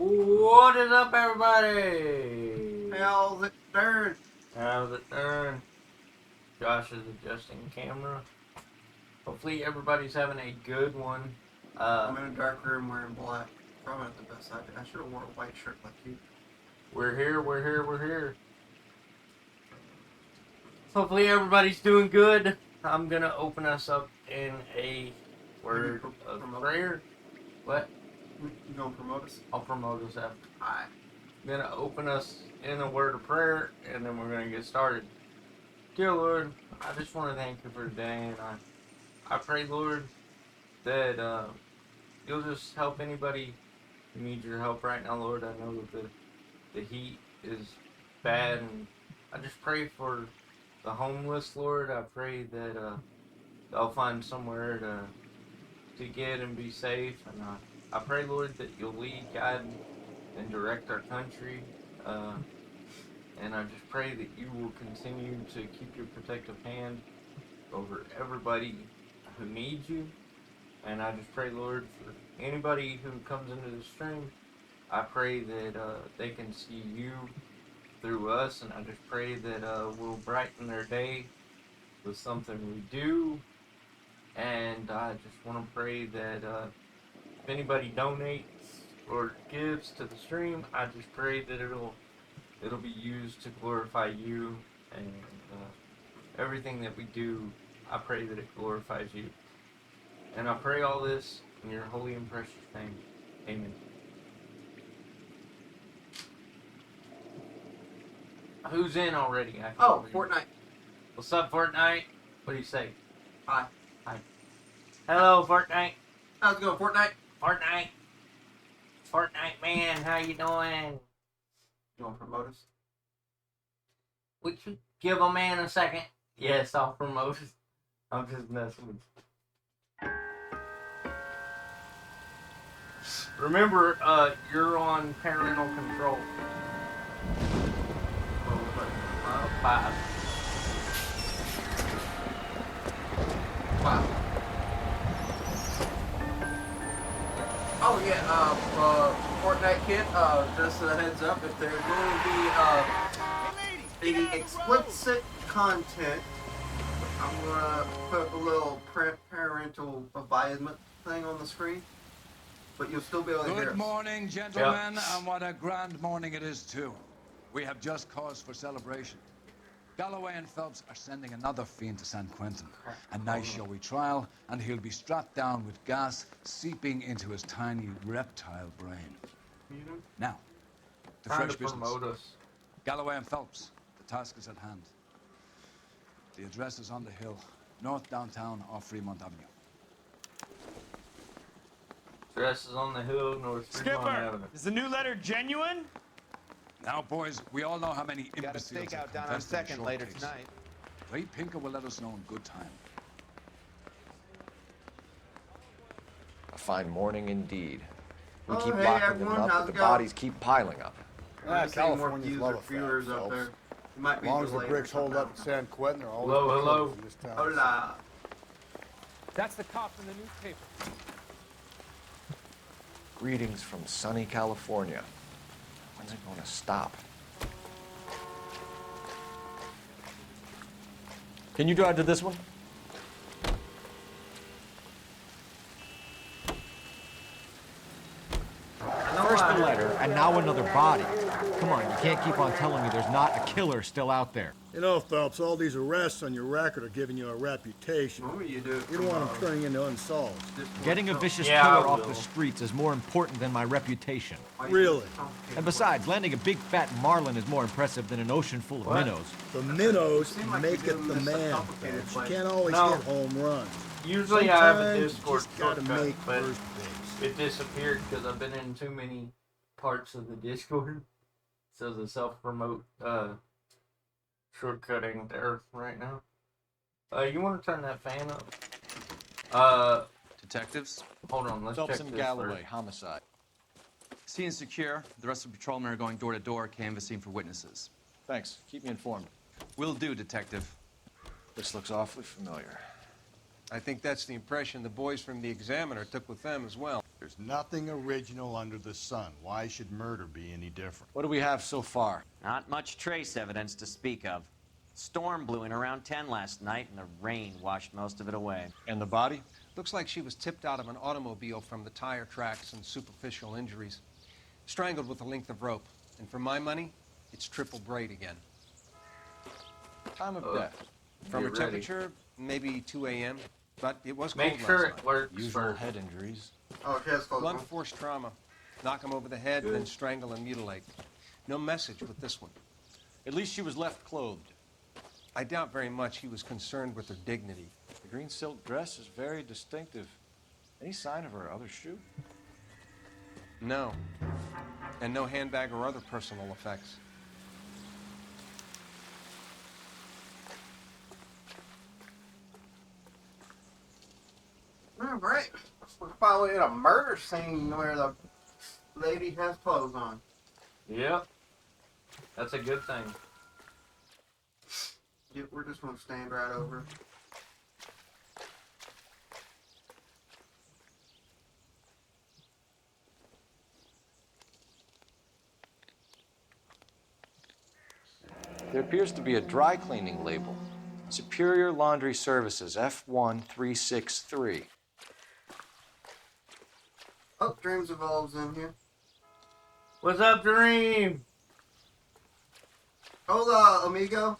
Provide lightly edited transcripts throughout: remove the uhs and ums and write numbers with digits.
What is up, everybody? How's it turn? How's it turn? Josh is adjusting camera. Hopefully everybody's having a good one. I'm in a dark room wearing black. Probably not the best idea. I should have worn a white shirt like you. We're here. Hopefully everybody's doing good. I'm gonna open us up in a word of prayer. What? You gonna promote us? I'll promote us after. Alright. I'm gonna open us in a word of prayer, and then we're gonna get started. Dear Lord, I just want to thank you for today, and I pray, Lord, that you'll just help anybody who needs your help right now, Lord. I know that the heat is bad, and I just pray for the homeless, Lord. I pray that they'll find somewhere to get and be safe, and I pray, Lord, that you'll lead, guide, and direct our country. And I just pray that you will continue to keep your protective hand over everybody who needs you. And I just pray, Lord, for anybody who comes into the stream, I pray that they can see you through us. And I just pray that we'll brighten their day with something we do. And I just want to pray that if anybody donates or gives to the stream, I just pray that it'll be used to glorify you, and everything that we do, I pray that it glorifies you. And I pray all this in your holy and precious name. Amen. Who's in already? Fortnite. What's up, Fortnite? What do you say? Hi. Hello, Fortnite. How's it going, Fortnite? Fortnite man, how you doing? You wanna promote us? Would you give a man a second? Yes, I'll promote it. I'm just messing with you. Remember, you're on parental control. What was that? 5. Wow. Oh yeah, Fortnite kid, just a heads up, if there's going to be any explicit content, I'm gonna put a little parental advisement thing on the screen, but you'll still be able to hear us. Good morning, gentlemen, and what a grand morning it is too. We have just cause for celebration. Galloway and Phelps are sending another fiend to San Quentin. A nice showy trial, and he'll be strapped down with gas seeping into his tiny reptile brain. Now, the fresh business. Galloway and Phelps, the task is at hand. The address is on the hill, north downtown off Fremont Avenue. Address is on the hill, north Fremont Avenue. Is the new letter genuine? Now, boys, we all know how many Got a imbeciles have stakeout down on contested the second later showcase. tonight. Ray Pinker will let us know in good time. A fine morning indeed. We Oh, keep hey, locking everyone, them up, how's but it the going? bodies keep piling up. I'm seeing more California's views love or of viewers fat, up there. Phelps. It might As be long as the delayed or bricks hold something. up in San Quentin, they're always Hello, hello. in this town. Hola. That's the cop in the newspaper. Greetings from sunny California. When's it going to stop? Can you drive to this one? First the letter, and now another body. Come on, you can't keep on telling me there's not a killer still out there. You know, Phelps, all these arrests on your record are giving you a reputation. What would you do? You don't want them turning into unsolved. Getting a vicious Yeah, I killer off will. the streets is more important than my reputation. Really? And besides, landing a big fat marlin is more impressive than an ocean full of What? minnows. The minnows Seem like make you're it doing the this a man, complicated Phelps. You way. can't always No. hit home runs. Usually I have a Sometimes you Discord just gotta shortcut, make but first base. it disappeared because I've been in too many parts of the Discord. So the self-promote shortcutting there right now. You want to turn that fan up? Detectives, Hold on, let's Phelps check and this Galloway, first. homicide. scene secure. The rest of the patrolmen are going door to door, canvassing for witnesses. Thanks. Keep me informed. Will do, Detective. This looks awfully familiar. I think that's the impression the boys from the Examiner took with them as well. There's nothing original under the sun. Why should murder be any different? What do we have so far? Not much trace evidence to speak of. Storm blew in around 10 last night, and the rain washed most of it away. And the body? Looks like she was tipped out of an automobile from the tire tracks and superficial injuries. Strangled with a length of rope. And for my money, it's triple braid again. Time of death. From her Get ready. temperature, maybe 2 a.m., but it was cold Make sure last it night. works Usual first. head injuries. Oh, okay, that's close. Blunt force trauma. Knock him over the head, then strangle and mutilate. No message with this one. At least she was left clothed. I doubt very much he was concerned with her dignity. The green silk dress is very distinctive. Any sign of her other shoe? No. And no handbag or other personal effects. All right. We're finally at a murder scene where the lady has clothes on. Yep. That's a good thing. Yeah, we're just gonna stand right over. There appears to be a dry cleaning label. Superior Laundry Services, F1363. Oh, Dreams Evolves in here. What's up, Dream? Hola, amigo.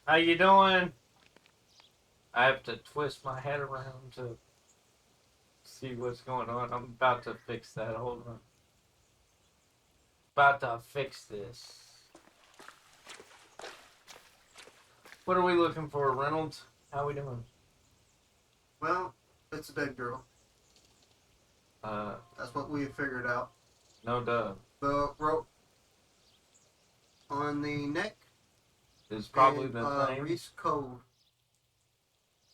How you doing? I have to twist my head around to see what's going on. I'm about to fix that. Hold on. About to fix this. What are we looking for, Reynolds? How we doing? Well, it's a dead girl. That's what we figured out. No duh. The rope on the neck Is probably and, the thing. Reese Code.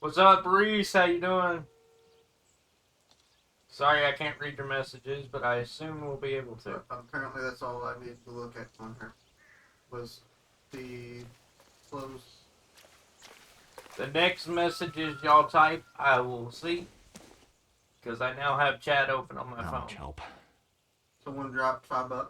What's up, Reese? How you doing? Sorry I can't read your messages, but I assume we'll be able to. Apparently, that's all I needed to look at on her. Was the clothes. The next messages y'all type, I will see. Because I now have chat open on my phone. Help. Someone dropped $5.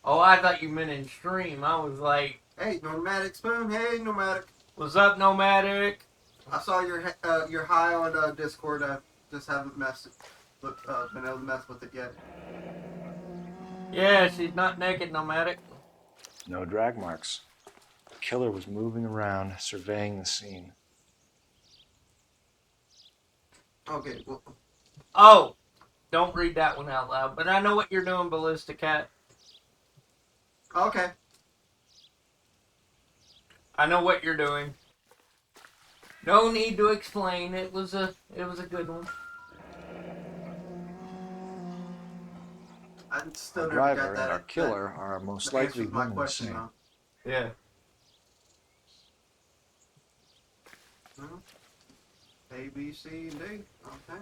Oh, I thought you meant in stream. I was like, Hey, Nomadic Spoon. Hey, Nomadic. what's up, Nomadic? I saw your high on Discord. I just haven't been able to mess with it yet. Yeah, she's not naked, Nomadic. No drag marks. The killer was moving around, surveying the scene. Okay, well, Oh, don't read that one out loud. But I know what you're doing, Ballista Cat. okay. I know what you're doing. No need to explain. It was a good one. I still Our never got driver that. and our killer are most that likely answers my one and the question, same. though. Yeah. A, B, C, and D. Okay.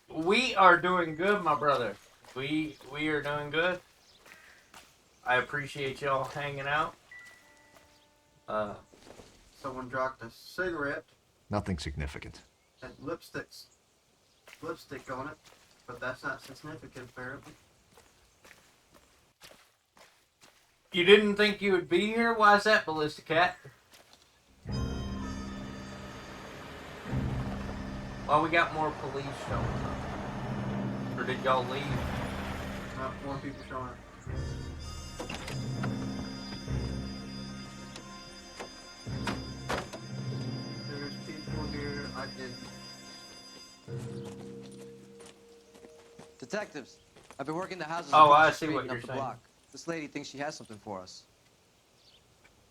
We are doing good, my brother. We are doing good. I appreciate y'all hanging out. Someone dropped a cigarette Nothing significant. and lipstick on it, but that's not significant, apparently. You didn't think you would be here? Why is that, Ballista Cat? Well, we got more police showing up. Or did y'all leave? More people showing up. There's people here. I didn't. Detectives, I've been working the houses Oh, across I the see street what and you're up the saying. block. This lady thinks she has something for us.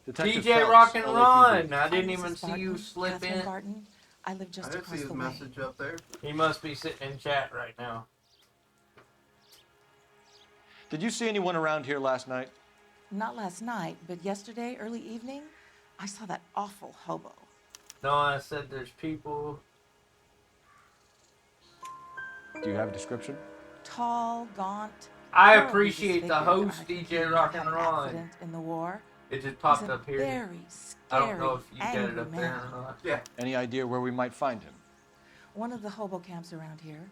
Detective TJ Phelps, Rock and LAPD. Run. I Hi, didn't Mrs. even see Barton, you slip Catherine in. Barton. I live I just didn't see across his the way. message up there. He must be sitting in chat right now. Did you see anyone around here last night? Not last night, but yesterday, early evening, I saw that awful hobo. No, I said there's people. Do you have a description? Tall, gaunt. I horribly appreciate the disfigured. host, I think DJ he Rock had and an Ron. accident in the war. It just He's popped a up here. very I scary, don't know if you get it angry up there man. or not. Yeah. Any idea where we might find him? One of the hobo camps around here.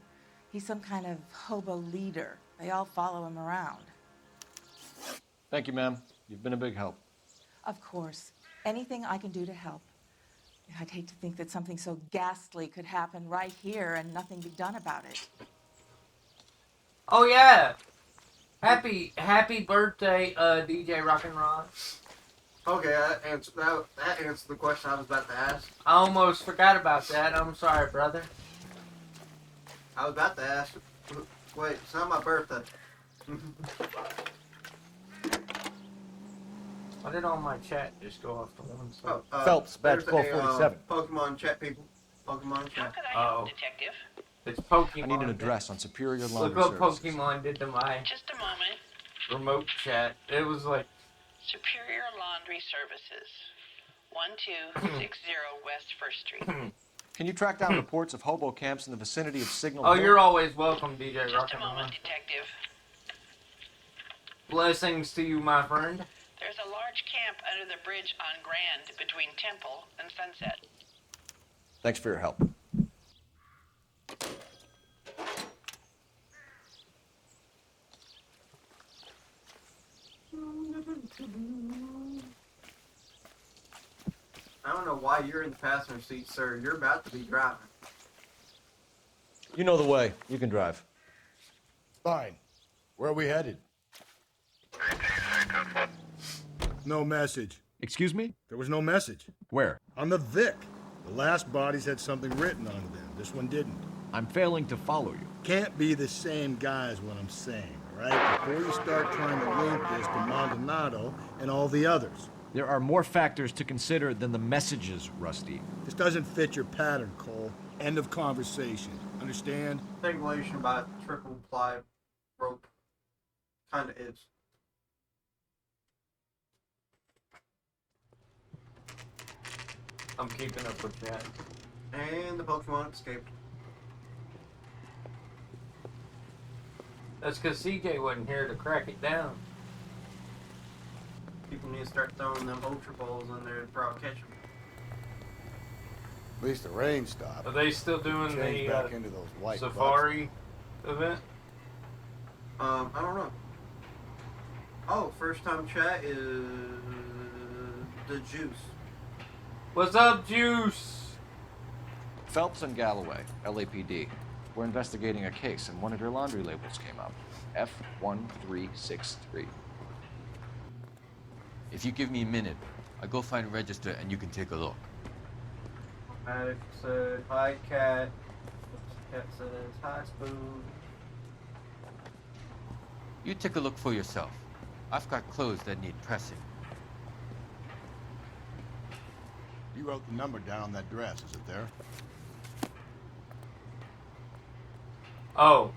He's some kind of hobo leader. They all follow him around. Thank you, ma'am. You've been a big help. Of course. Anything I can do to help. I'd hate to think that something so ghastly could happen right here and nothing be done about it. Oh yeah! Happy birthday, DJ Rock and Roll. Okay, that answered the question I was about to ask. I almost forgot about that. I'm sorry, brother. I was about to ask. Wait, it's not my birthday. Why did all my chat just go off to one side? Phelps, badge there's a, 1247. Pokemon chat, people. Pokemon chat. Uh-oh. Detective? It's Pokemon. I need an address on Superior Laundry Look what Services. Pokemon did to my Just a moment. remote chat. It was like... Superior Laundry Services, 1260 West 1st Street. Can you track down reports of hobo camps in the vicinity of Signal Oh, Hill? you're always welcome, DJ Rock Just a and Roll. moment, Detective. Blessings to you, my friend. There's a large camp under the bridge on Grand between Temple and Sunset. Thanks for your help. I don't know why you're in the passenger seat, sir. You're about to be driving. You know the way. You can drive. Fine. Where are we headed? No message. Excuse me? There was no message. Where? On the Vic. The last bodies had something written onto them. This one didn't. I'm failing to follow you. Can't be the same guy is what I'm saying, all right? Before you start trying to link this to Maldonado and all the others. There are more factors to consider than the messages, Rusty. This doesn't fit your pattern, Cole. End of conversation. Understand? Strangulation by triple ply rope. Kinda is. I'm keeping up with that. And the Pokemon escaped. That's because CJ wasn't here to crack it down. People need to start throwing them Ultra Balls in there to probably catch them. At least the rain stopped. Are they still doing Change the back into those white safari event? I don't know. Oh, first time chat is the Juice. What's up, Juice? Phelps and Galloway, LAPD. We're investigating a case, and one of your laundry labels came up. F1363. If you give me a minute, I'll go find a register and you can take a look. Maddox said, hi, Cat. Cat says, hi, Spoon. You take a look for yourself. I've got clothes that need pressing. You wrote the number down on that dress. Is it there? Oh.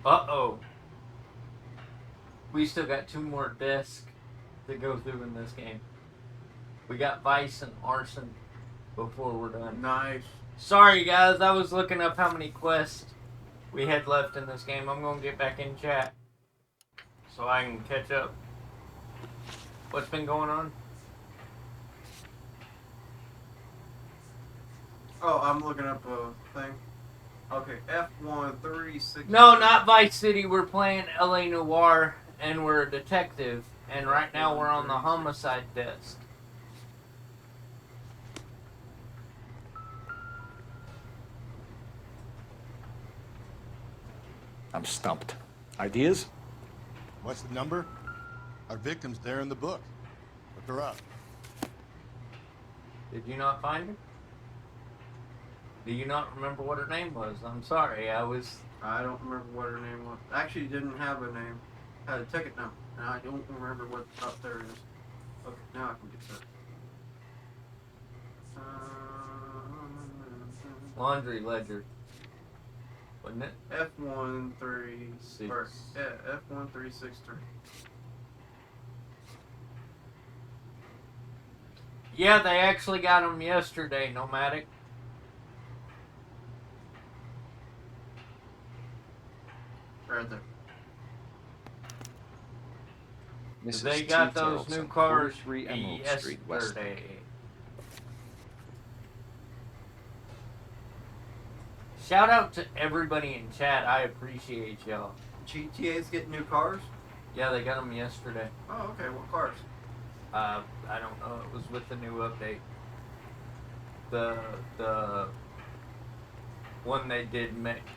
Uh-oh. We still got 2 more discs to go through in this game. We got Vice and Arson before we're done. Nice. Sorry, guys. I was looking up how many quests we had left in this game. I'm going to get back in chat so I can catch up. What's been going on? Oh, I'm looking up a thing. Okay, F1363. No, not Vice City. We're playing LA Noire, and we're a detective. And right now we're on the homicide desk. I'm stumped. Ideas? What's the number? Our victim's there in the book. Look her up. Did you not find her? Do you not remember what her name was? I'm sorry, I don't remember what her name was. Actually, didn't have a name. Had a ticket number. And I don't remember what up there is. Okay, now I can get that. Laundry Ledger. Wasn't it? F1363. Yeah, F1363. Yeah, they actually got him yesterday, Nomadic. Right there. Mrs. They got T. those new Tarleton, cars 43 Emerald Street, Westlake. yesterday. shout out to everybody in chat. I appreciate y'all. GTA's getting new cars? Yeah, they got them yesterday. Oh, okay. What cars? I don't know. It was with the new update. The one they did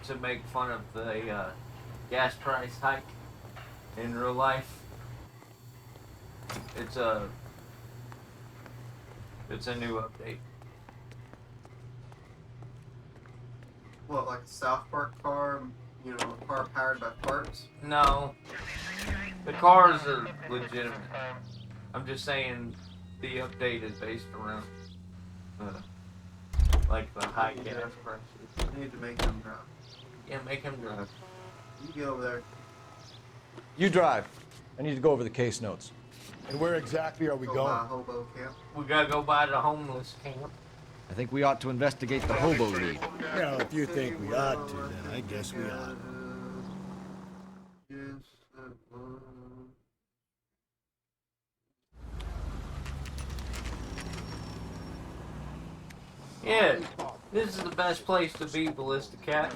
to make fun of the gas price hike in real life. It's a new update. What, like a South Park car? You know, a car powered by parts? No, the cars are legitimate. I'm just saying the update is based around like the high gas prices. You need to make them drive. Yeah, make him drive. You get over there. You drive. I need to go over the case notes. And where exactly are we Go going? by hobo camp. We gotta go by the homeless camp. I think we ought to investigate the hobo lead. Well, if you think we ought to, then I guess we ought. Yeah, this is the best place to be, Ballista Cat.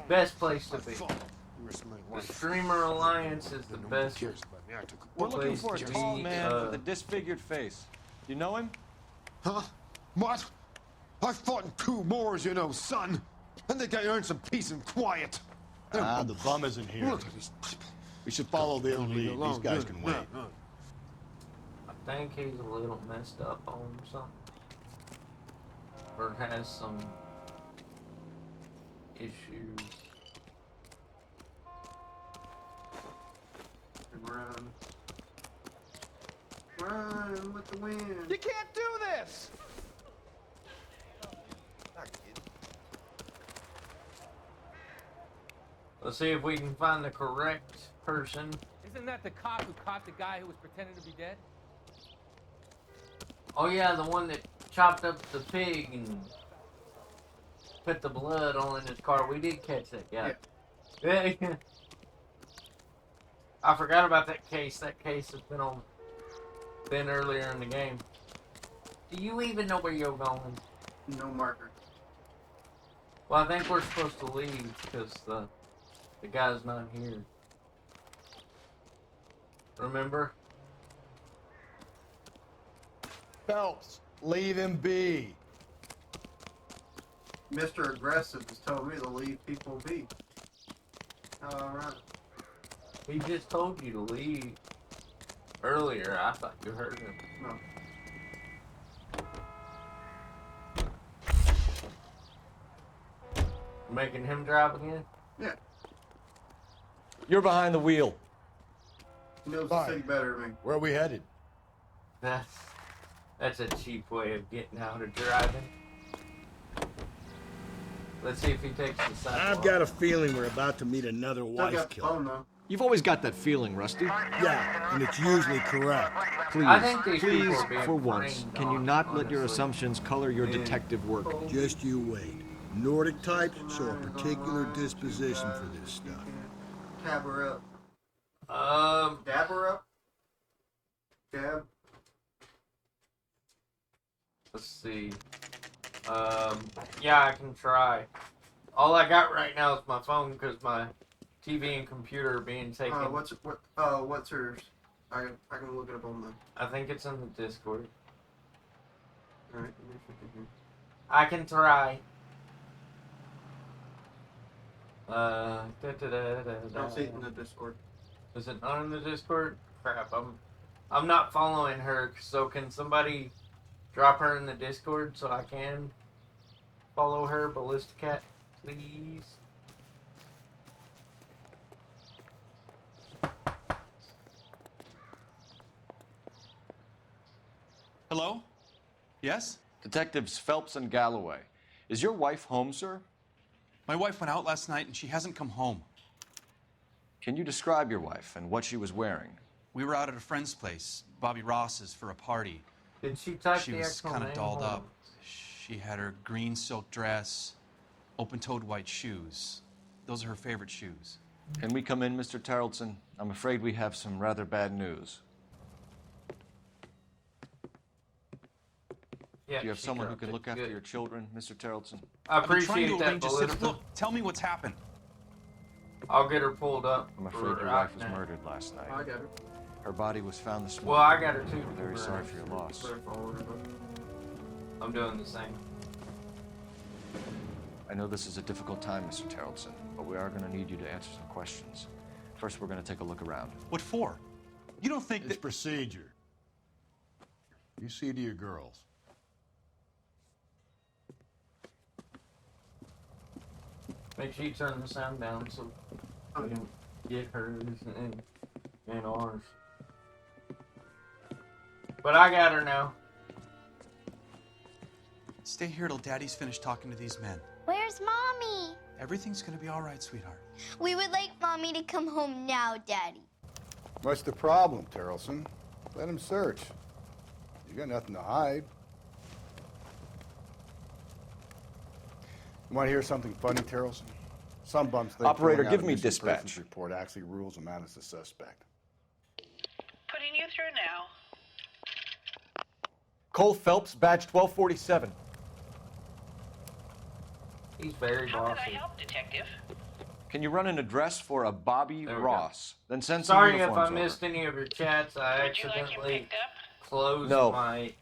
Best place to be. The Streamer Alliance is the best We're looking place for a to tall be. man with a disfigured face. You know him? Huh? What? I fought in 2 wars, you know, son. I think I earned some peace and quiet. Ah, the bum isn't here. Look at these people. We should follow the lead. These guys can wait. I think he's a little messed up on something. Or has some issues. Run. Run with the wind. You can't do this! Let's see if we can find the correct person. Isn't that the cop who caught the guy who was pretending to be dead? Oh yeah, the one that chopped up the pig and put the blood all in his car. We did catch that guy. Yeah. I forgot about that case. That case has been earlier in the game. Do you even know where you're going? No marker. Well, I think we're supposed to leave because the guy's not here. Remember? Phelps, leave him be. Mr. Aggressive has told me to leave people be. Alright. He just told you to leave earlier. I thought you heard him. No. Making him drive again? Yeah. You're behind the wheel. He knows the city better than me. Where are we headed? That's a cheap way of getting out of driving. Let's see if he takes the sidewalk. I've got a feeling we're about to meet another wife killer. You've always got that feeling, Rusty. Yeah, and it's usually correct. Please, I think these people please, are being for once, framed can you on, not let your honestly. assumptions color your detective work? Just you wait. Nordic types show a particular disposition for this stuff. Tab her up. Dab her up? Dab? Let's see. Yeah, I can try. All I got right now is my phone because my TV and computer are being taken. What's hers? I can look it up on the. I think it's in the Discord. Alright. I can try. Don't see it in the Discord. Is it not in the Discord? Crap, I'm not following her, so can somebody drop her in the Discord so I can follow her, Ballista Cat, please? Hello? Yes? Detectives Phelps and Galloway. Is your wife home, sir? My wife went out last night and she hasn't come home. Can you describe your wife and what she was wearing? We were out at a friend's place, Bobby Ross's, for a party. Did she type She the was actual kind of name? dolled Hold up. She had her green silk dress, open-toed white shoes. Those are her favorite shoes. Can we come in, Mr. Tarleton? I'm afraid we have some rather bad news. Yeah, Do you have she someone who dropped can it. look after Good. your children, Mr. Terrelson? I I've been trying appreciate to that, arrange a sitter. Ballista. Look, tell me what's happened. I'll get her pulled up. I'm afraid your wife was murdered last night. I got her. Her body was found this morning. Well, I got her too. I'm very sorry for your loss. I'm doing the same. I know this is a difficult time, Mr. Terrelson, but we are going to need you to answer some questions. First, we're going to take a look around. What for? You don't think It's that... procedure. You see to your girls. Make sure you turn the sound down so I can get hers and ours. But I got her now. Stay here till Daddy's finished talking to these men. Where's Mommy? Everything's gonna be all right, sweetheart. We would like Mommy to come home now, Daddy. What's the problem, Terrelson? Let him search. You got nothing to hide. You want to hear something funny, Terrelson? Some bums think Operator, filling out give a me missing dispatch. persons report actually rules him out as a suspect. Putting you through now. Cole Phelps, badge 1247. He's very How can I bossy. help, Detective? Can you run an address for a Bobby There we Ross? Then send some Sorry if uniforms I over. missed any of your chats. I Would you like him accidentally picked up? closed No. my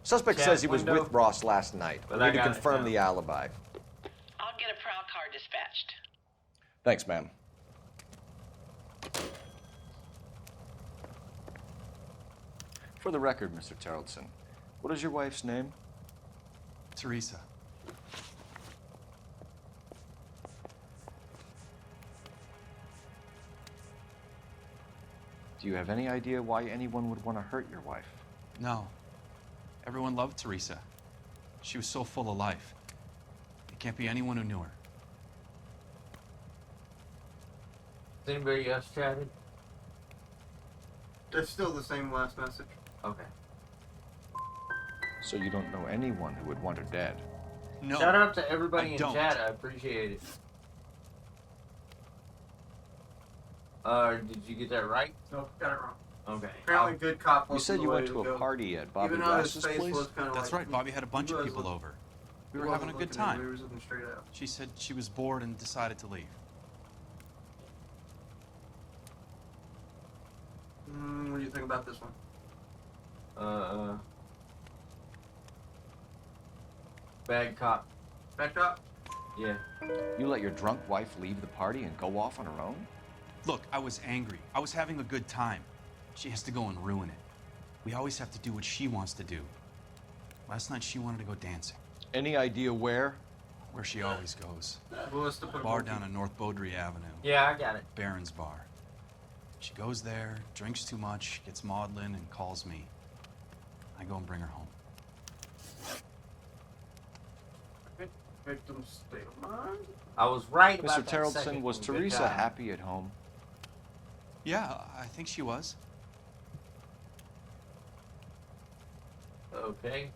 Suspect chat says he was window. with Ross last night. But We I need to got it confirm now. the alibi. I'll get a prowl car dispatched. Thanks, ma'am. For the record, Mr. Terrelson, what is your wife's name? Teresa. Do you have any idea why anyone would want to hurt your wife? No. Everyone loved Teresa. She was so full of life. It can't be anyone who knew her. Has anybody else chatted? It's still the same last message. Okay. So you don't know anyone who would want her dead? No. Shout out to everybody I in don't. chat. I appreciate it. Did you get that right? No, got it wrong. Okay. Apparently, good cop. You wasn't said the you way went to a go. party at Bobby Even though his Ross's face place? was kind of That's like, right. Bobby had a bunch he of was people look- over. he We were having a wasn't good looking at me, time. He was looking straight out. She said she was bored and decided to leave. What do you think about this one? Bad cop. Bad cop? Yeah. You let your drunk wife leave the party and go off on her own? Look, I was angry. I was having a good time. She has to go and ruin it. We always have to do what she wants to do. Last night she wanted to go dancing. Any idea where? Where she always goes. Ballista put a Bar monkey. down on North Beaudry Avenue. Yeah, I got it. Baron's Bar. She goes there, drinks too much, gets maudlin, and calls me. I go and bring her home. Victim's state of mind? I was right Mr. about that Terrelson, second was one. Good Teresa job. happy at home? Yeah, I think she was. Okay.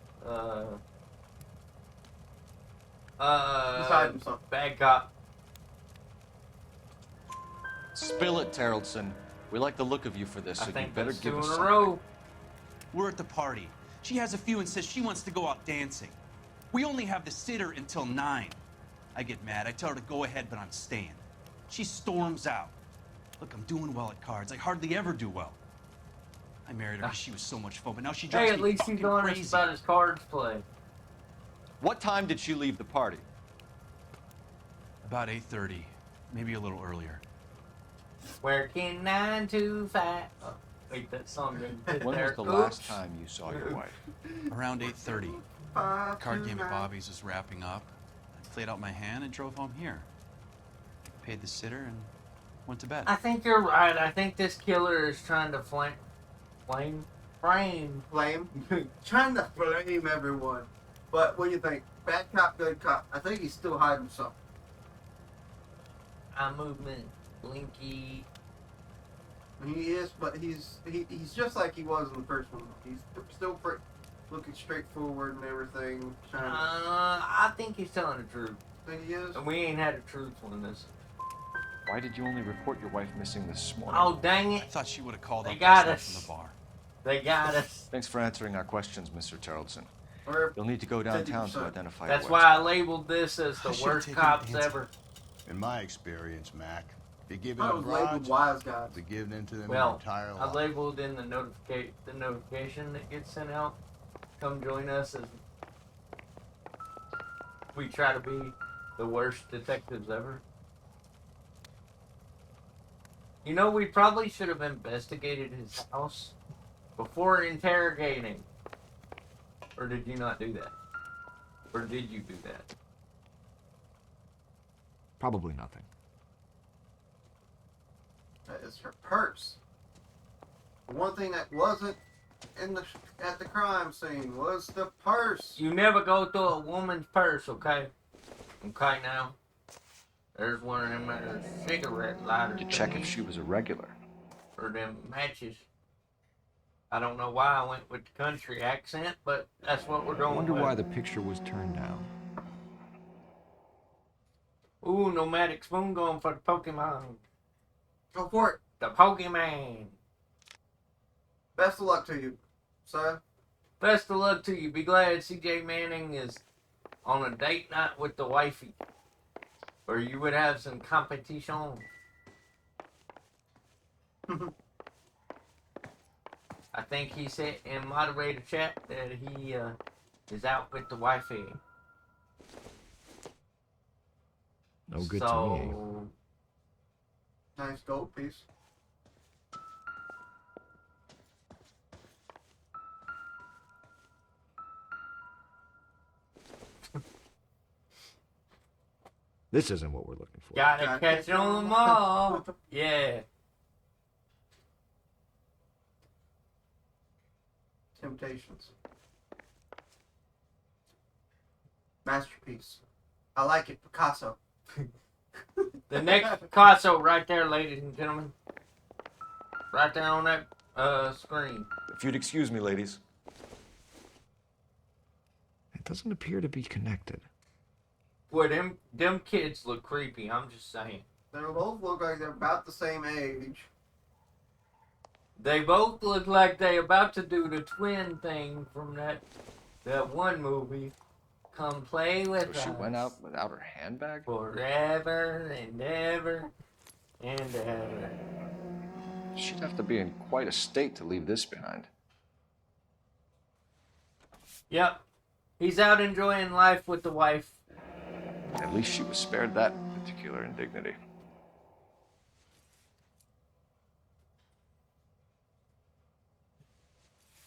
hiding something. Bad cop. Spill it, Terrelson. We like the look of you for this, so I you think better that's give two us in a something. row. We're at the party. She has a few and says she wants to go out dancing. We only have the sitter until 9. I get mad. I tell her to go ahead, but I'm staying. She storms out. Look, I'm doing well at cards. I hardly ever do well. I married her because she was so much fun, but now she drives Hey, at me least he's fucking honest crazy. about his cards play. What time did she leave the party? About 8:30, maybe a little earlier. Working 9 to 5. Oh, wait, that song didn't fit When there. was the Oops. last time you saw your wife? Around 8:30. The card game at Bobby's was wrapping up. I played out my hand and drove home here. Paid the sitter and went to bed. I think you're right. I think this killer is trying to frame. Trying to blame everyone. But what do you think? Bad cop, good cop. I think he's still hiding something. Eye movement, blinky. He is, but he's just like he was in the first one. He's still looking straightforward and everything. I think he's telling the truth. Think he is? And we ain't had a truthful in this. Why did you only report your wife missing this morning? Oh, dang it. I thought she would have called They up got last night us. from the bar. They got us. Thanks for answering our questions, Mr. Terrelson. Or You'll need to go downtown to 50%. identify That's your why I labeled this as I the should've worst taken him cops dancing. ever. In my experience, Mac, if you give I in to was labeled bribes, wise guys. you'll be giving in to them your Well, entire I life. labeled in the notification that gets sent out. Come join us as we try to be the worst detectives ever. You know, we probably should have investigated his house before interrogating. Or did you not do that? Or did you do that? Probably nothing. That is her purse. The one thing that wasn't at the crime scene was the purse. You never go through a woman's purse, okay? Okay, now. There's one of them there cigarette lighters. to check if thingies. she was a regular. Or them matches. I don't know why I went with the country accent, but that's what we're I going wonder with. why the picture was turned down. Ooh, nomadic spoon going for the Pokemon. Go for it. The Pokemon. Best of luck to you, sir. Best of luck to you. Be glad CJ Manning is on a date night with the wifey. Or you would have some competition. I think he said in moderator chat that he is out with the wifey. No good so, to me. Nice gold piece. This isn't what we're looking for. Gotta catch it on the mall. Yeah. Temptations. Masterpiece. I like it, Picasso. The next Picasso right there, ladies and gentlemen. Right there on that screen. If you'd excuse me, ladies. It doesn't appear to be connected. Boy, them kids look creepy, I'm just saying. They both look like they're about the same age. They both look like they about to do the twin thing from that one movie. Come play with us. So she went out without her handbag? Forever and ever and ever. She'd have to be in quite a state to leave this behind. Yep. He's out enjoying life with the wife. At least she was spared that particular indignity.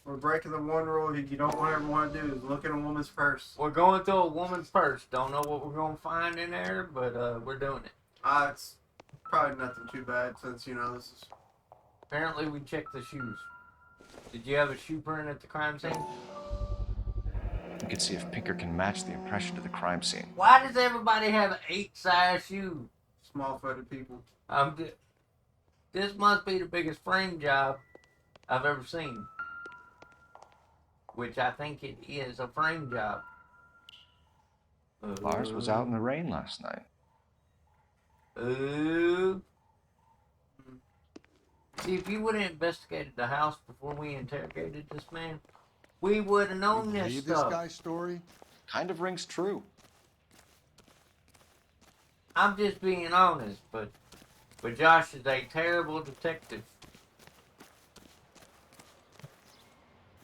We're breaking the one rule you don't want everyone to do is look at a woman's purse. We're going through a woman's purse. Don't know what we're going to find in there, but we're doing it. It's probably nothing too bad since, you know, this is... Apparently we checked the shoes. Did you have a shoe print at the crime scene? You can see if Pinker can match the impression to the crime scene. Why does everybody have an 8-size shoe? Small-footed people. This must be the biggest frame job I've ever seen. Which I think it is a frame job. Lars was out in the rain last night. See, if you would have investigated the house before we interrogated this man, we would have known You this believe stuff. this guy's story? Kind of rings true. I'm just being honest, but Josh is a terrible detective.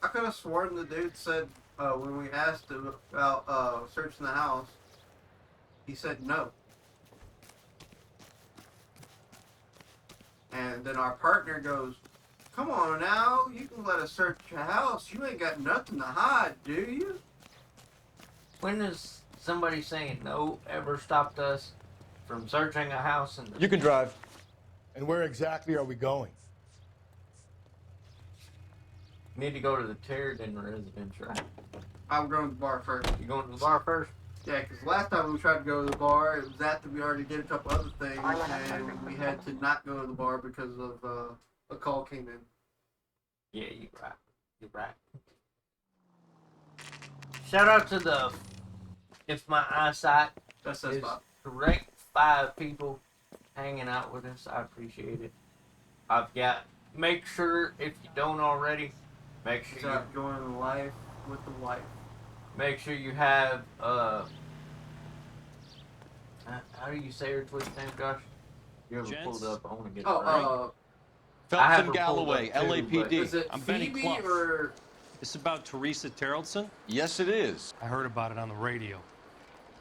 I could have sworn the dude said, when we asked him about searching the house, he said no. And then our partner goes, come on now, you can let us search your house. You ain't got nothing to hide, do you? When has somebody saying no ever stopped us from searching a house? You can drive. And where exactly are we going? Need to go to the Terriden residence, right? I'm going to the bar first. You going to the bar first? Yeah, because last time we tried to go to the bar, it was after we already did a couple other things, and we had to not go to the bar because of a call came in. Yeah, you're right. You're right. Shout out to the, if my eyesight That's is Bob. correct, 5 people hanging out with us. I appreciate it. Make sure, if you don't already, make sure Stop going life with the wife. Make sure you have, how do you say her Twitch name, Josh? You have it pulled up. I want to get it right. Phelps and her pulled Galloway, up, too, LAPD. Is it I'm Benny Phoebe Clough. or... This about Teresa Terrellson? Yes, it is. I heard about it on the radio.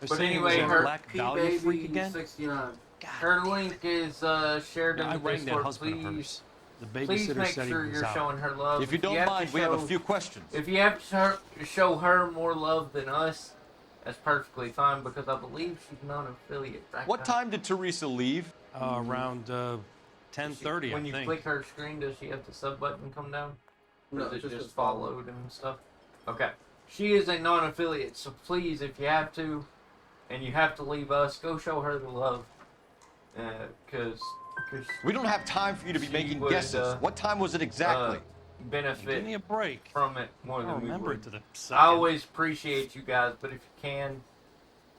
They're But saying anyway, it was a her Black Dahlia freak again? 69. Her link is shared in I the rang that Discord. husband of Please, hers. The please babysitter make said sure he was you're out. showing her love. If you don't have to mind, we have a show- few questions. If you have to show her more love than us, that's perfectly fine because I believe she's non-affiliate. What time did Teresa leave? Around 10:30, When I you think. click her screen, does she have the sub button come down? Or No, is it just just followed and stuff? Okay. She is a non-affiliate, so please, if you have to, and you have to leave us, go show her the love. Because we don't have time for you to be making guesses. What time was it exactly? Benefit Give me a break. from it more I than don't we remember would. it to the second. I always appreciate you guys, but if you can,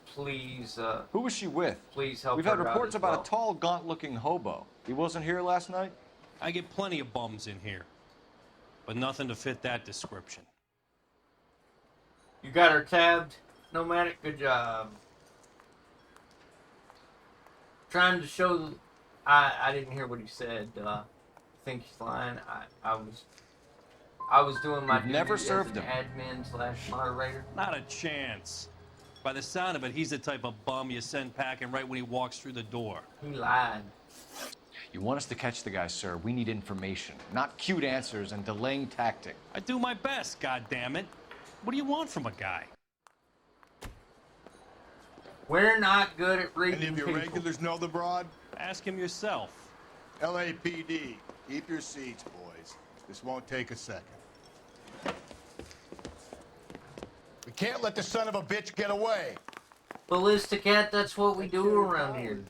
please. Who was she with? Please help. We've her had out reports as about well. a tall, gaunt-looking hobo. He wasn't here last night? I get plenty of bums in here, but nothing to fit that description. You got her tabbed, Nomadic. Good job. Trying to show. I didn't hear what he said. I think he's lying. I was doing my You've never duty served as an admin / moderator. Not a chance. By the sound of it, he's the type of bum you send packing right when he walks through the door. He lied. You want us to catch the guy, sir. We need information, not cute answers and delaying tactic. I do my best, goddammit. What do you want from a guy? We're not good at reading Any of your people. regulars know the broad? Ask him yourself. LAPD, keep your seats, boys. This won't take a second. We can't let the son of a bitch get away. Ballistic Cat, that's what we do around here.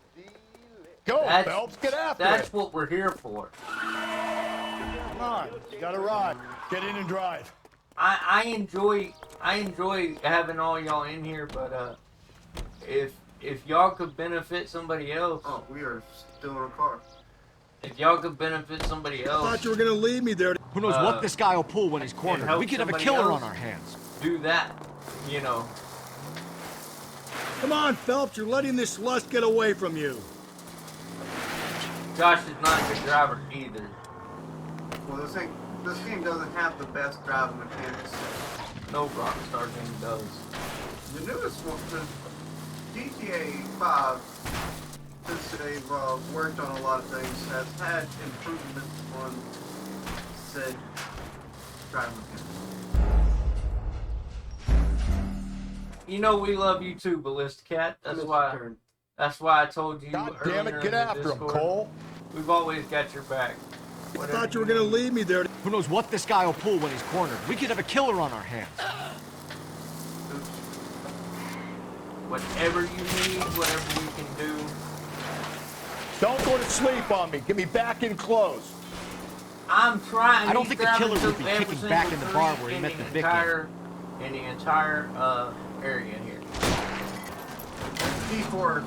Go, Phelps, get after That's it. what we're here for. Come on, you got a ride. Get in and drive. I enjoy having all y'all in here, but if y'all could benefit somebody else. Oh, we are still in a car. If y'all could benefit somebody else. I thought you were gonna leave me there. Who knows what this guy will pull when he's and cornered? help We could have a somebody killer else on our hands. Do that, you know. Come on, Phelps, you're letting this lust get away from you. Josh is not a good driver either. Well, this game doesn't have the best driving mechanics. No Rockstar game does. The newest one, the GTA 5, since they've worked on a lot of things, has had improvements on said driving mechanics. You know we love you too, Ballistic Cat. That's why I told you. God damn it, earlier get in the after him, Discord, Cole. We've always got your back. I thought you were gonna leave me there. Who knows what this guy will pull when he's cornered? We could have a killer on our hands. Whatever you need, whatever we can do. Don't go to sleep on me. Get me back in close. I'm trying. I don't He's think the killer driving would be through every kicking back single in the bar street where he in met the victim. in the entire area here. People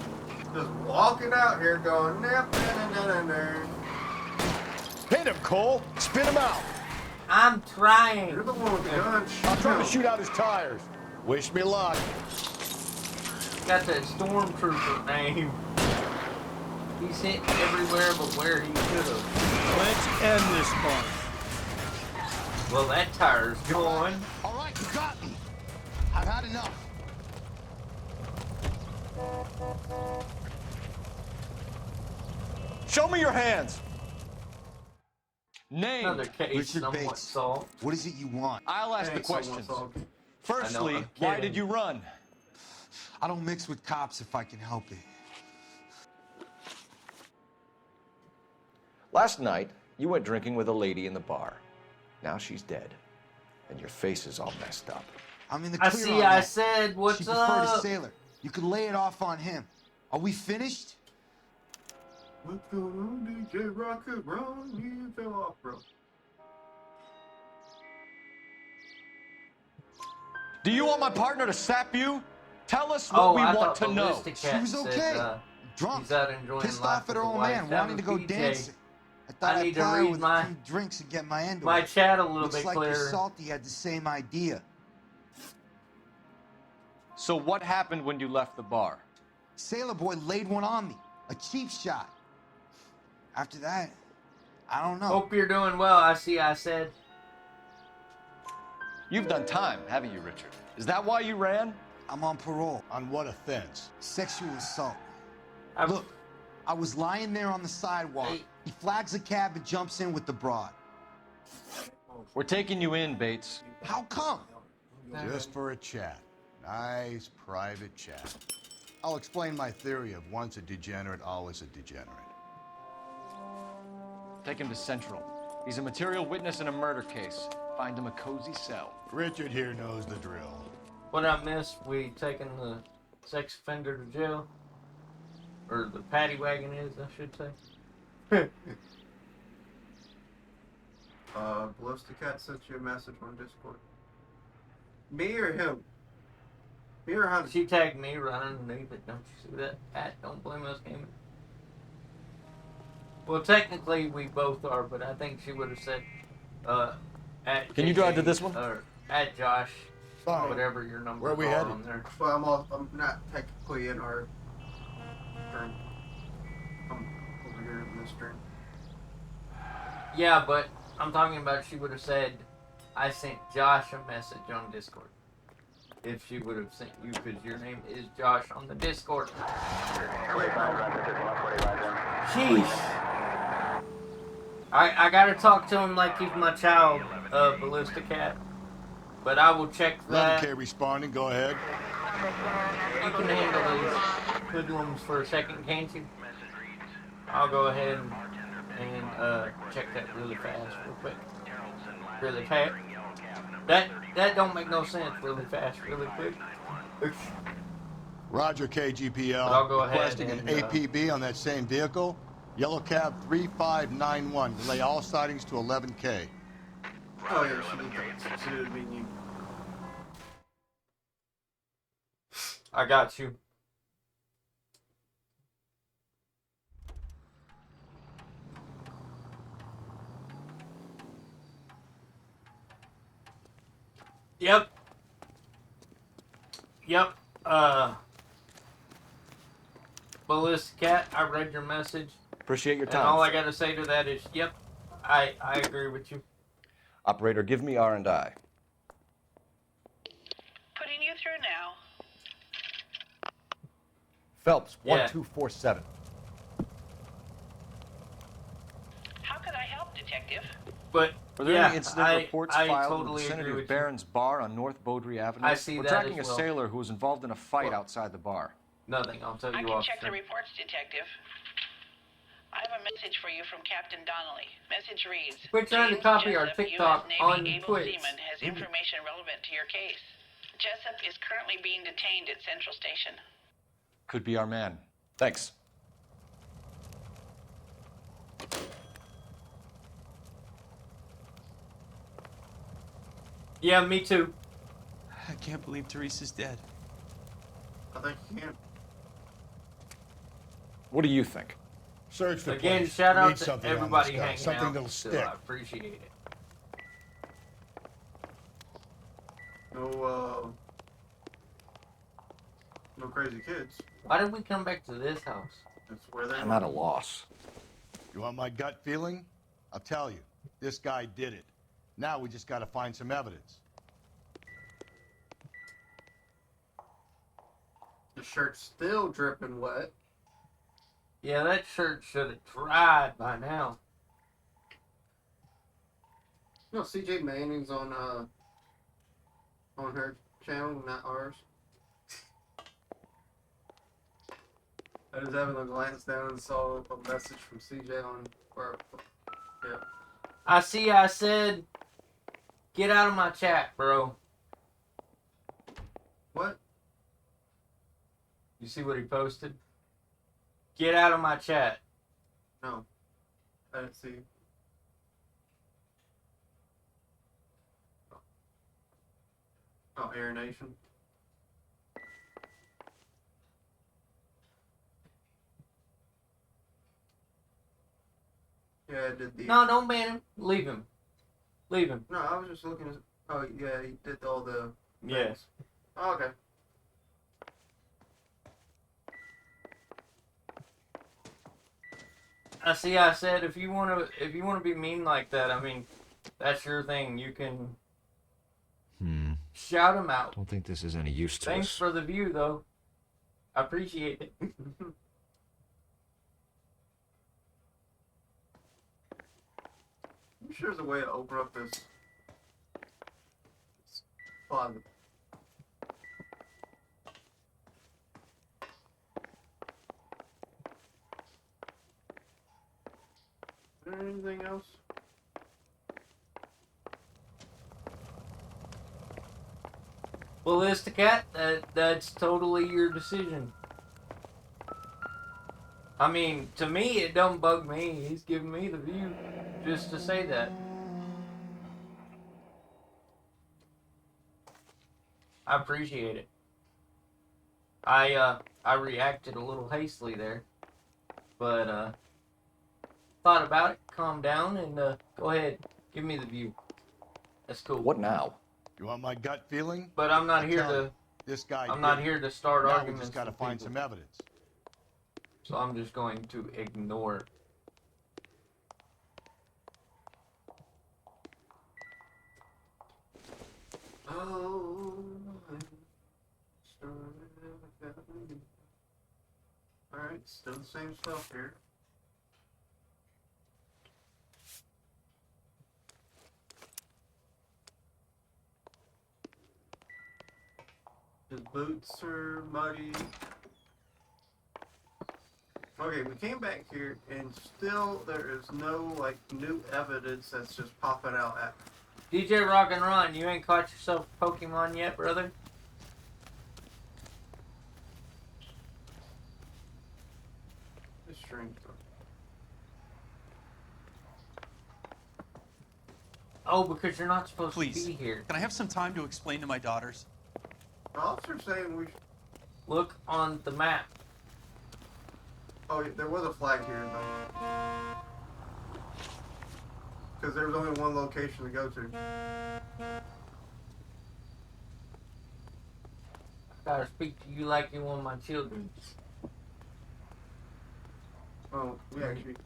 just walking out here going, nap, na, na, na, na. Hit him, Cole. Spin him out. I'm trying. You're the one with the gun. I'm trying to shoot out his tires. Wish me luck. Got that stormtrooper name. He's hit everywhere but where he should have. Let's end this fun. Well, that tire's going. All right, you got me. I've had enough. Show me your hands. Name. Another case, Richard somewhat Bates. solved. What is it you want? I'll ask the Hey, someone questions. solved it. Firstly, I know, I'm why kidding. did you run? I don't mix with cops if I can help it. Last night, you went drinking with a lady in the bar. Now she's dead. And your face is all messed up. I'm in the I clear see. on I that. said, "What's She preferred a up?" sailor. You could lay it off on him. Are we finished? What's going on, DJ Rocket? Run, you fell off, bro. Do you want my partner to sap you? Tell us what Oh, we I want thought to know. Ballistic Cat She was said, okay. Drunk. He's out enjoying Pissed life off at with her the old wife. man, That wanting to was go PJ. dancing. I thought I I'd need to ply read with my- a few drinks and get my end My away. chat a little Looks bit like clearer. your salty had the same idea. So what happened when you left the bar? Sailor Boy laid one on me. A cheap shot. After that, I don't know. Hope you're doing well, I said. You've done time, haven't you, Richard? Is that why you ran? I'm on parole. On what offense? Sexual assault. Look, I was lying there on the sidewalk. He flags a cab and jumps in with the broad. We're taking you in, Bates. How come? Just for a chat. Nice private chat. I'll explain my theory of once a degenerate, always a degenerate. Take him to Central. He's a material witness in a murder case. Find him a cozy cell. Richard here knows the drill. What I missed, we taking the sex offender to jail? Or the paddy wagon is, I should say. Ballistic Cat sent you a message on Discord. Me or him? Me or him? She tagged me right underneath it. Don't you see that? Don't blame us, gaming. Well, technically we both are, but I think she would have said, at. Can you drive to this one? Or at Josh. Fine. Whatever your number Where are we are headed? on there. Well, I'm not technically in our turn. I'm over here in this turn. Yeah, but I'm talking about she would have said, I sent Josh a message on Discord. If she would have sent you, because your name is Josh on the Discord. Sheesh. I gotta talk to him like he's my child, Ballistic Cat. But I will check that. 11K responding, go ahead. You can handle these hoodlums for a second, can't you? I'll go ahead and check that really fast, real quick. Really fast. That don't make no sense. Really fast, really quick. Roger, KGPL. But I'll go ahead requesting and, an APB on that same vehicle. Yellow cab 3591. Delay all sightings to 11K. Oh yeah, she did that. She did mean you. I got you. Yep. Ballistic Cat, I read your message. Appreciate your time. And all I gotta say to that is, yep, I agree with you. Operator, give me R&I. Putting you through now. Phelps, Yeah. 1247. How could I help, Detective? But Were there yeah, any incident reports I filed totally in the vicinity agree of with Barron's Bar on North Beaudry Avenue? I see We're that tracking as a well. sailor who was involved in a fight outside the bar. Nothing, I'll tell I you can off. check the reports, Detective. I have a message for you from Captain Donnelly. Message reads, We're trying to James copy our Jessup, TikTok U.S. Navy on able Twitch. seaman has information relevant to your case. Jessup is currently being detained at Central Station. Could be our man. Thanks. Yeah, me too. I can't believe Teresa's dead. I think you can. What do you think? Search the Again, place. shout We out need to something on everybody this guy. hanging Something out. that'll Still, stick. I appreciate it. No crazy kids. Why did we come back to this house? That's where they I'm are. at a loss. You want my gut feeling? I'll tell you. This guy did it. Now we just got to find some evidence. The shirt's still dripping wet. Yeah, that shirt should have dried by now. You know, CJ Manning's on her channel, not ours. I just happened to glance down and saw a message from CJ on, yeah. I said, get out of my chat, bro. What? You see what he posted? Get out of my chat. No. I didn't see. Oh, Air Nation. Yeah, I did the. No, don't ban him. Leave him. Leave him. No, I was just looking at. Oh, yeah, he did all the. Yes. Oh, okay. I see. I said if you wanna be mean like that, I mean, that's your thing. You can shout them out. Don't think this is any use to Thanks us. for the view, though. I appreciate it. I'm sure there's a way to open up this closet. Is there anything else? Ballista Cat, that's totally your decision. I mean, to me, it don't bug me. He's giving me the view just to say that. I appreciate it. I reacted a little hastily there, but thought about it, calmed down, and go ahead, give me the view. That's cool. What now? You want my gut feeling? But I'm not here Tell to. you, this guy. I'm not here to start now arguments. We just got to with find people. some evidence. So I'm just going to ignore. Oh. Alright, still the same stuff here. His boots are muddy. Okay, we came back here and still there is no like new evidence that's just popping out at me. DJ Rock and Ron, you ain't caught yourself a Pokemon yet, brother? This string. Oh, because you're not supposed Please, to be here. can I have some time to explain to my daughters? The officer's saying we should... Look on the map. Oh, there was a flag here though. Because there was only one location to go to. I gotta speak to you like you're one of my children. Oh, we actually...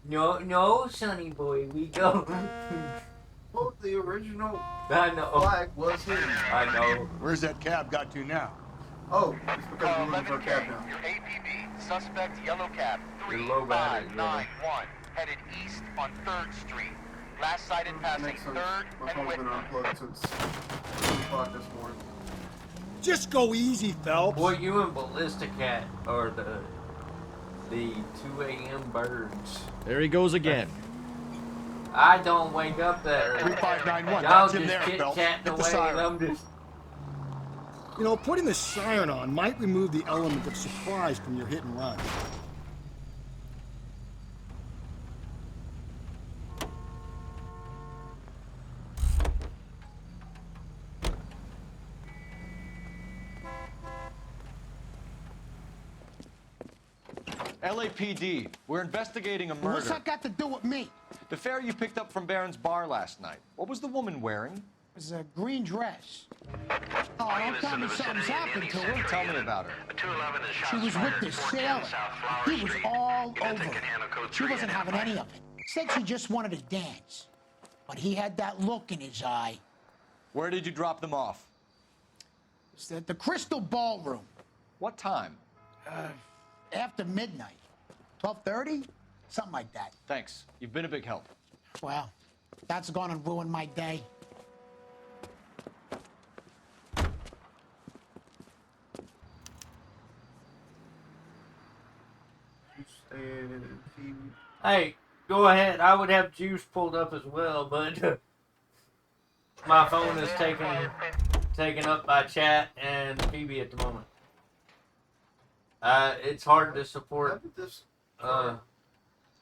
No, sonny boy, we go. Well, the original I know. flag was here. I know. Where's that cab got to now? Oh, it's because we're looking for a cab now. Your APB, suspect yellow cab, You're low battery, brother. 3591, headed east on 3rd Street. Last sighted passing Makes sense. 3rd My and phone's been Whitman. unplugged since 2 o'clock this morning. Just go easy, Phelps. Boy, you and Ballista Cat are the 2 a.m. birds. There he goes again. I don't wake up that early. 3591. Y'all That's him just there, chit Phelps. chatting Hit the away, siren. and I'm just. You know, putting the siren on might remove the element of surprise from your hit and run. LAPD, we're investigating a murder. What's that got to do with me? The fare you picked up from Barron's bar last night. What was the woman wearing? It was a green dress. Oh, don't tell me something's happened to her. Tell me about her. She was with this sailor. He was all over her. She wasn't having any of it. Said she just wanted to dance. But he had that look in his eye. Where did you drop them off? It's at the Crystal Ballroom. What time? After midnight. 12:30? Something like that. Thanks. You've been a big help. Well, that's gonna ruin my day. Hey, go ahead. I would have Juice pulled up as well, but my phone is taken up by chat and Phoebe at the moment. It's hard to support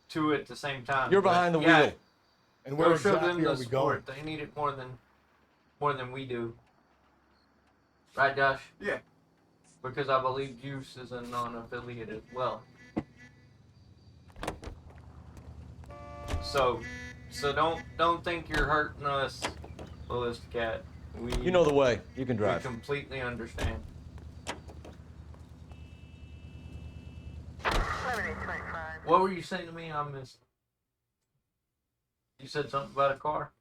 two at the same time. You're but behind the yeah, wheel. And where go show exactly them the are we going? support. They need it more than we do. Right, Josh? Yeah. Because I believe Juice is a non-affiliate as well. So don't think you're hurting us, Ballista Cat. You know the way. You can We drive. completely understand. What were you saying to me? I missed. You said something about a car?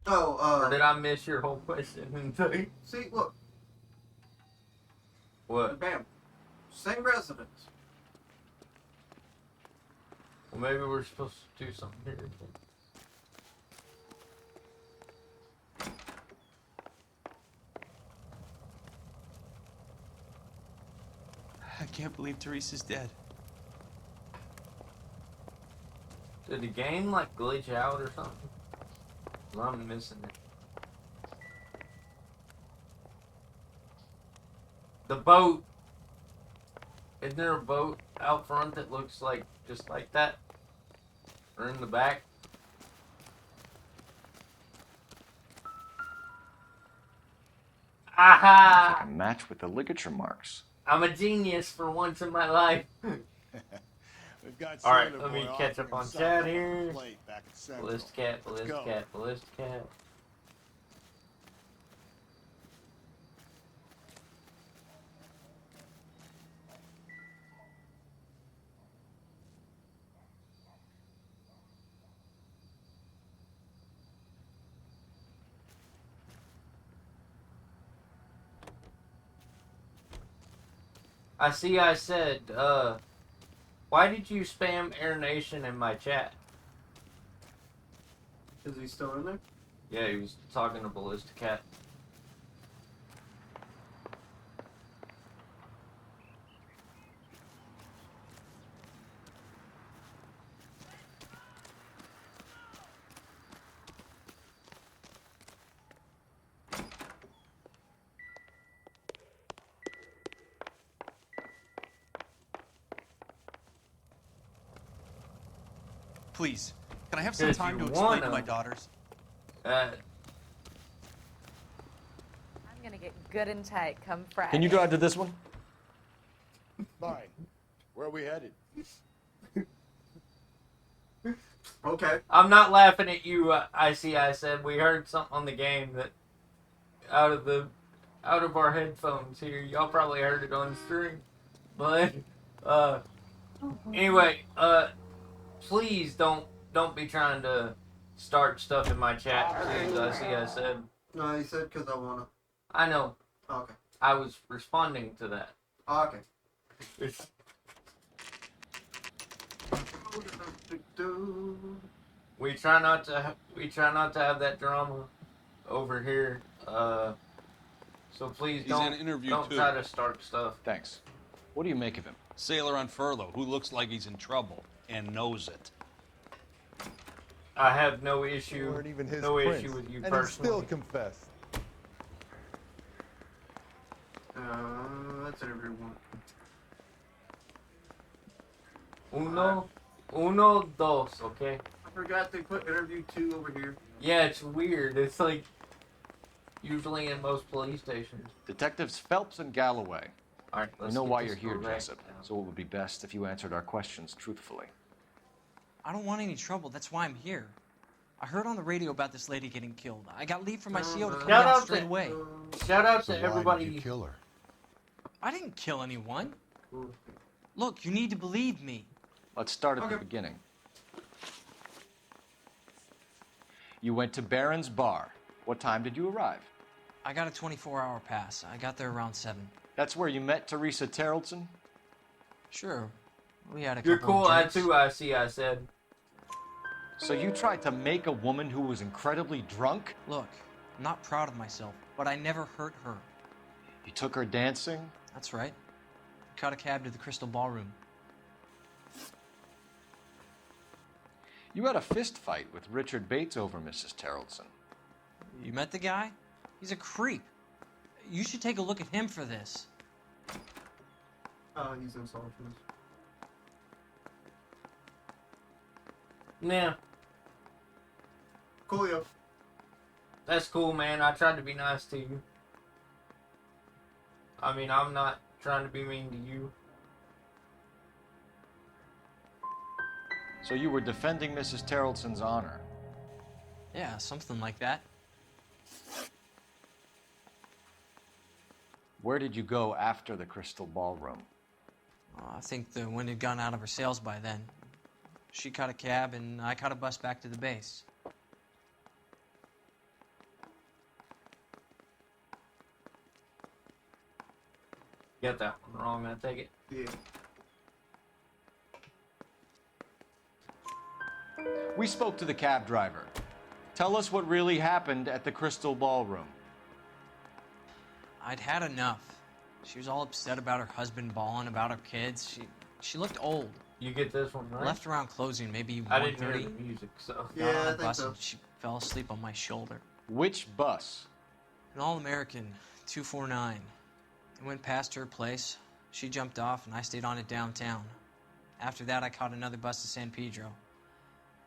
Oh, Or did I miss your whole question? See, look. What? Bam. Same residence. Well, maybe we're supposed to do something here. I can't believe Teresa's dead. Did the game like glitch out or something? Well, I'm missing it. The boat. Isn't there a boat out front that looks like just like that? Or in the back? Aha! Like a match with the ligature marks. I'm a genius for once in my life. We've got All right, Sailor let me Boy catch up offering on himself chat up on the here. plate back at Central. Ballistic cat, Let's ballistic go. cat, ballistic cat. I see I said, why did you spam Air Nation in my chat? Is he still in there? Yeah, he was talking to Ballistic Cat. Please, can I have some 'Cause time you to explain to wanna. my daughters? I'm gonna get good and tight come Friday. Can you drive to this one? Fine. Where are we headed? Okay. I'm not laughing at you, I said. We heard something on the game that out of our headphones here. Y'all probably heard it on stream. But anyway, please don't be trying to start stuff in my chat, please. I said. No, he said because I wanna. I know. Okay. I was responding to that. Okay. We try not to have that drama over here. So please He's in an interview, don't too. try to start stuff. Thanks. What do you make of him? Sailor on furlough who looks like he's in trouble and knows it. I have no issue. You weren't even his no prince, issue with you and he personally. still confessed. That's everyone. Uno, dos, okay? I forgot they put interview 2 over here. Yeah, it's weird. It's like usually in most police stations. Detectives Phelps and Galloway. All right, We let's know get why this you're here, correct Jessup, now. so it would be best if you answered our questions truthfully. I don't want any trouble. That's why I'm here. I heard on the radio about this lady getting killed. I got leave from my CO to come Shout down out straight to- away. Shout out So to why everybody. did you kill her? I didn't kill anyone. Look, you need to believe me. Let's start at the beginning. You went to Barron's Bar. What time did you arrive? I got a 24-hour pass. I got there around 7. That's where you met Teresa Terrelson? Sure. We had a You're couple cool, of I drinks. too, I said. So you tried to make a woman who was incredibly drunk? Look, I'm not proud of myself, but I never hurt her. You took her dancing? That's right. Caught a cab to the Crystal Ballroom. You had a fist fight with Richard Bates over Mrs. Terrelson. You met the guy? He's a creep. You should take a look at him for this. Oh, he's insulting us. Yeah. Coolio. That's cool, man. I tried to be nice to you. I mean, I'm not trying to be mean to you. So you were defending Mrs. Terrelson's honor. Yeah, something like that. Where did you go after the Crystal Ballroom? I think the wind had gone out of her sails by then. She caught a cab, and I caught a bus back to the base. Get that one wrong, I take it. Yeah. We spoke to the cab driver. Tell us what really happened at the Crystal Ballroom. I'd had enough. She was all upset about her husband bawling about her kids. She looked old. You get this one right? Left around closing, maybe I didn't hear 1:30. the music, so. Got on I the think bus so. and she fell asleep on my shoulder. Which bus? An All-American 249. I went past her place. She jumped off, and I stayed on it downtown. After that, I caught another bus to San Pedro.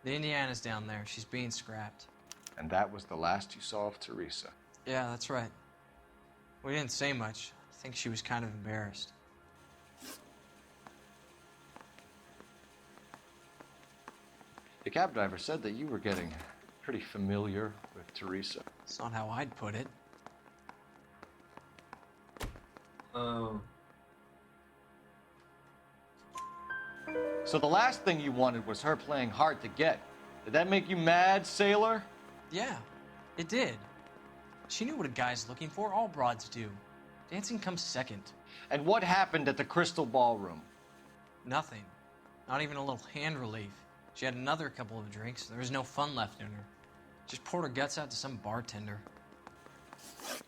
The Indiana's down there. She's being scrapped. And that was the last you saw of Teresa. Yeah, that's right. We didn't say much. I think she was kind of embarrassed. The cab driver said that you were getting pretty familiar with Teresa. It's not how I'd put it. So the last thing you wanted was her playing hard to get. Did that make you mad, sailor? Yeah, it did. She knew what a guy's looking for. All broads do. Dancing comes second. And what happened at the Crystal Ballroom? Nothing. Not even a little hand relief. She had another couple of drinks. There was no fun left in her. Just poured her guts out to some bartender.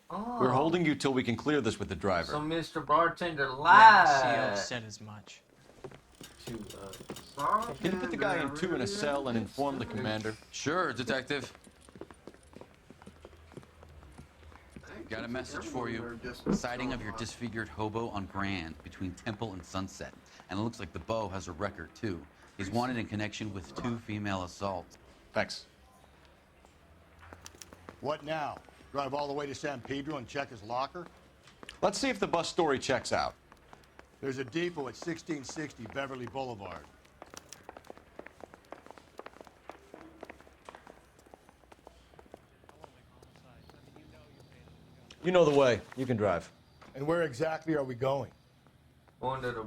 Oh. We're holding you till we can clear this with the driver. So Mr. Bartender Yeah, lied. CO said as much. To Can you put the guy in two in a cell and inform the commander? Sure, Detective. Got a message for you. Sighting of your disfigured hobo on Grand between Temple and Sunset. And it looks like the Beau has a record, too. He's wanted in connection with 2 female assaults. Thanks. What now? Drive all the way to San Pedro and check his locker? Let's see if the bus story checks out. There's a depot at 1660 Beverly Boulevard. You know the way. You can drive. And where exactly are we going? Going to the.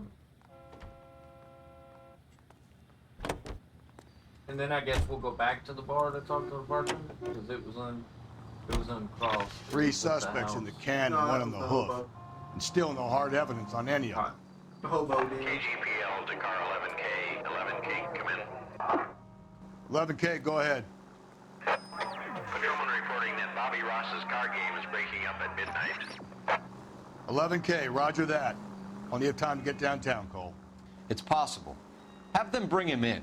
And then I guess we'll go back to the bar to talk to the bartender because it was uncrossed. 3 suspects in the can and 1 in the hoof. And still no hard evidence on any of them. The hobo did. KGPL to car 11K. 11K, come in. 11K, go ahead. Patrolman reporting that Bobby Ross's car game is breaking up at midnight. 11K, roger that. Only have time to get downtown, Cole. It's possible. Have them bring him in.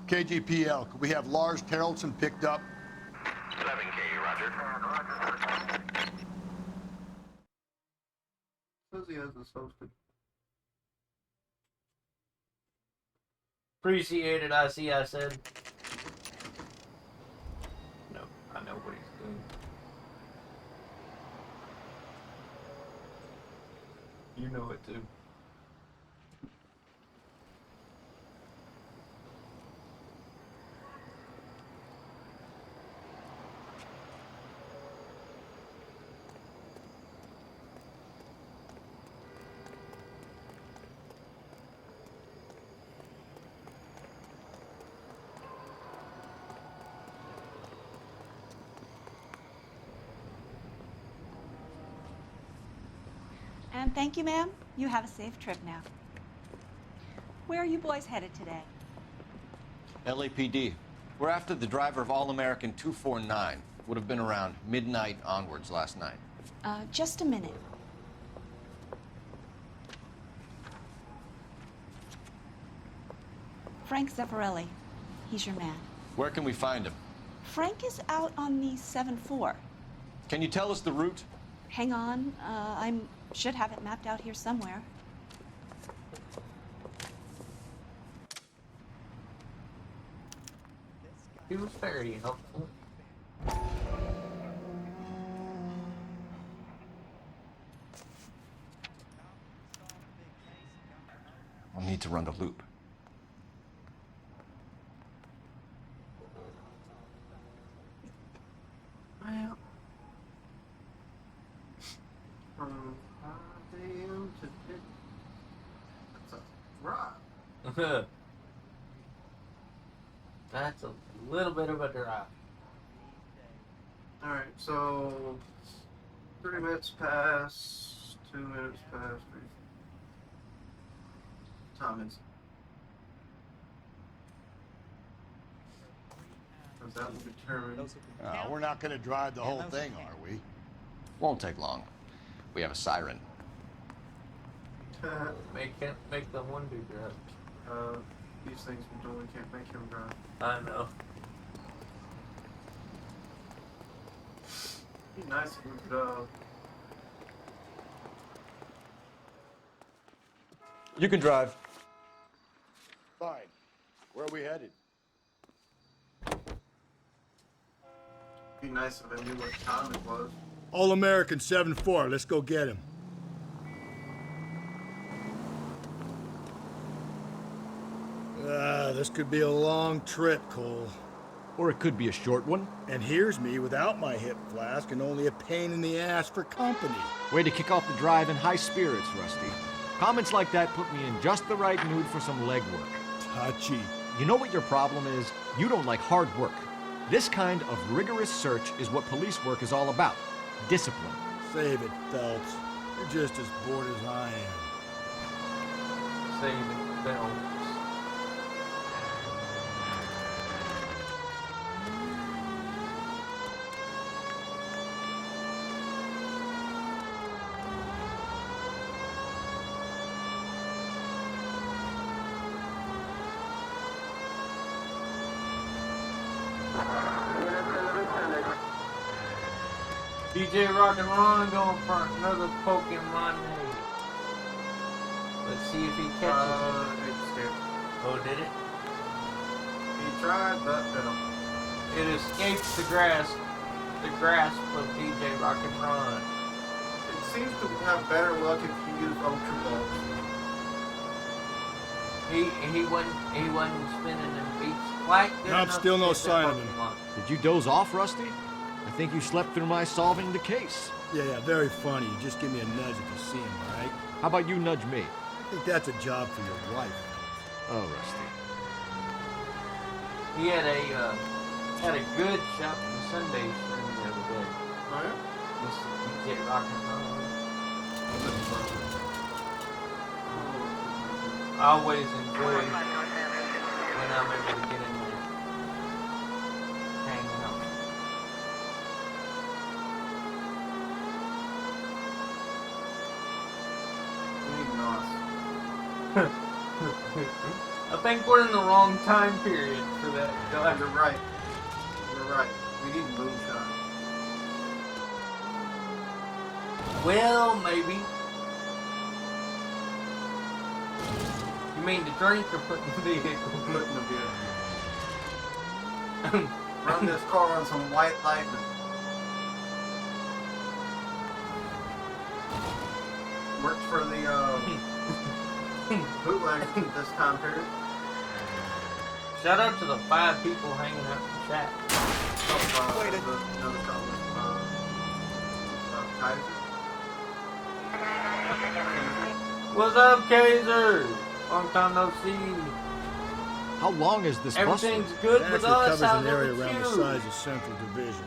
KGPL, could we have Lars Terrelson picked up? 11K, roger. Says he hasn't posted. Appreciate it, I said. No, I know what he's doing. You know it too. And thank you, ma'am. You have a safe trip now. Where are you boys headed today? LAPD. We're after the driver of All-American 249. Would have been around midnight onwards last night. Just a minute. Frank Zeffirelli. He's your man. Where can we find him? Frank is out on the 7-4. Can you tell us the route? Hang on. I should have it mapped out here somewhere. He was very helpful. I'll need to run the loop. Well, from 5 a.m. to 10. That's a little bit of a drive. Alright, so 3 minutes past, 2 minutes past, 3. Time is. Because that will determine. We're not going to drive the whole thing, are we? Won't take long. We have a siren. make the one dude drive. These things we totally can't make him drive. I know. It'd be nice if we could, You can drive. Fine. Where are we headed? be nice if I knew what time it was. All-American 7-4. Let's go get him. This could be a long trip, Cole. Or it could be a short one. And here's me without my hip flask and only a pain in the ass for company. Way to kick off the drive in high spirits, Rusty. Comments like that put me in just the right mood for some legwork. Touchy. You know what your problem is? You don't like hard work. This kind of rigorous search is what police work is all about. Discipline. Save it, Phelps. You're just as bored as I am. Save it, Phelps. DJ Rock and Ron going for another Pokemon name. Let's see if he catches it. Oh, did it? He tried, but no. It escaped the grasp of DJ Rock and Ron. It seems to have better luck if you use Ultra Ball. He wasn't spinning and beats quite good Nope, enough still to no get sign that of him. Pokemon. Did you doze off, Rusty? I think you slept through my solving the case. Yeah, very funny. You just give me a nudge if you see him, all right? How about you nudge me? I think that's a job for your wife. Oh, Rusty. He had a good shopping Sunday stream the other day. Oh yeah? This DJ Rock and Ron. I always enjoy when I'm able to get in there, hanging out. I think we're in the wrong time period for that. You're right. You're right. We need moonshine. Well, maybe. You mean to drink or put in the vehicle? Put in the vehicle. Run this car on some white lightning. Works for the bootleg this time period. Shout out to the 5 people hanging out in the chat. Wait another comment. Kaiser. What's up, Kaiser? Long time no see. How long is this bus? Everything's good That with actually us. covers How's an area around the everything? size of Central Division.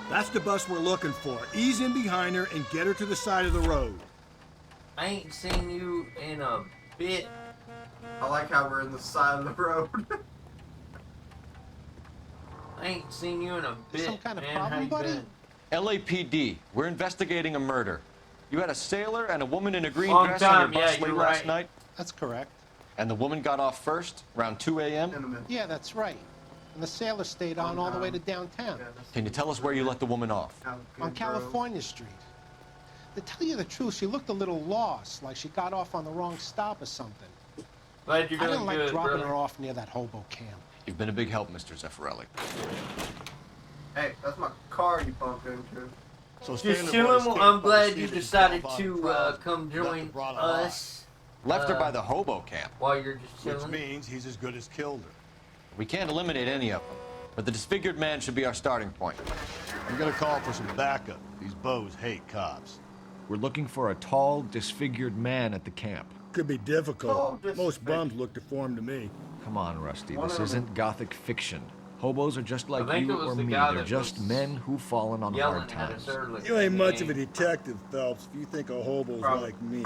That's the bus we're looking for. Ease in behind her and get her to the side of the road. I ain't seen you in a bit. I like how we're in the side of the road. I ain't seen you in a bit. Some kind of man. problem, How you buddy? been? LAPD, we're investigating a murder. You had a sailor and a woman in a green Long dress time, on your bus yeah, late you're last right. night? That's correct. And the woman got off first, around 2 a.m.? Yeah, that's right. And the sailor stayed on all the way to downtown. Can you tell us where you let the woman off? On California Street. To tell you the truth, she looked a little lost, like she got off on the wrong stop or something. Glad you're I doing didn't like good, dropping brother. her off near that hobo camp. You've been a big help, Mr. Zeffirelli. Hey, that's my car you bumped into. So Just chilling. I'm glad you decided to come join us. Left her by the hobo camp. While you're just Which chilling. means he's as good as killed her. We can't eliminate any of them, but the disfigured man should be our starting point. We're gonna call for some backup. These bows hate cops. We're looking for a tall, disfigured man at the camp. could be difficult. Oh, just Most bums look deformed to me. Come on, Rusty. One This of them- isn't gothic fiction. Hobos are just like think you it was or the me. guy They're that just was men who've fallen on yelling hard at us times. earlier. You ain't in the much of a game. detective, Phelps, if you think a hobo's Probably. like me.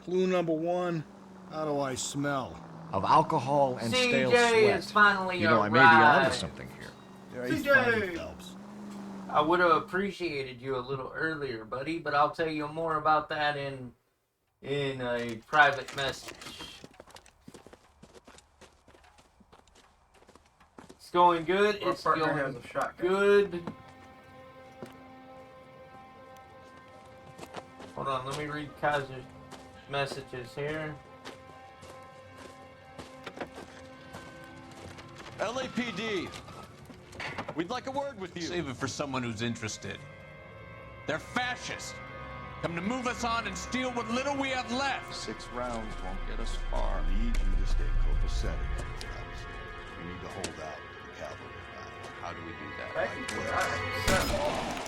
Clue number one, how do I smell? Of alcohol and stale CJ sweat. is finally You know, I may be onto arrived. something here. Very CJ! funny, Phelps. I would have appreciated you a little earlier, buddy, but I'll tell you more about that in a private message. It's going good. Our It's partner going has a shotgun. good. Hold on, let me read Kaiser's messages here. LAPD. We'd like a word with you. Save it for someone who's interested. They're fascists. Come to move us on and steal what little we have left. 6 rounds won't get us far. I need you to stay copacetic, Phelps. You need to hold out the cavalry line. How do we do that?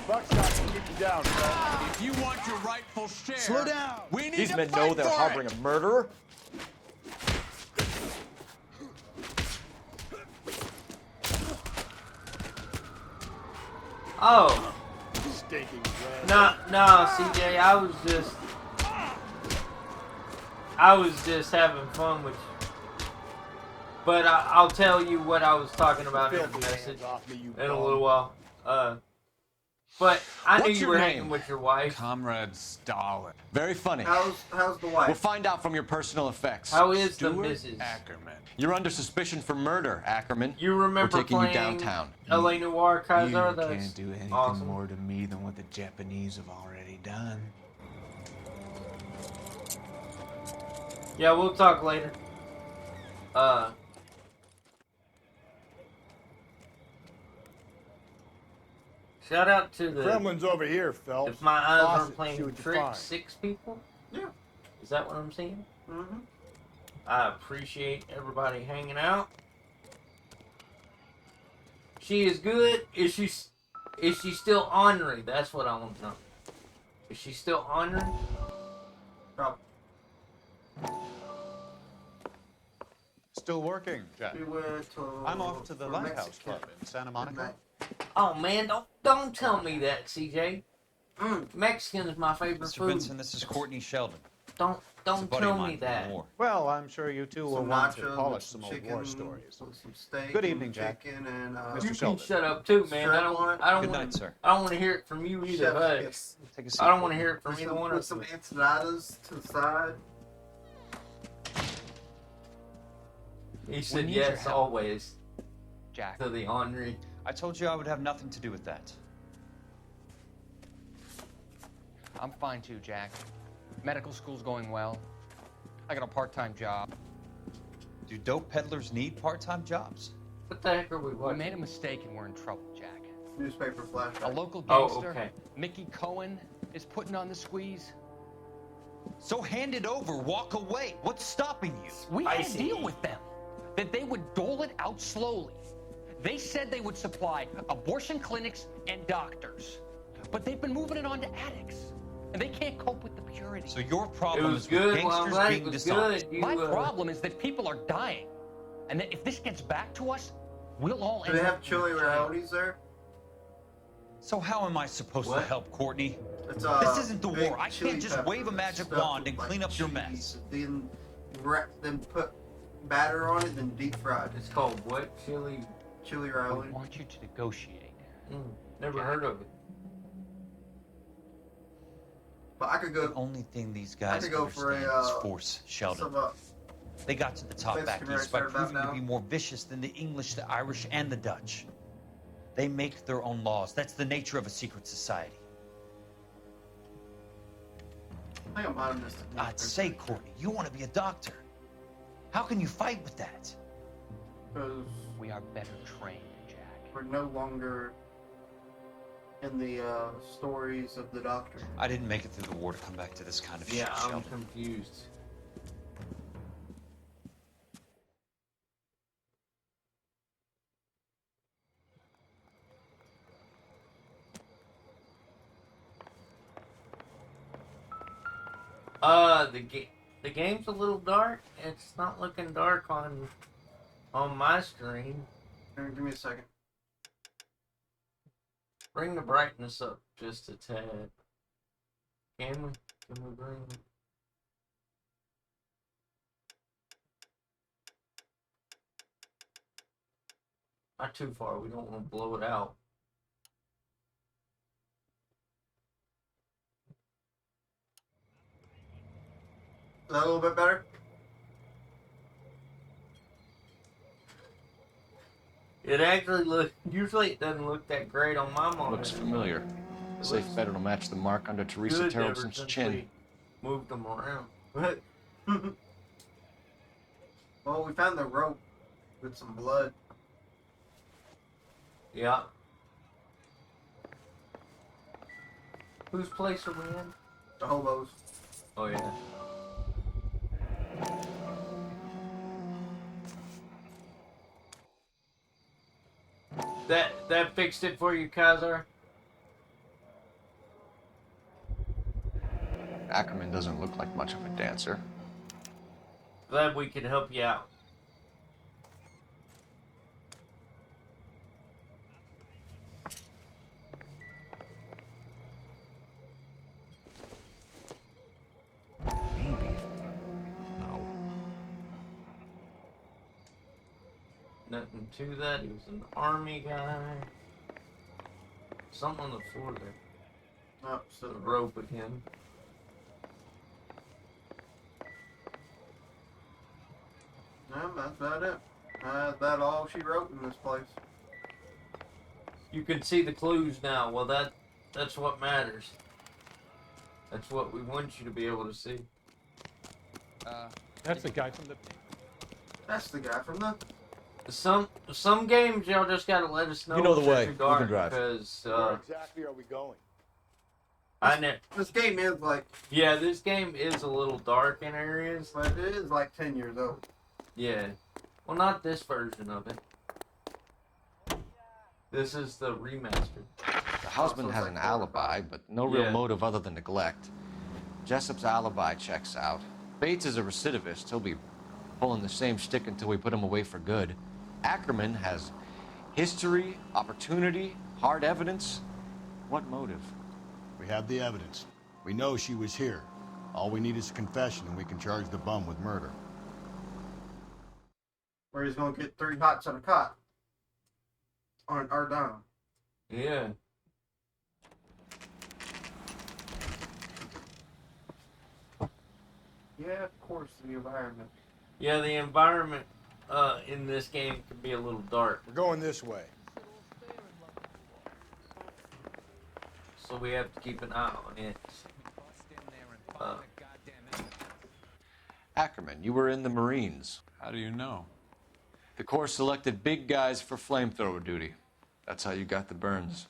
Buckshot can keep you down, Phelps. If you want your rightful share, Slow down. We need These to men fight know they're for harboring it. a murderer. Oh. Stinking red. No, CJ, I was just having fun with you. But I'll tell you what I was talking about in the Filthy message hands off me, you in a bum. little while. But I knew What's you your were name? hanging with your wife. Comrade Stalin. Very funny. How's the wife? We'll find out from your personal effects. How is the Stuart Mrs.? Ackerman. You're under suspicion for murder, Ackerman. You remember We're taking you playing downtown. LA Noire, Kaiser? You That's can't do anything awesome. more to me than what the Japanese have already done. Yeah, we'll talk later. Shout out to the Kremlin's over here, Phelps. If my eyes Boss aren't it, playing see what you tricks, find. 6 people? Yeah. Is that what I'm seeing? Mm-hmm. I appreciate everybody hanging out. She is good. Is she still ornery? That's what I want to know. Is she still ornery? Probably. Still working, Jack. We went to I'm off to the for Lighthouse Mexican Club in Santa Monica. midnight. Oh man, don't tell me that, CJ. Mexican is my favorite Mr. food. Vincent, this is Courtney Sheldon. Don't It's a buddy of tell mine me from the that. war. Well, I'm sure you two will Some want to nachos polish with some some old war chicken, stories. with some steak Good and evening, Jack. chicken and, Mr. You can Sheldon. shut up too, man. I don't Good want. night, sir. I don't want to hear it from you either. Chef's Hush. kiss. Take a seat. I don't want to hear it from with either some, one with of some them. enchiladas to the side. He said need your yes help. always Jack, to the ornery. I told you I would have nothing to do with that. I'm fine too, Jack. Medical school's going well. I got a part-time job. Do dope peddlers need part-time jobs? What the heck are we We watching? made a mistake and we're in trouble, Jack. Newspaper A flashback. local Oh, gangster, okay. Mickey Cohen, is putting on the squeeze. So hand it over, walk away. What's stopping you? We had a Spicy. deal with them that they would dole it out slowly. They said they would supply abortion clinics and doctors, but they've been moving it on to addicts, and they can't cope with the purity. So your It problem was is good. with Well, I'm gangsters glad it being was dishonest. good. You, My problem is that people are dying, and that if this gets back to us, we'll all Do end they up have chili in jail. realities there? So how am I supposed What? to help, Courtney? It's, This isn't the big war. I chili can't just wave a peppers magic stuffed wand with, and like, clean up your cheese, mess. Then put batter on it, then deep fried. It's called what? Chili. Chili I Riley. want you to negotiate. Never heard of it. But I could go. The only thing these guys could go for a, understand is force, Sheldon. Some, They got to the top back Mexican east by rice right proving to about be now. more vicious than the English, the Irish, and the Dutch. They make their own laws. That's the nature of a secret society. I think I'm honest. I'd say, Courtney, you want to be a doctor. How can you fight with that? Because We are better trained, Jack. we're no longer in the stories of the Doctor. I didn't make it through the war to come back to this kind of Yeah, shit, I'm Sheldon. confused. the game's a little dark. It's not looking dark on my screen. Here, give me a second. Bring the brightness up just a tad. Can we? Can we bring? Not too far. We don't want to blow it out. Is that a little bit better? It actually usually it doesn't look that great on my monitor. Looks familiar. Safe bet it'll match the mark under Teresa Good ever Terrelson's since chin. we moved them around. Well, we found the rope with some blood. Yeah. Whose place are we in? The hobos. Oh yeah. That fixed it for you, Kaiser? Ackerman doesn't look like much of a dancer. Glad we could help you out. Maybe. No. Nothing to that. He was an army guy. Something on the floor there. Oh, so The rope again. no, that's about it. That's all she wrote in this place. You can see the clues now. Well, that's what matters. That's what we want you to be able to see. That's the guy from the... That's the guy from the... Some games y'all just gotta let us know. You know the if way. it's You dark can drive. Because Where exactly are we going? This game is like... Yeah, this game is a little dark in areas. But it is like 10 years old. Yeah. Well, not this version of it. This is the remastered. The husband has an alibi, but no real Yeah. motive other than neglect. Jessup's alibi checks out. Bates is a recidivist. He'll be pulling the same shtick until we put him away for good. Ackerman has history, opportunity, hard evidence. What motive? We have the evidence. We know she was here. All we need is a confession, and we can charge the bum with murder. Where he's gonna get 3 hots on a cot. Or down. Yeah. Yeah, of course, the environment. Yeah, the environment in this game can be a little dark. We're going this way. So we have to keep an eye on it. Ackerman, you were in the Marines. How do you know? The Corps selected big guys for flamethrower duty. That's how you got the burns.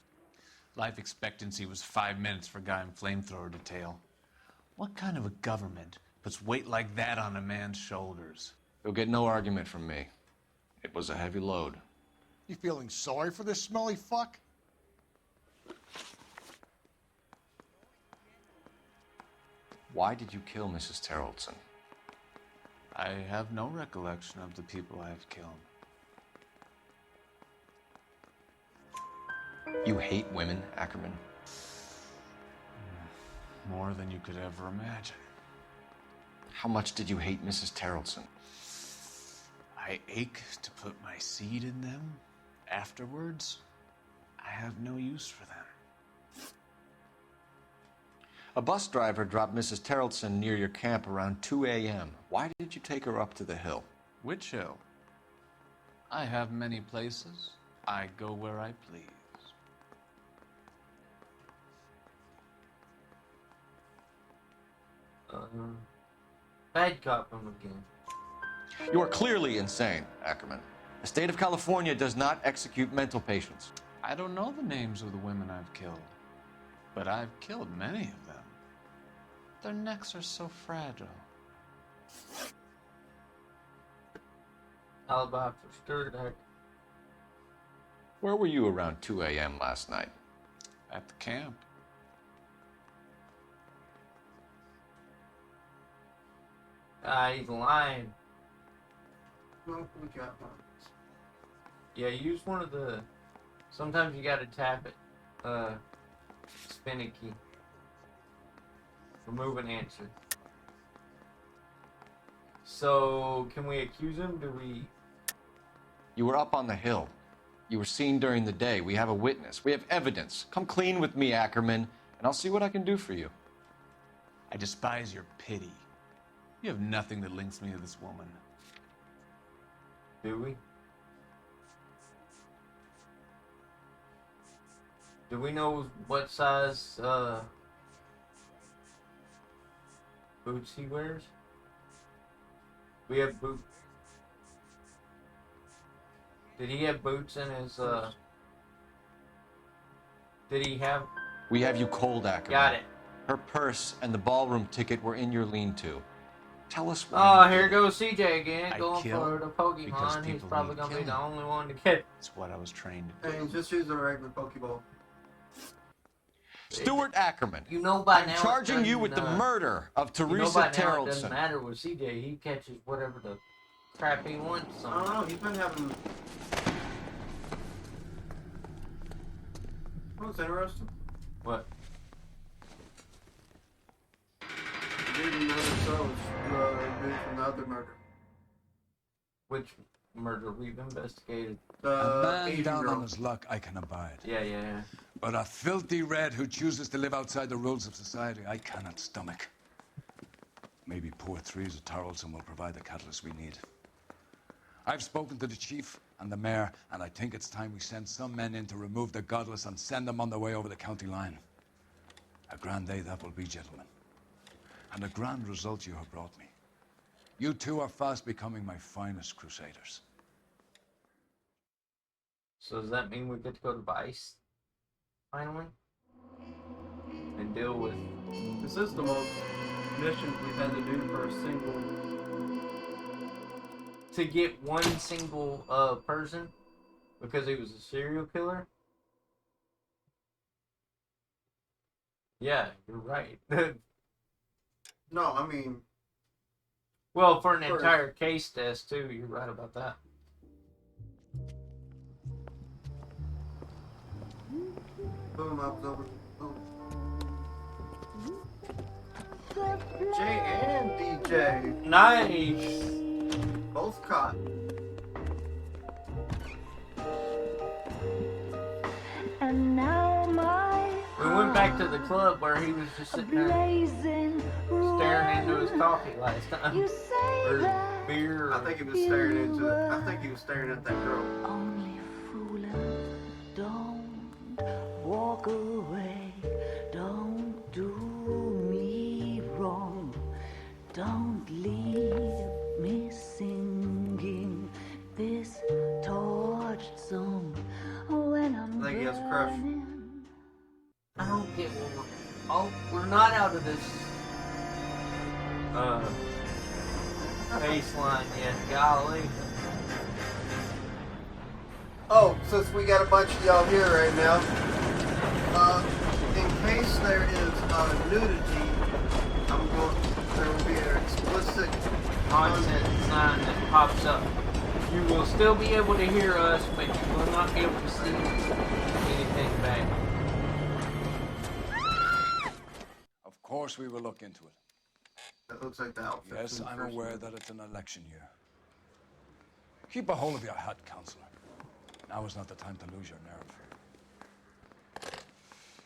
Life expectancy was 5 minutes for a guy in flamethrower detail. What kind of a government puts weight like that on a man's shoulders? You'll get no argument from me. It was a heavy load. You feeling sorry for this smelly fuck? Why did you kill Mrs. Terrelson? I have no recollection of the people I have killed. You hate women, Ackerman? More than you could ever imagine. How much did you hate Mrs. Terrelson? I ache to put my seed in them. Afterwards, I have no use for them. A bus driver dropped Mrs. Terrelson near your camp around 2 a.m. Why did you take her up to the hill? Which hill? I have many places. I go where I please. Bad cop him again. You are clearly insane, Ackerman. The state of California does not execute mental patients. I don't know the names of the women I've killed, but I've killed many of them. Their necks are so fragile. Alibi for Sturdak. Where were you around 2 a.m. last night? At the camp. He's lying. No, we got one. Yeah, use one of the... Sometimes you gotta tap it. Spin a key. Remove an answer. So, can we accuse him? Do we... You were up on the hill. You were seen during the day. We have a witness. We have evidence. Come clean with me, Ackerman, and I'll see what I can do for you. I despise your pity. You have nothing that links me to this woman. Do we? Do we know what size boots he wears? We have boots. Did he have boots in his Did he have... We have you cold, Ackerman. Got it. Her purse and the ballroom ticket were in your lean-to. Tell us Oh, why. here goes CJ again, I going kill for the because Pokemon. He's people probably need gonna be the killing. only one to get it. It's what I was trained to do. Hey, just use a regular Pokeball. Stuart Ackerman. You know by I'm now. charging you with the murder of Teresa It doesn't Terrelson. matter with CJ. He catches whatever the crap he wants. I don't know. He's been having. Oh, it's interesting. What? I didn't know so. It's from the other murder. Which murder we've investigated? A man Asian down girl. on his luck I can abide. Yeah. But a filthy red who chooses to live outside the rules of society, I cannot stomach. Maybe poor Teresa Tarleton will provide the catalyst we need. I've spoken to the chief and the mayor, and I think it's time we send some men in to remove the godless and send them on their way over the county line. A grand day that will be, gentlemen. And a grand result you have brought me. You two are fast becoming my finest crusaders. So does that mean we get to go to Vice? Finally? And deal with... This is the most missions we've had to do for a single. To get one single person? Because he was a serial killer? Yeah, you're right. No, I mean. Well, for an entire case test, too, you're right about that. Boom, I was over. Boom. Jay and DJ. Nice. Both caught. And now my We went back to the club where he was just sitting there staring into his coffee last time. Or beer. I think he was staring into it. I think he was staring at that girl. only foolin', don't walk away, don't do me wrong, don't leave me singing this torched song when I'm I think he has a crush. I don't get what we're not out of this baseline yet, golly. Oh, since we got a bunch of y'all here right now, in case there is nudity, there will be an explicit Content sign that pops up. You will still be able to hear us, but you will not be able to see anything back. Of course we will look into it. That looks like the outfit. Yes, I'm aware that it's an election year. Keep a hold of your hat, Counselor. Now is not the time to lose your nerve.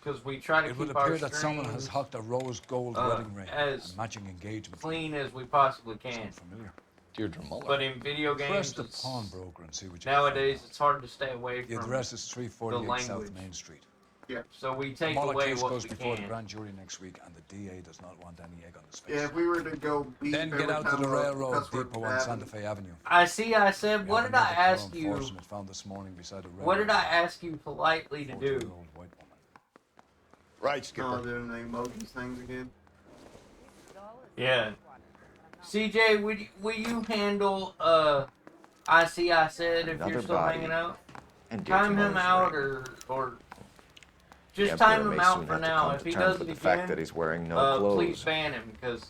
Because we try to It would keep our appear that someone has streams hucked a rose gold wedding ring as and matching engagement. clean as we possibly can. Sound familiar? Deirdre Muller. But in video Press games, the it's, pawnbroker and see what you nowadays it's hard to stay away The from address is the 348 South language. Main Street. Yeah. So we The take Muller away case what goes we before the can. grand jury next week, and the DA does not want any egg on his face. Yeah, if we were to go beat Then get every out to time the we're on railroad Cuthbert depot on Avenue. Santa Fe Avenue. I said, what did I ask you? Found this morning beside a What did I railroad. ask you politely to do? Right, Skipper. Oh, doing the emojis things again. Yeah. CJ, will you handle I said if Another you're still body. hanging out? And Deirdre Time him Muller's out ring. or just The time Emperor him may out soon for have to now. come If to he terms does it with the again, fact that he's wearing no clothes. please ban him because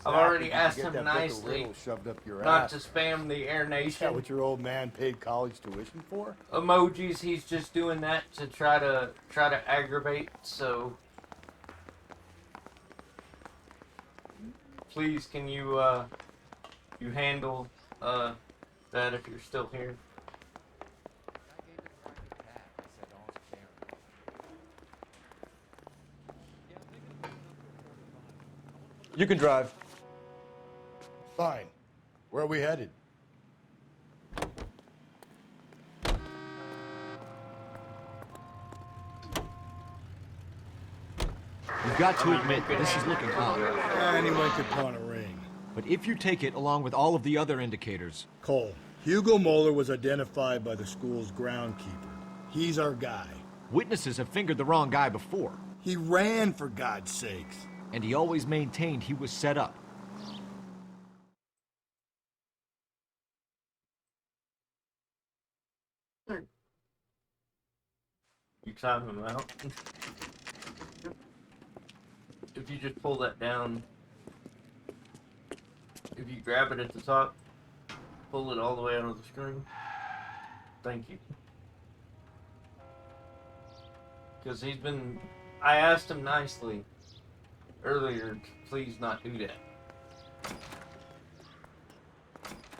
I've already did you asked get him that book of nicely riddles shoved up your not ass? to spam the Air Is that Nation what your old man paid college tuition for? emojis. He's just doing that to try to aggravate. So please, can you you handle that if you're still here? You can drive. Fine. Where are we headed? You've got to admit, this is looking hot. Anyone could pawn a ring. But if you take it along with all of the other indicators... Cole, Hugo Moeller was identified by the school's groundkeeper. He's our guy. Witnesses have fingered the wrong guy before. He ran, for God's sakes. And he always maintained he was set up. You time him out. If you just pull that down, if you grab it at the top, pull it all the way out of the screen. Thank you. Because he's been... I asked him nicely earlier to please not do that.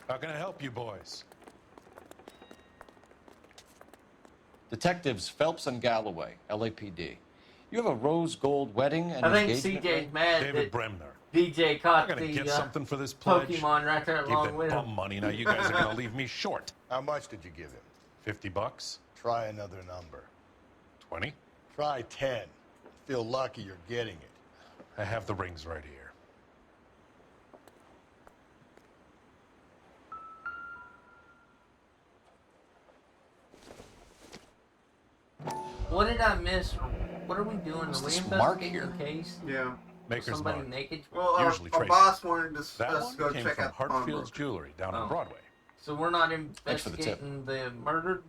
How can I help you boys? Detectives Phelps and Galloway, LAPD. You have a rose gold wedding and I think engagement CJ's ring? mad David that Bremner. DJ caught I'm gonna the get something for this pledge. Pokemon right there Gave along that with him. bum money. Now you guys are gonna leave me short. How much did you give him? $50. Try another number. 20. Try 10. Feel lucky you're getting it. I have the rings right here. What did I miss? What are we doing? Are we this mark investigating a case? Yeah. Maker's Somebody Mark. naked? Well, Usually our traces. boss wanted us That to one go came check from out the Hartfield's pawnbroker. Jewelry down on Broadway. So we're not Thanks for the tip. investigating the murder?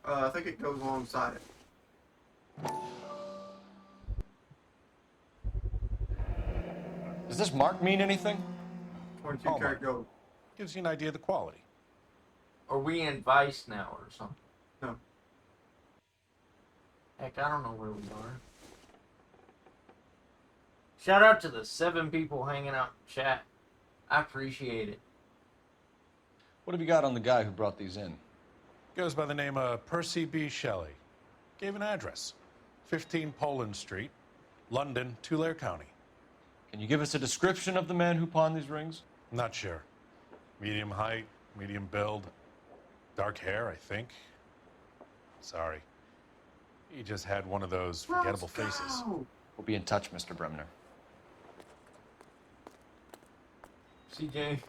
I think it goes alongside it. Does this mark mean anything? 22 karat gold. Gives you an idea of the quality. Are we in Vice now or something? No. Heck, I don't know where we are. Shout out to the 7 people hanging out in chat. I appreciate it. What have you got on the guy who brought these in? Goes by the name of Percy B. Shelley. Gave an address. 15 Poland Street, London, Tulare County. Can you give us a description of the man who pawned these rings? Not sure. Medium height, medium build, dark hair, I think. Sorry. He just had one of those forgettable faces. We'll be in touch, Mr. Bremner. CJ,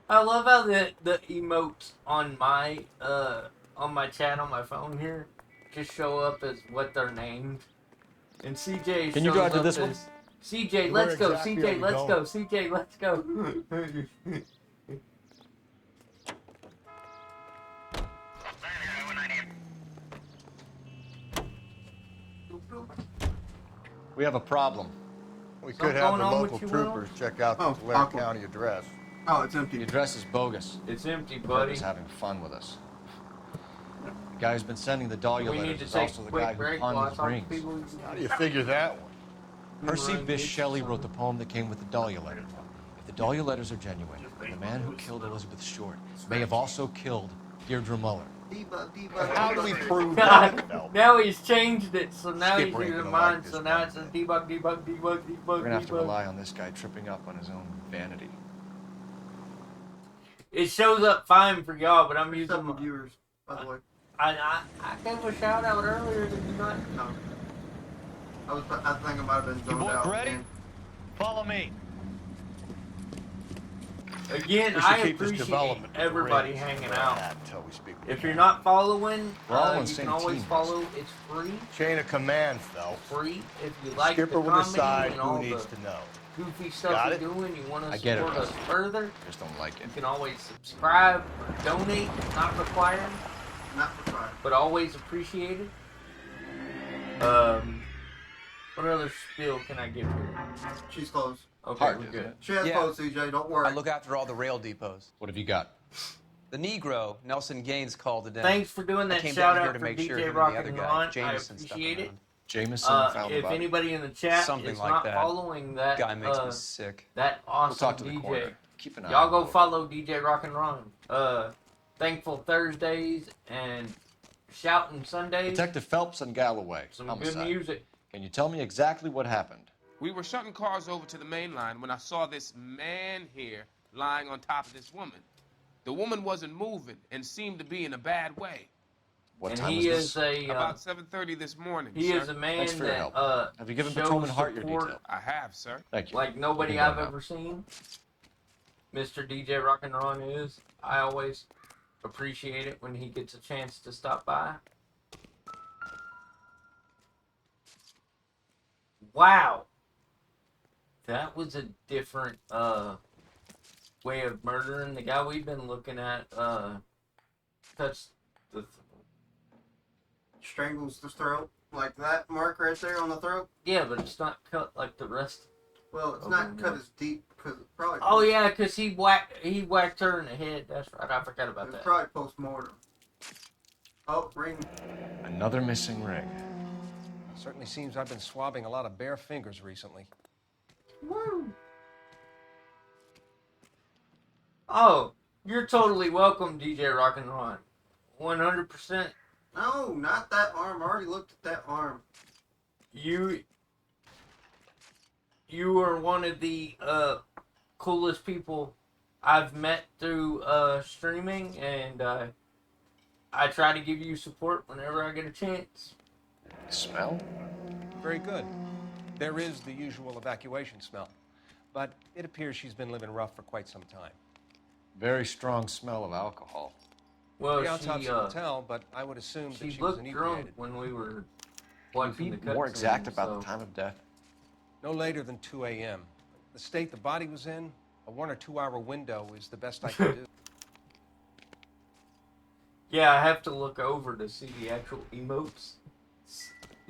I love how the emotes on my chat on my phone here just show up as what they're named. And CJ Can you shows go out to up this one? as CJ, Where let's go, exactly are CJ, we let's going? go, CJ, let's go. We have a problem. We Something could have going the on with local you, Will? troopers check out the Oh, Tulare awkward. County address. Oh, it's empty. The address is bogus. It's empty, Kirk buddy. is having fun with us. The guy who's been sending the Dahlia We need letters to is take also a the quick guy who break pawned while I these talk to rings. people. How do you figure that one? Percy Bysshe Shelley wrote the poem that came with the Dahlia letter. If the Dahlia letters are genuine, then the man who killed Elizabeth Short may have also killed Deirdre Muller. How do we prove God, that, Phelps? now he's changed it, so now Skipper he's ain't using gonna mine, like this so now one it says debug. We're gonna have to debug. rely on this guy tripping up on his own vanity. It shows up fine for y'all, but I'm using 7 my, viewers, by the way. I gave a shout out earlier, did you not? No. I think I might have been You zoned boys out. ready? man. Follow me. Again, We should I keep this appreciate development with the everybody rings hanging like out. that until we speak with If the you're man. not following, We're all on the you same can always team, follow. It's free. Chain of command, Phelps. Free. If you like Skipper the will comedy decide and who all needs the to know. goofy stuff Got we're it? doing, you want I to get it, support us Russ. further, Just don't like it. you can always subscribe or donate. Not required, Not required. but always appreciated. What other spiel can I give here? She's closed. Okay, Hard, we're isn't good. it? She has closed, CJ. Don't worry. I look after all the rail depots. What have you got? The Negro, Nelson Gaines, called it in. Thanks for doing I that came shout down here out to for make sure DJ him and Rock the other and guy, Ron. I Jameson, stuck appreciate it. around. Jameson found If the body. anybody in the chat Something is like not that. following that, Guy makes me sick. that awesome talk to the DJ, corner. Keep an eye y'all on go him. follow DJ Rock and Ron. Thankful Thursdays and Shouting Sundays. Detective Phelps and Galloway. Some Homicide. good music. Can you tell me exactly what happened? We were shutting cars over to the main line when I saw this man here lying on top of this woman. The woman wasn't moving and seemed to be in a bad way. What And time he was this? is a About 7:30 this morning, he sir. is a man Thanks for your that help. Have you given shows Patrolman Hart your support detail? I have, sir. Thank you. like nobody You can go I've now. ever seen. Mr. DJ Rock and Ron is. I always appreciate it when he gets a chance to stop by. Wow. That was a different way of murdering. The guy we've been looking at touched the Strangles the throat. Like that mark right there on the throat. yeah, but it's not cut like the rest. Well, it's Oh, not no. cut as deep because it's probably. Oh yeah, because he whacked her in the head. That's right. I forgot about It's that. probably post-mortem. Oh, ring. Another missing ring. Certainly seems I've been swabbing a lot of bare fingers recently. Woo. Oh, you're totally welcome, DJ Rock and Ron. 100%. No, not that arm. I already looked at that arm. You are one of the coolest people I've met through streaming, and I try to give you support whenever I get a chance. Smell? Very good. There is the usual evacuation smell, but it appears she's been living rough for quite some time. Very strong smell of alcohol. Well, The autopsy she will tell, but I would assume that she she was looked drunk inebriated. when we were Can watching you the be cutscene. more exact about so. the time of death? No later than 2 a.m. The state the body was in, a 1 or 2 hour window is the best I can do. Yeah, I have to look over to see the actual emotes.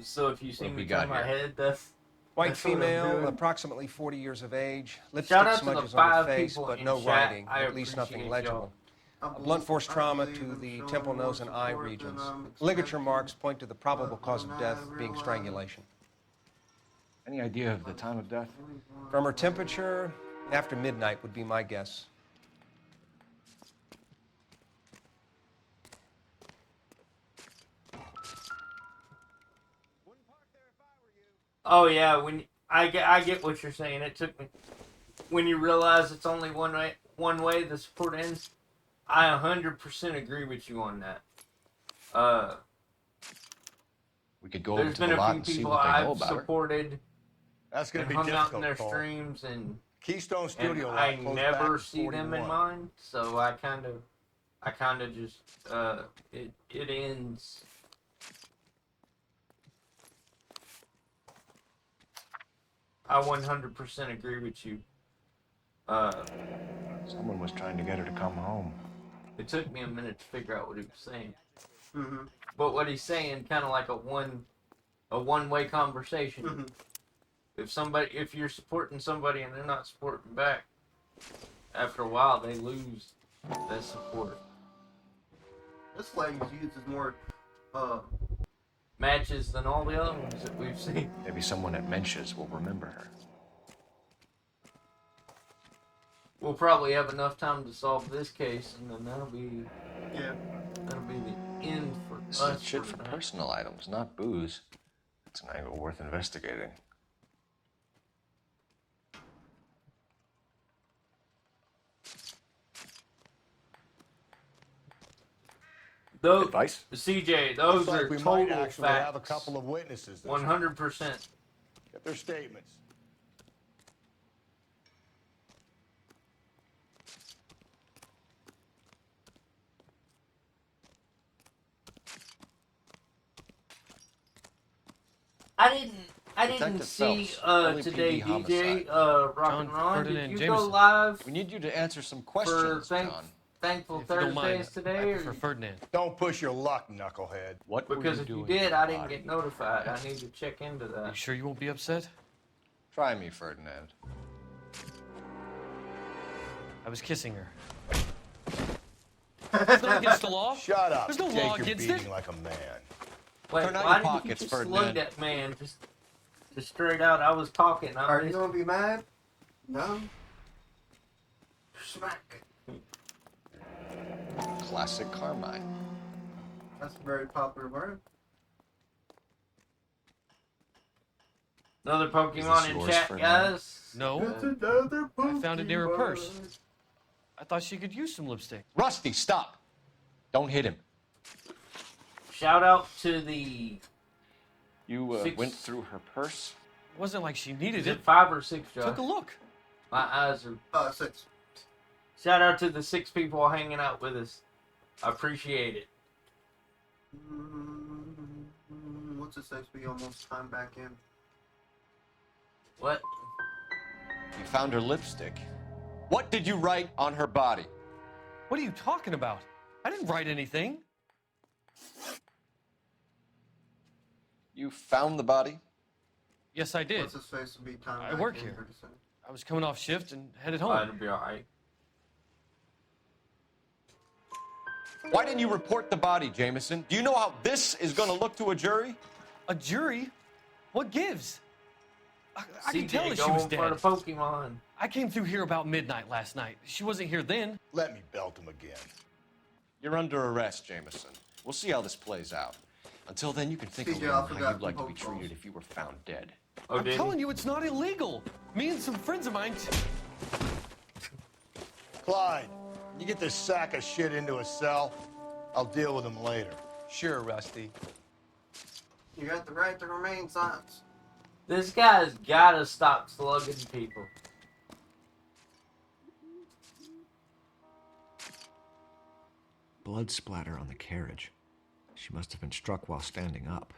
So if you see What me we turn got my here? head, that's White that's what I'm female, doing. approximately 40 years of age, Shout lipstick out to the smudges on 5 the face, people but in no chat. writing, I at least nothing appreciate legible. y'all. A blunt force trauma to the temple, nose, and eye regions. Ligature marks point to the probable cause of death being strangulation. Any idea of the time of death? From her temperature, after midnight would be my guess. Oh yeah, when I get what you're saying. It took me when you realize it's only one way the support ends. I 100% agree with you on that. We could go over There's to been the lot a few and see people what they know I've about her. supported. That's going and to be hung out in difficult, their Paul. streams and Keystone and Studio lot I closed never back in see them in 41. mine, so I kind of just it ends. I 100% agree with you. Someone was trying to get her to come home. It took me a minute to figure out what he was saying. Mm-hmm. But what he's saying, kind of like a one-way conversation. Mm-hmm. If you're supporting somebody and they're not supporting back, after a while they lose that support. This lady's used as more matches than all the other ones that we've seen. Maybe someone at Mensch's will remember her. We'll probably have enough time to solve this case, and then that'll be the end for This us. is shit for personal items, not booze. It's an angle worth investigating. Those, Advice? CJ, those Looks like are we might total actually facts. have a couple of witnesses. 100%. Get their statements. I didn't Detective see Phelps, LAPD today, homicide. DJ Rock John and Ron. Ferdinand Did you Jameson. go live? We need you to answer some for questions, John. Thankful If you don't mind, Thursdays today? I Or... prefer Ferdinand. Don't push your luck, knucklehead. What Because if you did, I didn't get notified. I need to check into that. You sure you won't be upset? Try me, Ferdinand. I was kissing her. It's not against the law. Shut up. There's no Take law your against beating it. like a man. Wait, Turn out why your did pockets, you just Ferdinand. slug that man? Just straight out. I was talking. Are you gonna be mad? No. Smack. Classic Carmine. That's a very popular word. Another Is Pokemon this in yours, chat, Ferdinand? guys. No. It's another Pokemon. I found it near her purse. I thought she could use some lipstick. Rusty, stop. Don't hit him. Shout out to the. You Six- went through her purse? It wasn't like she needed Is it. it 5 or 6, Josh? Took a look. My eyes are. 6. Shout out to the 6 people hanging out with us. I appreciate it. What's it say? We almost time back in. What? You found her lipstick. What did you write on her body? What are you talking about? I didn't write anything. You found the body? Yes, I did. What's it supposed to be time I back work in here. pretty soon? I was coming off shift and headed home. It'll be alright. Why didn't you report the body, Jameson? Do you know how this is going to look to a jury? A jury? What gives? I can tell CJ that she was going dead. for the Pokemon. I came through here about midnight last night. She wasn't here then. Let me belt him again. You're under arrest, Jameson. We'll see how this plays out. Until then, you can think CJ, a little I on how forgot you'd like to the be Pokeballs. treated if you were found dead. Oh, I'm did telling you, it's not illegal. Me and some friends of mine. Clyde, you get this sack of shit into a cell. I'll deal with him later. Sure, Rusty. You got the right to remain silent. This guy's gotta stop slugging people. Blood splatter on the carriage. She must have been struck while standing up.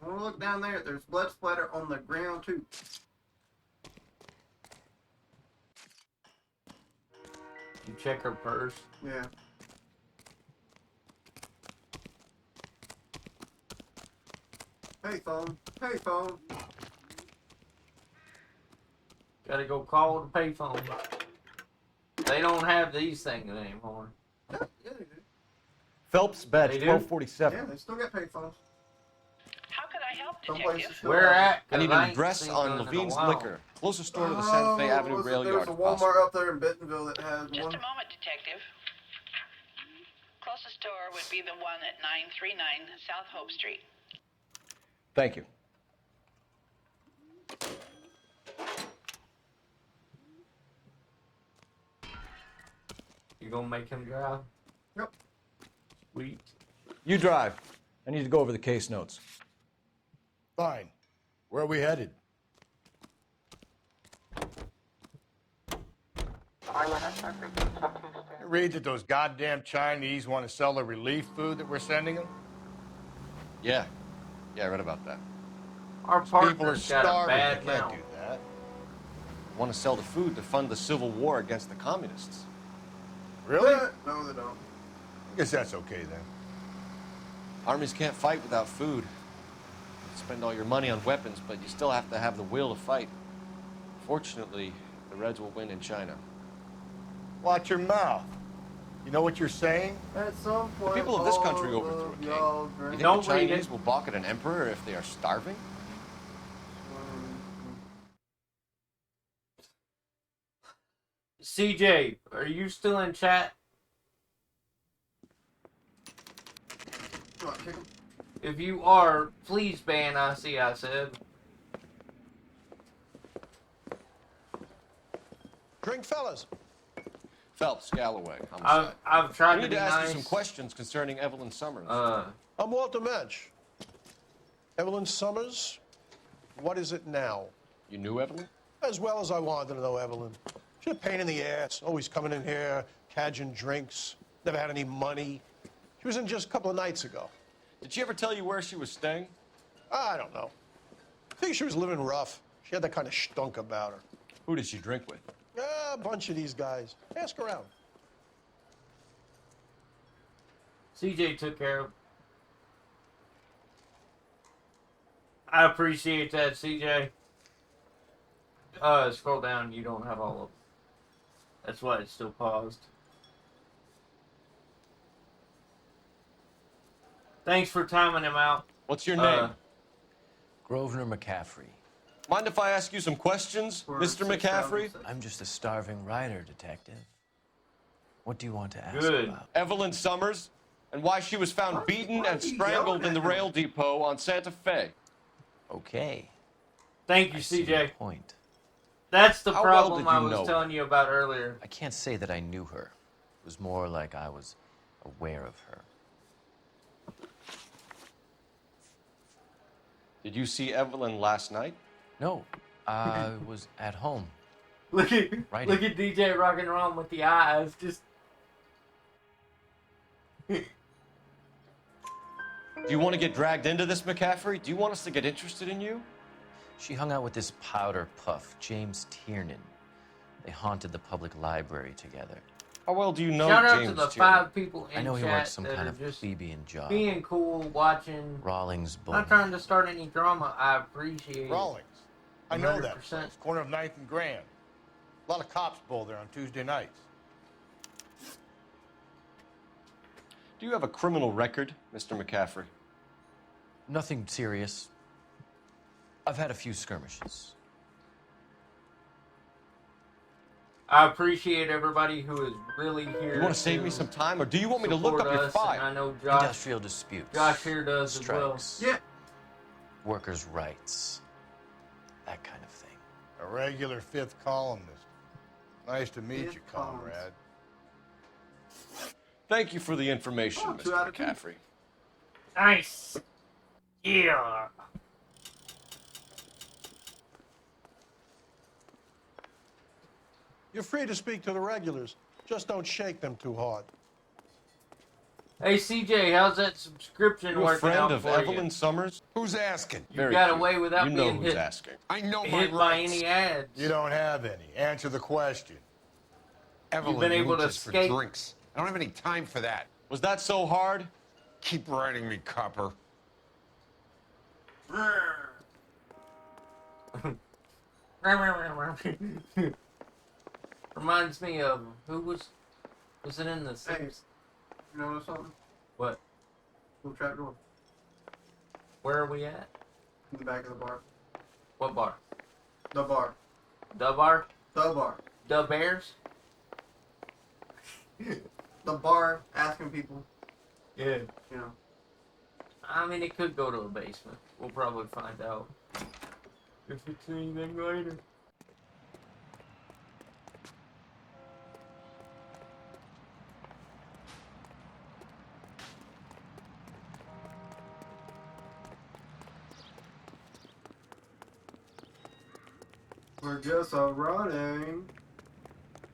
Oh, look down there. There's blood splatter on the ground, too. You check her purse. Yeah. Hey, phone. Hey, phone. Gotta go call the payphone. They don't have these things anymore. Yeah, they do. Phelps, badge They do? 1247. Yeah, they still got payphones. How can I help, Some Detective? places still Where have at? I need 'Cause an ain't address seen on none in a Levine's while. Liquor. Closest store to the Santa Fe Avenue was it- rail There's yard. a if Walmart possible. up there in Bentonville that has Just one. a moment, Detective. Closest store would be the one at 939 South Hope Street. Thank you. You gonna make him drive? Yep. Sweet. You drive. I need to go over the case notes. Fine. Where are we headed? You read that those goddamn Chinese want to sell the relief food that we're sending them? Yeah. Yeah, I read about that. Our People are partner's got a starving. bad They can't mouth. do that. Want to sell the food to fund the civil war against the communists. Really? No, they don't. I guess that's okay then. Armies can't fight without food. You spend all your money on weapons, but you still have to have the will to fight. Fortunately, the Reds will win in China. Watch your mouth. You know what you're saying? At some The point, people of this country all overthrew a of king. y'all You drink- think Don't the read Chinese it. will balk at an emperor if they are starving? CJ, are you still in chat? What, kick 'em? If you are, please ban IC, I said. Drink, fellas. Phelps, Galloway, homicide. I've tried I to need be to ask nice. you some questions concerning Evelyn Summers. I'm Walter Mensch. Evelyn Summers, what is it now? You knew Evelyn? As well as I wanted to know Evelyn. She's a pain in the ass, always coming in here, cadging drinks, never had any money. She was in just a couple of nights ago. Did she ever tell you where she was staying? I don't know. I think she was living rough. She had that kind of stunk about her. Who did she drink with? A bunch of these guys. Ask around. CJ took care of. I appreciate that, CJ. Scroll down. You don't have all of them. That's why it's still paused. Thanks for timing him out. What's your name? Grosvenor McCaffrey. Mind if I ask you some questions, Mr. McCaffrey? I'm just a starving writer, detective. What do you want to ask Good. about? Evelyn Summers, and why she was found beaten and strangled in the rail depot on Santa Fe. Okay. Thank you, I see CJ. your point. That's the How well problem did you I was know telling you about earlier. I can't say that I knew her. It was more like I was aware of her. Did you see Evelyn last night? No, I was at home. Look at Writing. DJ rocking around with the eyes. Just Do you want to get dragged into this, McCaffrey? Do you want us to get interested in you? She hung out with this powder puff, James Tiernan. They haunted the public library together. How well do you know shout out James to the Tiernan? 5 people in I know he chat works some that kind are of just plebeian job. being cool, watching. Rawlings Not Bowman. trying to start any drama. I appreciate Rawlings. I know that. 100%. It's corner of 9th and Grand. A lot of cops bowl there on Tuesday nights. Do you have a criminal record, Mr. McCaffrey? Nothing serious. I've had a few skirmishes. I appreciate everybody who is really here. You want to save me some time, or do you want me to look up support your us, file? and I know Josh. Industrial disputes. Josh here does strikes. as well. Yeah. Workers' rights. That kind of thing. A regular 5th columnist. Nice to meet you, comrade. Thank you for the information, Mr. McCaffrey. Nice. Yeah. You're free to speak to the regulars. Just don't shake them too hard. Hey CJ, how's that subscription You a working friend out of for Evelyn you? Summers? Who's asking? You got away without You know being who's hit. asking. I know my Hit by rights. any ads. You don't have any. Answer the question. Evelyn been able to reaches for escape. drinks. I don't have any time for that. Was that so hard? Keep writing me, copper. Reminds me of who was it in the six? You notice something? What? Little trap door. Where are we at? In the back of the bar. What bar? The bar. The bar? The bar. The Bears? The bar asking people. Yeah. You know. I mean, it could go to a basement. We'll probably find out if it's anything later. We're just running.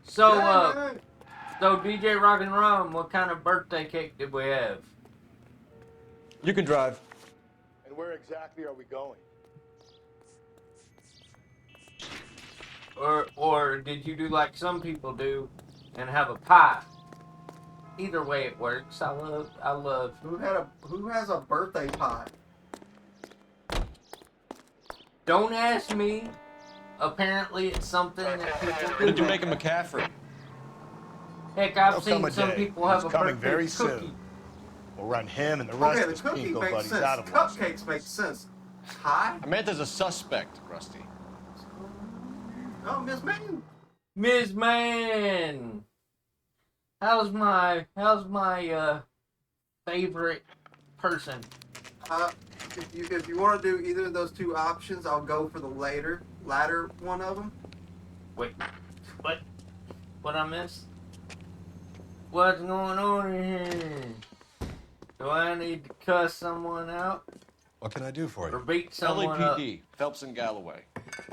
So, so DJ Rock and Rum, what kind of birthday cake did we have? You can drive. And where exactly are we going? Or did you do like some people do and have a pie? Either way it works. I love. Who has a birthday pie? Don't ask me. Apparently it's something that people What do. did you make of McCaffrey? Heck, There'll I've seen come a some day. people have It's a coming birthday very cookie. soon. We'll run him and the rest Okay, of the his cookie pinko makes buddies sense. out of Los Cupcakes make sense. Pie? Amanda's a suspect, Rusty. Oh, Miss Mann. Ms. Man, how's my favorite person? If you want to do either of those two options, I'll go for the latter one of them. Wait, what I missed? What's going on in here? Do I need to cuss someone out What can I do for or beat someone up? LAPD, Phelps and Galloway.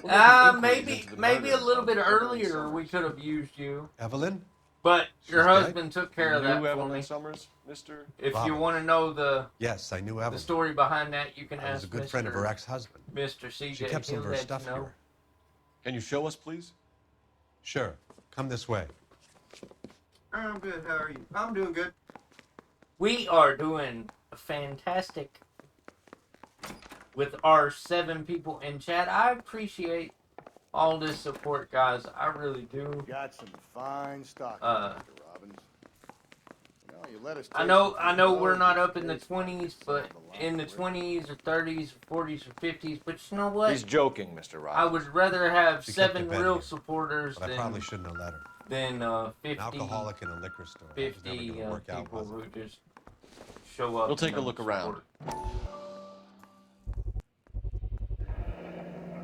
We're making inquiries Maybe into the maybe a murder little of bit Evelyn earlier Summers. we could have used you, Evelyn? but your She's dead? husband took care of You that knew for Evelyn me. Summers, Mr. If you Robin. want to know the Yes, I knew Evelyn. story behind that, you can I was ask a good friend of her ex-husband. Mr. CJ. She kept some of He'll her let stuff you know. here. Can you show us, please? Sure. Come this way. I'm good. How are you? I'm doing good. We are doing fantastic with our 7 people in chat. I appreciate all this support, guys. I really do. Got some fine stock, Uh, Mr. Robbins. You know, you let us I taste know, it I for know the we're not dough, up in the tastes like 20s, it's but on the line in the for it. 20s or 30s or 40s or 50s. But you know what? He's joking, Mr. I Robbins. would rather have She kept 7 the bed real here, supporters but I probably shouldn't have let her. than 50, An alcoholic in a liquor store. That was never 50 going to work out, people was it? who just show up. We'll take and a don't look around. support.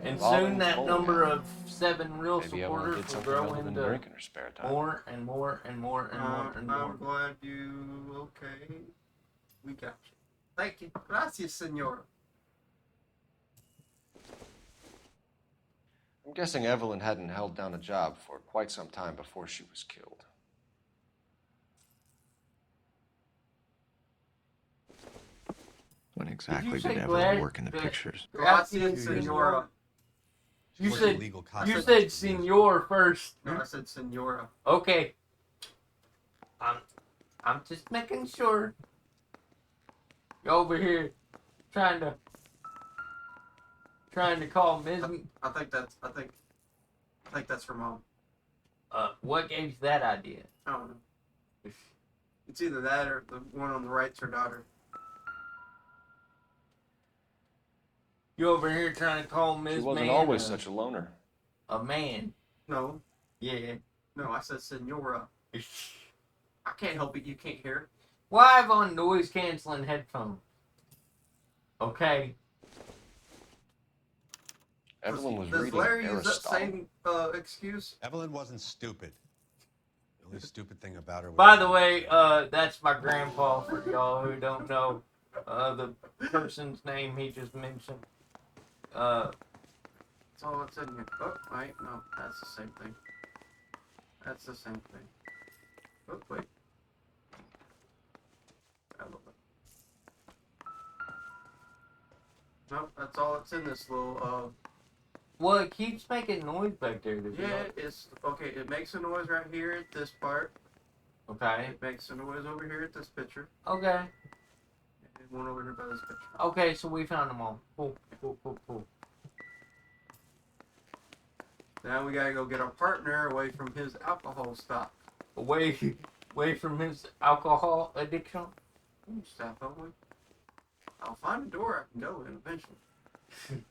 And Robbins soon that bowling number alley. of 7 real Maybe Evelyn supporters did will something grow other than into drink in her spare time. more and more and more and more and more. I'm glad you okay. We got you. Thank you. Gracias, senora. I'm guessing Evelyn hadn't held down a job for quite some time before she was killed. When exactly Did you say did glad Evelyn work in the that- pictures? Gracias, senora. You She's said illegal cop. you said senor first. No, I said senora. Okay. I'm just making sure. You're over here trying to call Ms. I think that's her mom. What gave you that idea? I don't know. It's either that or the one on the right's her daughter. You over here trying to call Ms. She wasn't Man always such a loner. a man. No. Yeah. No, I said senora. I can't help it. You can't hear. Why have on noise canceling headphones? Okay. Evelyn was Does reading Larry use that Aristotle. same excuse? Evelyn wasn't stupid. The only stupid thing about her was... By the way, that's my grandpa for y'all who don't know the person's name he just mentioned. That's all that's in here. Oh, wait, no, that's the same thing. That's the same thing. Oh, wait. A little bit. Nope, that's all that's in this little, Well, it keeps making noise back there. To be yeah, honest. it's, okay, it makes a noise right here at this part. Okay. It makes a noise over here at this picture. Okay. And one over here by this picture. Okay, so we found them all. Cool, cool, cool, cool. Now we gotta go get our partner away from his alcohol stock. Away from his alcohol addiction. Stop, don't we? I'll find a door I can go in eventually.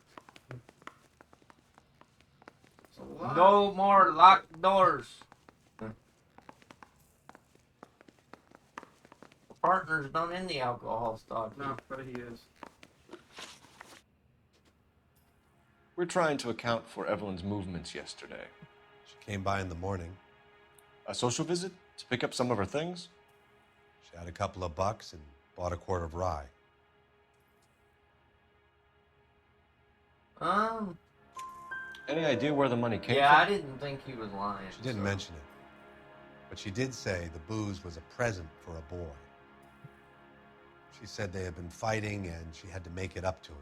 It's a lot. No more locked doors. Partner's not in the alcohol stock. No, but he is. We're trying to account for Evelyn's movements yesterday. She came by in the morning. A social visit to pick up some of her things? She had a couple of bucks and bought a quart of rye. Any idea where the money came Yeah, from? I didn't think he was lying. She didn't mention it. But she did say the booze was a present for a boy. She said they had been fighting and she had to make it up to him.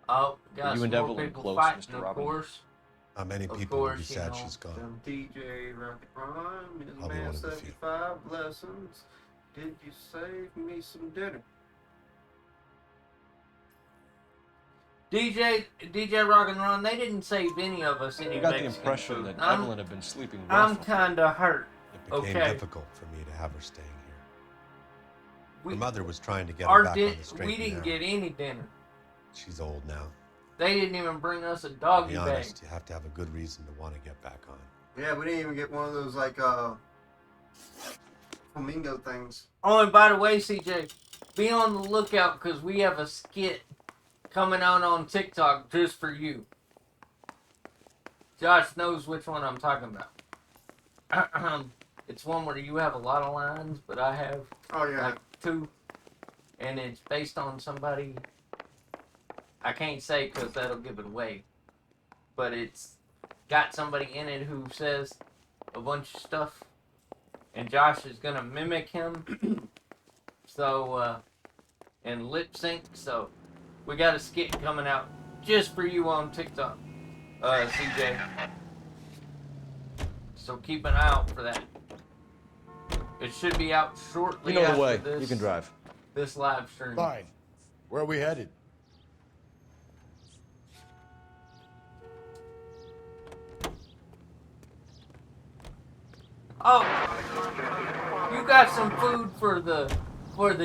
Oh, got you some and more Evelyn people close, fighting, Mr. of Robbins? course. Not many Of people would be course, you sad know, she's gone. Them DJ Rocket Ron, Ms. I'll be Man one of the few. 75 lessons. Did you save me some dinner? DJ Rock and Ron, they didn't save any of us any I got the Mexican impression food. that I'm- Evelyn had been sleeping I'm rough. kind of hurt. It became Okay. difficult for me to have her staying here. We- Her mother was trying to get her Our back on the straight we and didn't narrow. get any dinner. She's old now. They didn't even bring us a To doggy be bag. honest, you have to have a good reason to want to get back on. Yeah, we didn't even get one of those, like, flamingo things. Oh, and by the way, CJ, be on the lookout because we have a skit coming out on TikTok just for you. Josh knows which one I'm talking about. It's one where you have a lot of lines, but I have like 2. And it's based on somebody I can't say because that'll give it away. But it's got somebody in it who says a bunch of stuff. And Josh is going to mimic him. So, and lip sync. So, we got a skit coming out just for you on TikTok, CJ. So keep an eye out for that. It should be out shortly You know the after way. this. You can drive. This live stream. Fine. Where are we headed? Oh, you got some food for the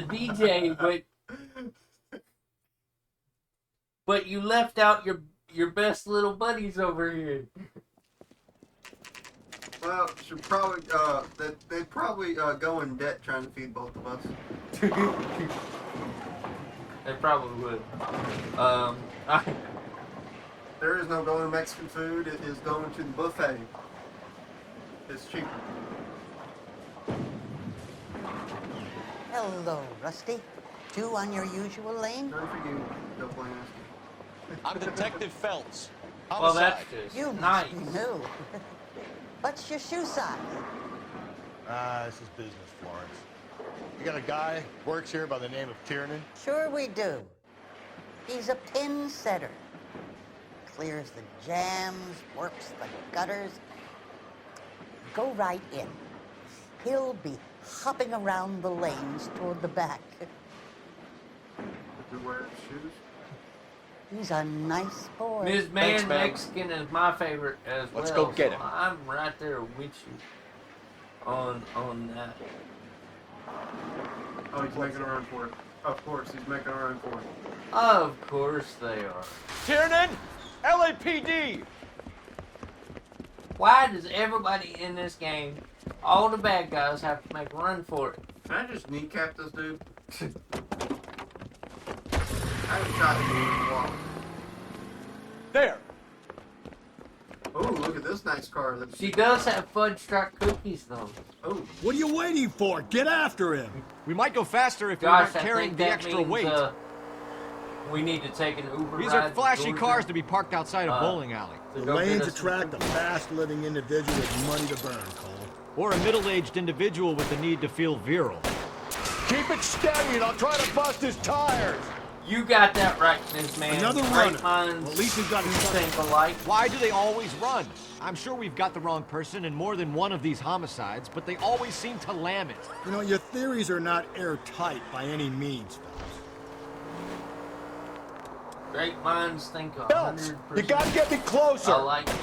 DJ, but you left out your best little buddies over here. Well, should probably they probably go in debt trying to feed both of us. They probably would. There is no going to Mexican food. It is going to the buffet. It's cheaper. Hello, Rusty. Two on your usual lane? Sorry for you. Don't blame us. I'm Detective Phelps. Well, that's Homicide. just You must nice. be new. What's your shoe size? This is business, Florence. You got a guy who works here by the name of Tiernan? Sure we do. He's a pin setter. Clears the jams, works the gutters. Go right in. He'll be hopping around the lanes toward the back. Who wears shoes? He's a nice boy. Ms. Man Mexican is my favorite as Let's well. go get him. I'm right there with you on that. Oh, he's making a run for it. Of course, he's making a run for it. Of course they are. Tiernan, LAPD. Why does everybody in this game, all the bad guys, have to make a run for it? Can I just kneecap this dude? I haven't shot him in a while. There. Oh, look at this nice car. She does have fudge strike cookies though. Oh, What are you waiting for? Get after him! We might go faster if Gosh, we I weren't carrying think the that extra means, weight. we need to take an Uber These ride are to flashy Georgia. cars to be parked outside a bowling alley. to The go get lanes us some attract a fast-living individual with money to burn, Cole. Or a middle-aged individual with the need to feel virile. Keep it steady and I'll try to bust his tires! You got that right, Ms. Man. Another Great runner. minds Well, at least he's got his think alike. Why do they always run? I'm sure we've got the wrong person in more than one of these homicides, but they always seem to lam it. You know, your theories are not airtight by any means, Phelps. Great minds think 100%. Phelps, you gotta get me closer! I like it.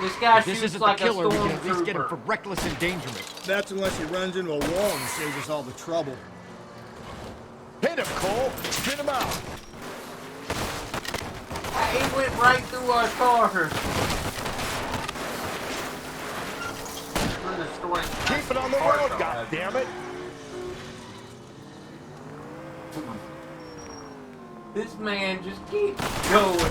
This guy If this shoots isn't like the killer, a we can at least get him stormtrooper. for reckless endangerment. That's unless he runs into a wall and saves us all the trouble. Hit him, Cole! Spin him out! He went right through our car. We're destroying. Keep it on the road, goddammit! This man just keeps going.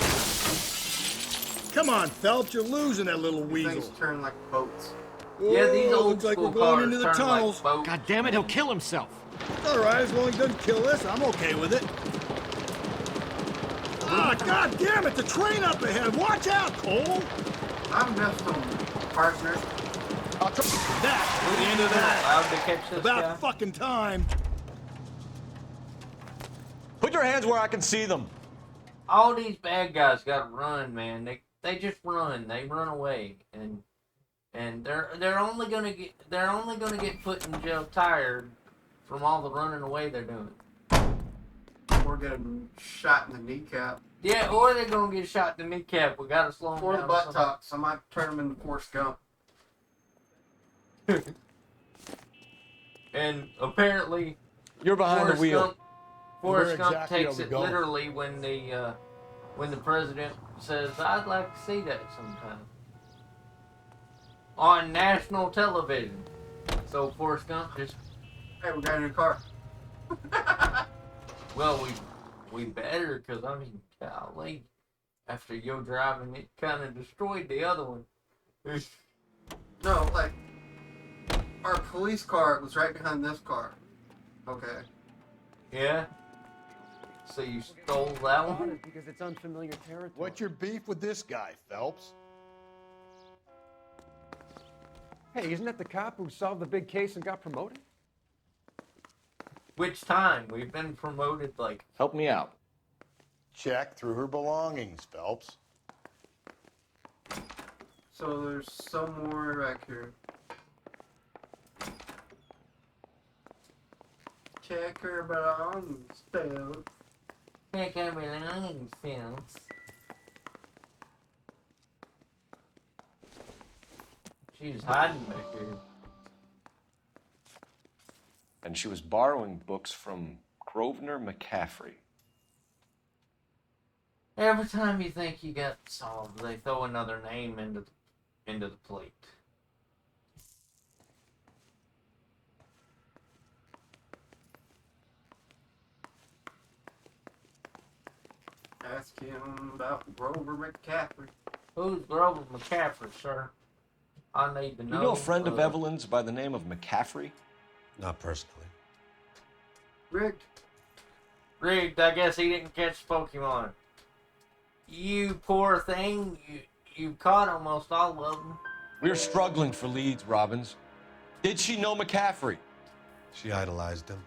Come on, Phelps, you're losing that little weasel. things turn like boats. Yeah, these Whoa, old looks like school we're going cars into the turn tunnels. like boats. God damn it, he'll kill himself. It's all right, as long as he doesn't kill us, I'm okay with it. Ah, God damn it, the train up ahead! Watch out, Cole! I'm just on partner. I'll try that. We're the end of that. Allowed to catch this About guy? fucking time. Put your hands where I can see them. All these bad guys gotta run, man. They just run. They run away, and they're only gonna get put in jail tired from all the running away they're doing. Or get him shot in the kneecap. Yeah, or they're gonna get shot in the kneecap. We gotta slow them Or down. the buttocks. I might turn him into Forrest Gump. And apparently, You're behind the wheel. Forrest Where Gump exactly takes are we it going? literally when the president says, "I'd like to see that sometime." On national television. So Forrest Gump just, Hey, we got a new car. well, we better, because I mean, golly, after your driving, it kind of destroyed the other one. No, like, our police car was right behind this car. Okay. Yeah? So you stole that one? Because it's unfamiliar territory. What's your beef with this guy, Phelps? Hey, isn't that the cop who solved the big case and got promoted? Which time? We've been promoted like Help me out. Check through her belongings, Phelps. So there's some more back here. Check her belongings, Phelps. Check her belongings, Phelps. She's hiding back here. And she was borrowing books from Grosvenor McCaffrey. Every time you think you got solved, they throw another name into the plate. Ask him about Grover McCaffrey. Who's Grover McCaffrey, sir? I need to know. You know a friend of Evelyn's by the name of McCaffrey? Not personally. Rigged. Rigged, I guess he didn't catch Pokemon. You poor thing, you caught almost all of them. We're struggling for leads, Robbins. Did she know McCaffrey? She idolized him.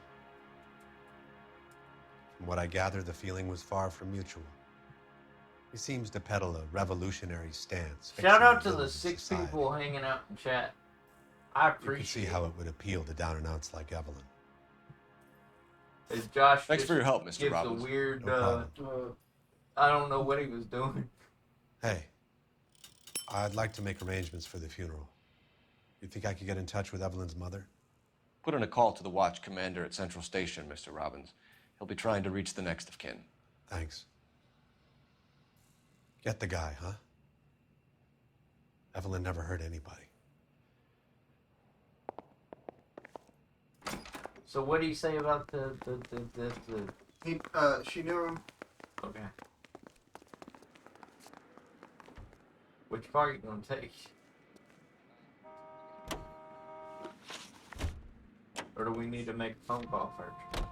From what I gather, the feeling was far from mutual. He seems to peddle a revolutionary stance. Shout out to fixing the ills of 6 society. people hanging out in chat. I You can see appreciate how it would appeal to down-and-outs like Evelyn. it. Josh Thanks just for your help, Mr. gives Robbins. a weird, No problem. I don't know what he was doing. Hey, I'd like to make arrangements for the funeral. You think I could get in touch with Evelyn's mother? Put in a call to the watch commander at Central Station, Mr. Robbins. He'll be trying to reach the next of kin. Thanks. Get the guy, huh? Evelyn never hurt anybody. So what do you say about the She knew him. Okay. Which car are you gonna take? Or do we need to make a phone call first?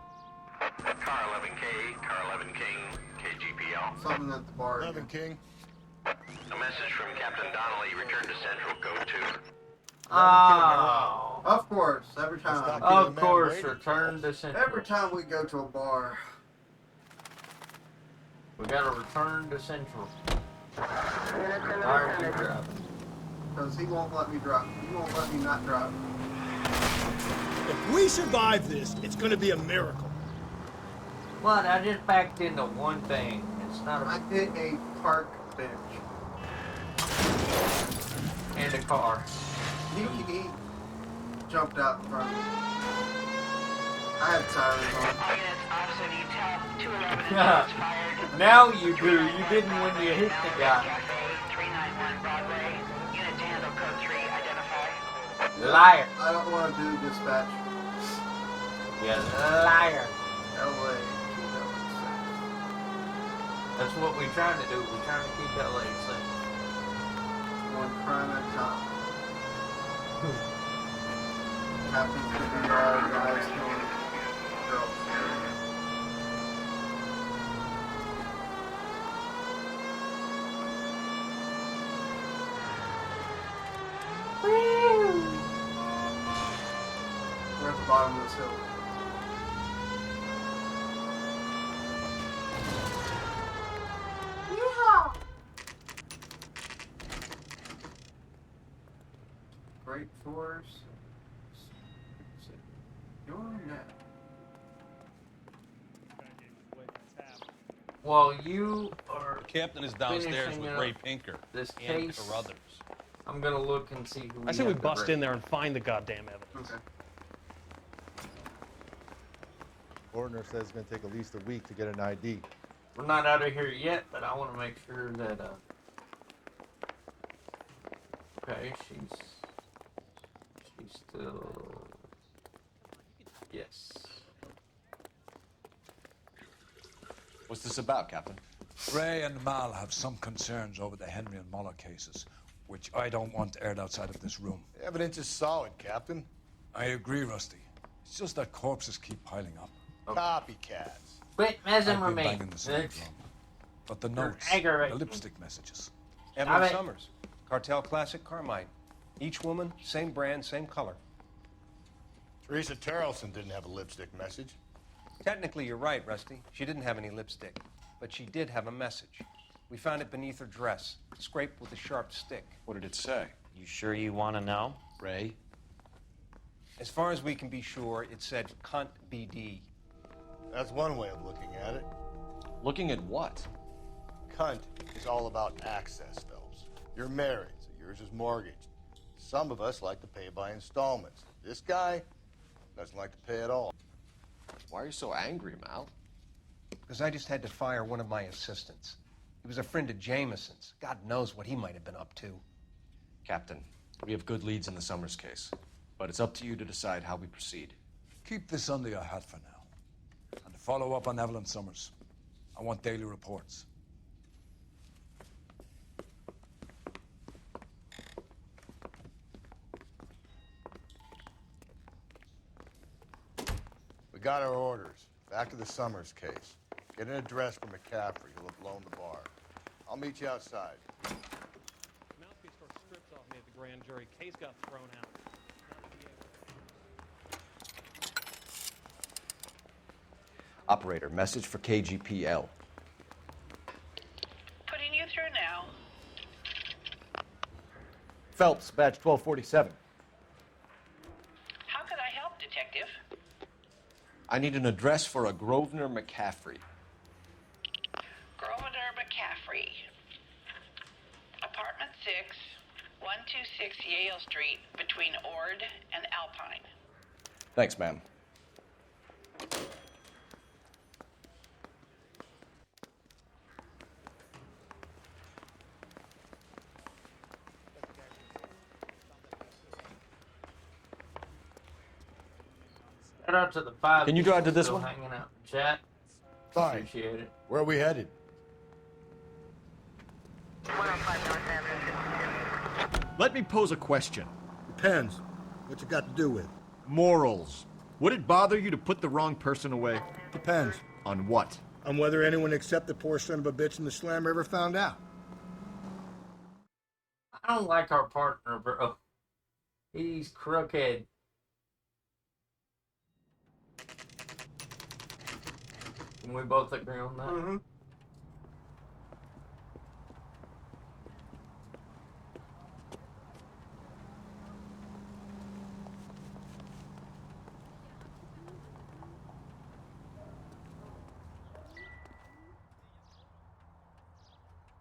Car 11K, Car 11 King, KGPL. Something at the bar. 11 King. A message from Captain Donnelly. Return to Central. Code 2. Oh. Of course, every time. Of course, return to Central. Every time we go to a bar. We gotta return to Central. Why are you driving? Because he won't let me drive. He won't let me not drive. If we survive this, it's going to be a miracle. What? I just backed into one thing. It's not I a... hit a park bench. And a car. He jumped out in front of me. I had sirens on. All units, officer, you tell 211 is fired. Now you do. You didn't when you hit the guy. Cafe, 391 Broadway. Unit to handle code 3, identify. Liar. I don't want to do dispatch. Yeah, liar. LA. That's what we're trying to do. We're trying to keep LA safe. One crime at a time. Happens to be all guys killing girls. We're at the bottom of this hill. Yeehaw! Great Force. You're now. While you are Captain is downstairs finishing with up Ray Pinker this and case, Carruthers. I'm gonna look and see who I say we have to bust bring. in there and find the goddamn evidence. Okay. Ordner says it's going to take at least a week to get an ID. We're not out of here yet, but I want to make sure that okay, she's still yes. What's this about, Captain? Ray and Mal have some concerns over the Henry and Muller cases, which I don't want aired outside of this room. The evidence is solid, Captain. I agree, Rusty. It's just that corpses keep piling up. Copycats. Quit messing I've with been me. banging the same drum. But the You're notes, aggravating the me. lipstick messages. Evelyn it. Summers. Cartel Classic Carmine. Each woman, same brand, same color. Teresa Terrelson didn't have a lipstick message. Technically, you're right, Rusty. She didn't have any lipstick. but she did have a message. We found it beneath her dress, scraped with a sharp stick. What did it say? You sure you want to know? Ray? As far as we can be sure, it said cunt BD. That's one way of looking at it. Looking at what? Cunt is all about access, Phelps. You're married, so yours is mortgaged. Some of us like to pay by installments. This guy doesn't like to pay at all. Why are you so angry, Mal? Because I just had to fire one of my assistants. He was a friend of Jameson's. God knows what he might have been up to. Captain, we have good leads in the Summers case, but it's up to you to decide how we proceed. Keep this under your hat for now. And to follow up on Evelyn Summers, I want daily reports. We got our orders. Back to the Summers case. Get an address for McCaffrey. He'll have blown the bar. I'll meet you outside. Mouthpiece tore strips off me at the grand jury. Case got thrown out. Operator, message for KGPL. Putting you through now. Phelps, badge 1247. How could I help, Detective? I need an address for a Grosvenor McCaffrey. Grosvenor McCaffrey. Apartment 6, 126 Yale Street, between Ord and Alpine. Thanks, ma'am. Shout out to the 5. Can you drive to this still one? Hanging out in chat. Fine. Appreciate it. Where are we headed? Let me pose a question. Depends. What you got to do with? Morals. Would it bother you to put the wrong person away? Depends. On what? On whether anyone except the poor son of a bitch in the slammer ever found out. I don't like our partner, bro. He's crooked. Can we both agree on that? Mm-hmm.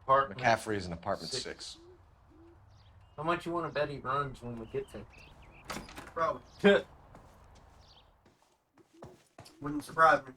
Apartment McCaffrey is in apartment 6. How much you want to bet he runs when we get there? Probably. Wouldn't surprise me.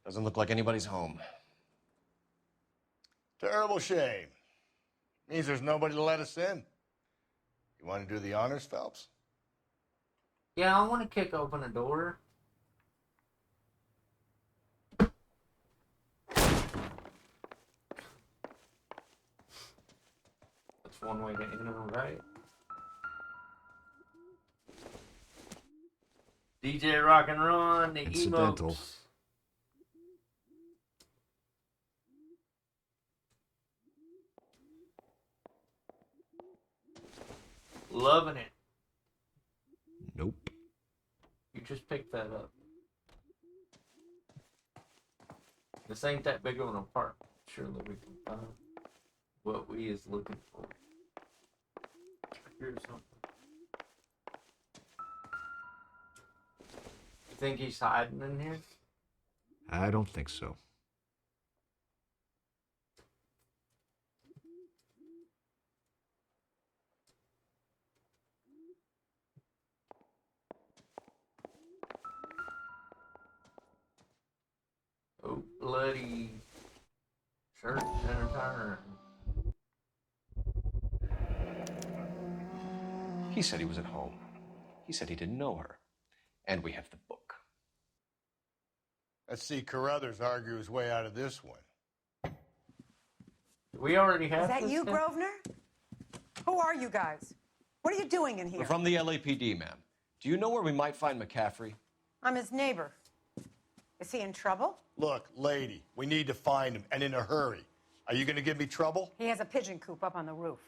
Doesn't look like anybody's home. Terrible shame. Means there's nobody to let us in. You want to do the honors, Phelps? Yeah, I want to kick open a door. That's one way to enter, right? DJ Rock and Ron, the Incidental. emotes. Loving it. Nope. You just picked that up. This ain't that big of an apartment. Surely we can find what we is looking for. Here's something. You think he's hiding in here? I don't think so. Oh, bloody shirt and a turn. He said he was at home. He said he didn't know her. And we have the book. Let's see Carruthers argue his way out of this one. We already have Is that this you, thing? Grosvenor? Who are you guys? What are you doing in here? We're from the LAPD, ma'am. Do you know where we might find McCaffrey? I'm his neighbor. Is he in trouble? Look, lady, we need to find him, and in a hurry. Are you going to give me trouble? He has a pigeon coop up on the roof.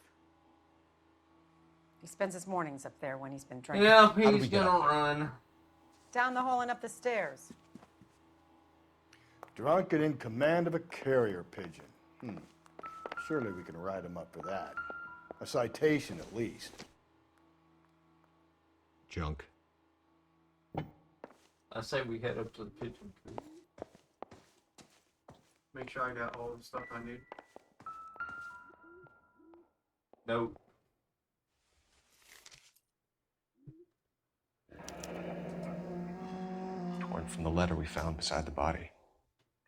He spends his mornings up there when he's been drinking. Yeah, he's gonna run. Down the hall and up the stairs. Drunk and in command of a carrier pigeon. Surely we can write him up for that. A citation, at least. Junk. I say we head up to the pigeon coop. Make sure I got all the stuff I need. Nope. Torn from the letter we found beside the body.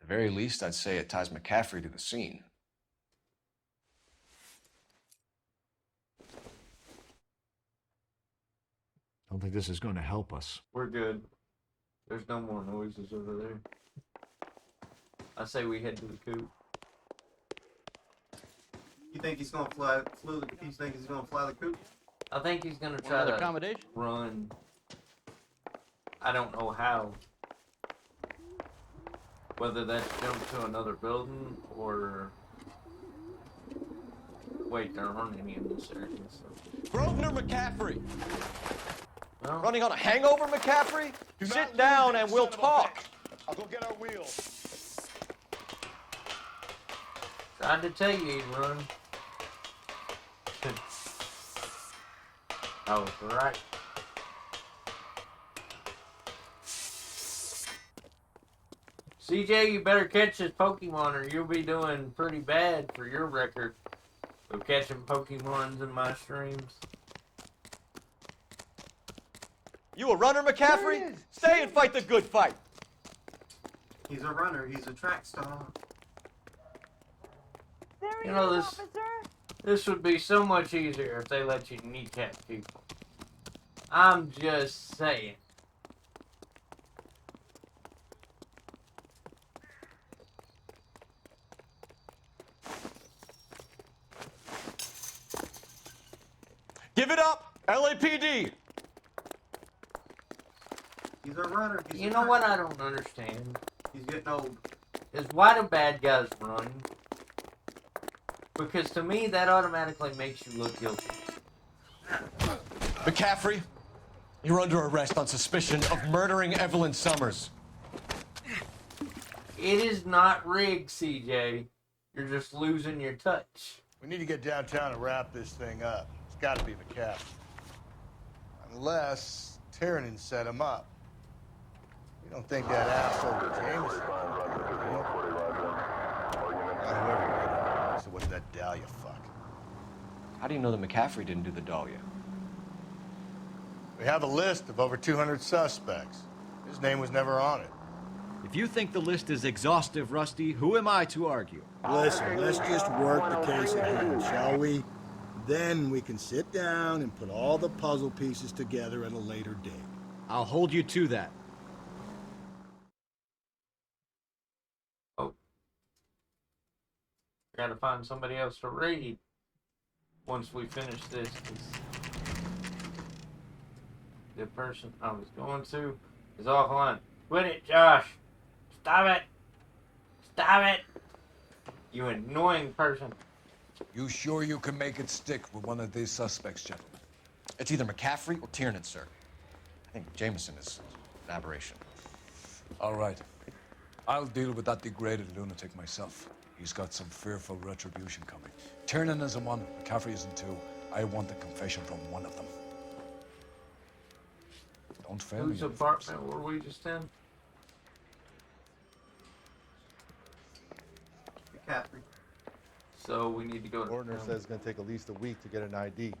At the very least, I'd say it ties McCaffrey to the scene. I don't think this is going to help us. We're good. There's no more noises over there. I say we head to the coop. You think he's gonna fly? You think he's gonna fly the coop? I think he's gonna try Another to accommodation? run. I don't know how. Whether that's jump to another building or wait, there aren't any in this area. So. Grosvenor McCaffrey. Well, Running on a hangover, McCaffrey? Sit down and we'll talk. I'll go get our wheels. tried to tell you he'd run. I was right. CJ, you better catch this Pokemon or you'll be doing pretty bad for your record of catching Pokemons in my streams. You a runner, McCaffrey? Stay and fight the good fight. He's a runner. He's a track star. You know, this would be so much easier if they let you kneecap people. I'm just saying. Give it up, LAPD. He's a runner. He's You know what I don't understand? He's getting old. Is why do bad guys run? Because to me, that automatically makes you look guilty. McCaffrey, you're under arrest on suspicion of murdering Evelyn Summers. It is not rigged, CJ. You're just losing your touch. We need to get downtown and wrap this thing up. It's got to be McCaffrey. Unless Tiernan set him up. You don't think that asshole with Jameson? So what's that Dahlia fuck? How do you know that McCaffrey didn't do the Dahlia? We have a list of over 200 suspects. His name was never on it. If you think the list is exhaustive, Rusty, who am I to argue? Listen, let's just work the case at hand, shall we? Then we can sit down and put all the puzzle pieces together at a later date. I'll hold you to that. Gotta find somebody else to raid once we finish this. 'Cause the person I was going to is offline. Quit it, Josh. Stop it. Stop it. You annoying person. You sure you can make it stick with one of these suspects, gentlemen? It's either McCaffrey or Tiernan, sir. I think Jameson is an aberration. All right. I'll deal with that degraded lunatic myself. He's got some fearful retribution coming. Tiernan isn't one, McCaffrey isn't two. I want a confession from one of them. Don't fail me. Whose apartment were we just in? McCaffrey. So we need to go to Ordner town. says it's going to take at least a week to get an ID.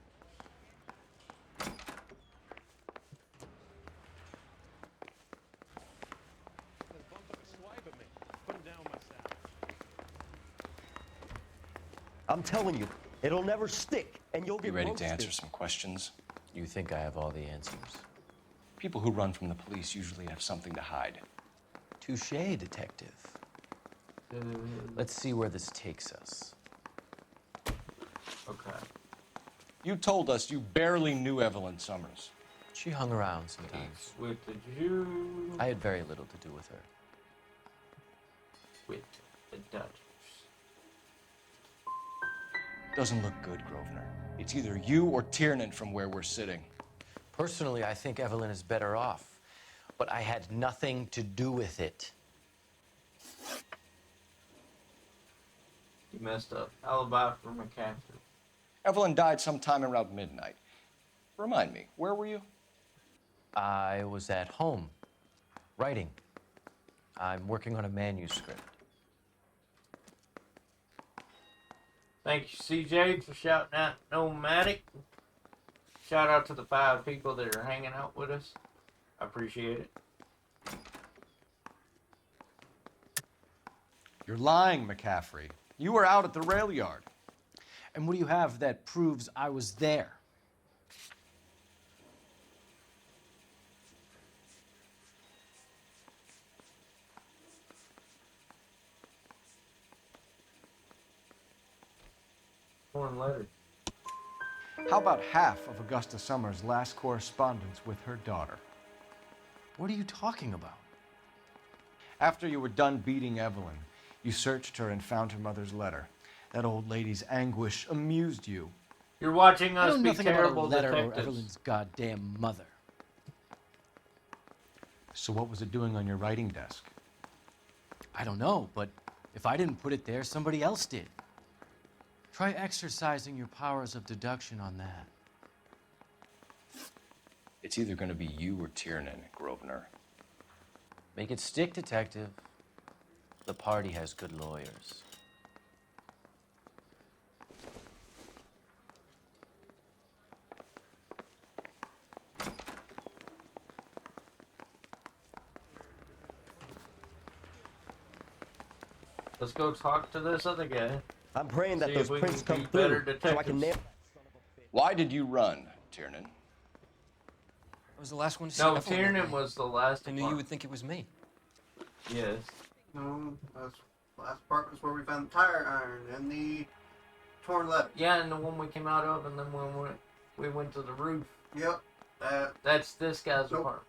I'm telling you, it'll never stick, and you'll You get ready to roasted. answer some questions? You think I have all the answers? People who run from the police usually have something to hide. Touché, detective. Let's see where this takes us. Okay. You told us you barely knew Evelyn Summers. She hung around sometimes. With the Jew. I had very little to do with her. With the Dutch. Doesn't look good, Grosvenor. It's either you or Tiernan from where we're sitting. Personally, I think Evelyn is better off, but I had nothing to do with it. You messed up. Alibi for McCaffrey. Evelyn died sometime around midnight. Remind me, where were you? I was at home, writing. I'm working on a manuscript. Thank you, CJ, for shouting out Nomadic. Shout out to the 5 people that are hanging out with us. I appreciate it. You're lying, McCaffrey. You were out at the rail yard. And what do you have that proves I was there? Torn letter. How about half of Augusta Summers' last correspondence with her daughter? What are you talking about? After you were done beating Evelyn, you searched her and found her mother's letter. That old lady's anguish amused you. You're watching I us know be nothing terrible about a letter detectives. or Evelyn's goddamn mother. So what was it doing on your writing desk? I don't know, but if I didn't put it there, somebody else did. Try exercising your powers of deduction on that. It's either going to be you or Tiernan, Grosvenor. Make it stick, detective. The party has good lawyers. Let's go talk to this other guy. I'm praying that See those if we prints can come be better through so I can nail. detectives. Why did you run, Tiernan? I was the last one to see No, Evelyn that Tiernan night. was the last I knew part. you would think it was me. Yes. No, that's last part was where we found the tire iron and the torn letter. Yeah, and the one we came out of, and then when we went to the roof. Yep. That's this guy's Nope. part.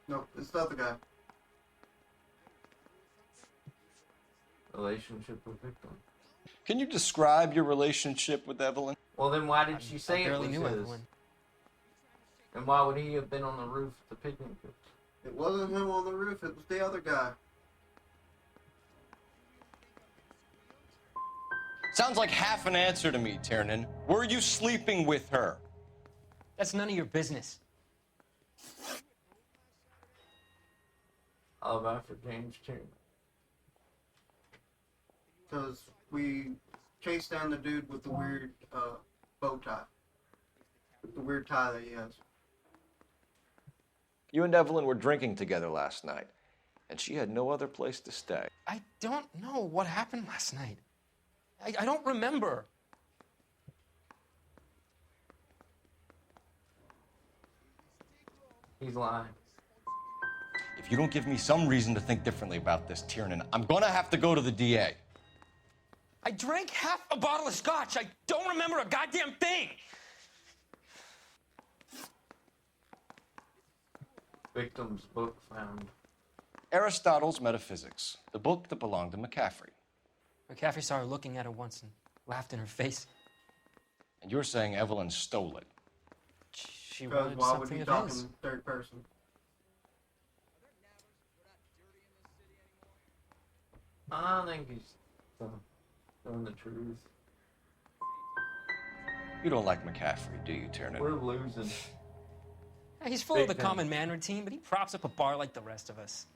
Nope, it's the other guy. Relationship with victim. Can you describe your relationship with Evelyn? Well, then why did she say I it barely was knew his? Evelyn. And why would he have been on the roof at the picnic? It wasn't him on the roof, it was the other guy. Sounds like half an answer to me, Tiernan. Were you sleeping with her? That's none of your business. Alibi for James Tiernan. Because we chased down the dude with the weird bow tie. With the weird tie that he has. You and Evelyn were drinking together last night, and she had no other place to stay. I don't know what happened last night. I don't remember. He's lying. If you don't give me some reason to think differently about this, Tiernan, I'm gonna have to go to the DA. I drank half a bottle of scotch. I don't remember a goddamn thing. Victim's book found. Aristotle's Metaphysics, the book that belonged to McCaffrey. McCaffrey saw her looking at her once and laughed in her face. And you're saying Evelyn stole it. She Because wanted why would something he of talk his. in third person? I think he's telling the truth. You don't like McCaffrey, do you, Tiernan? We're losing. Yeah, he's full Big of the time. common man routine, but he props up a bar like the rest of us.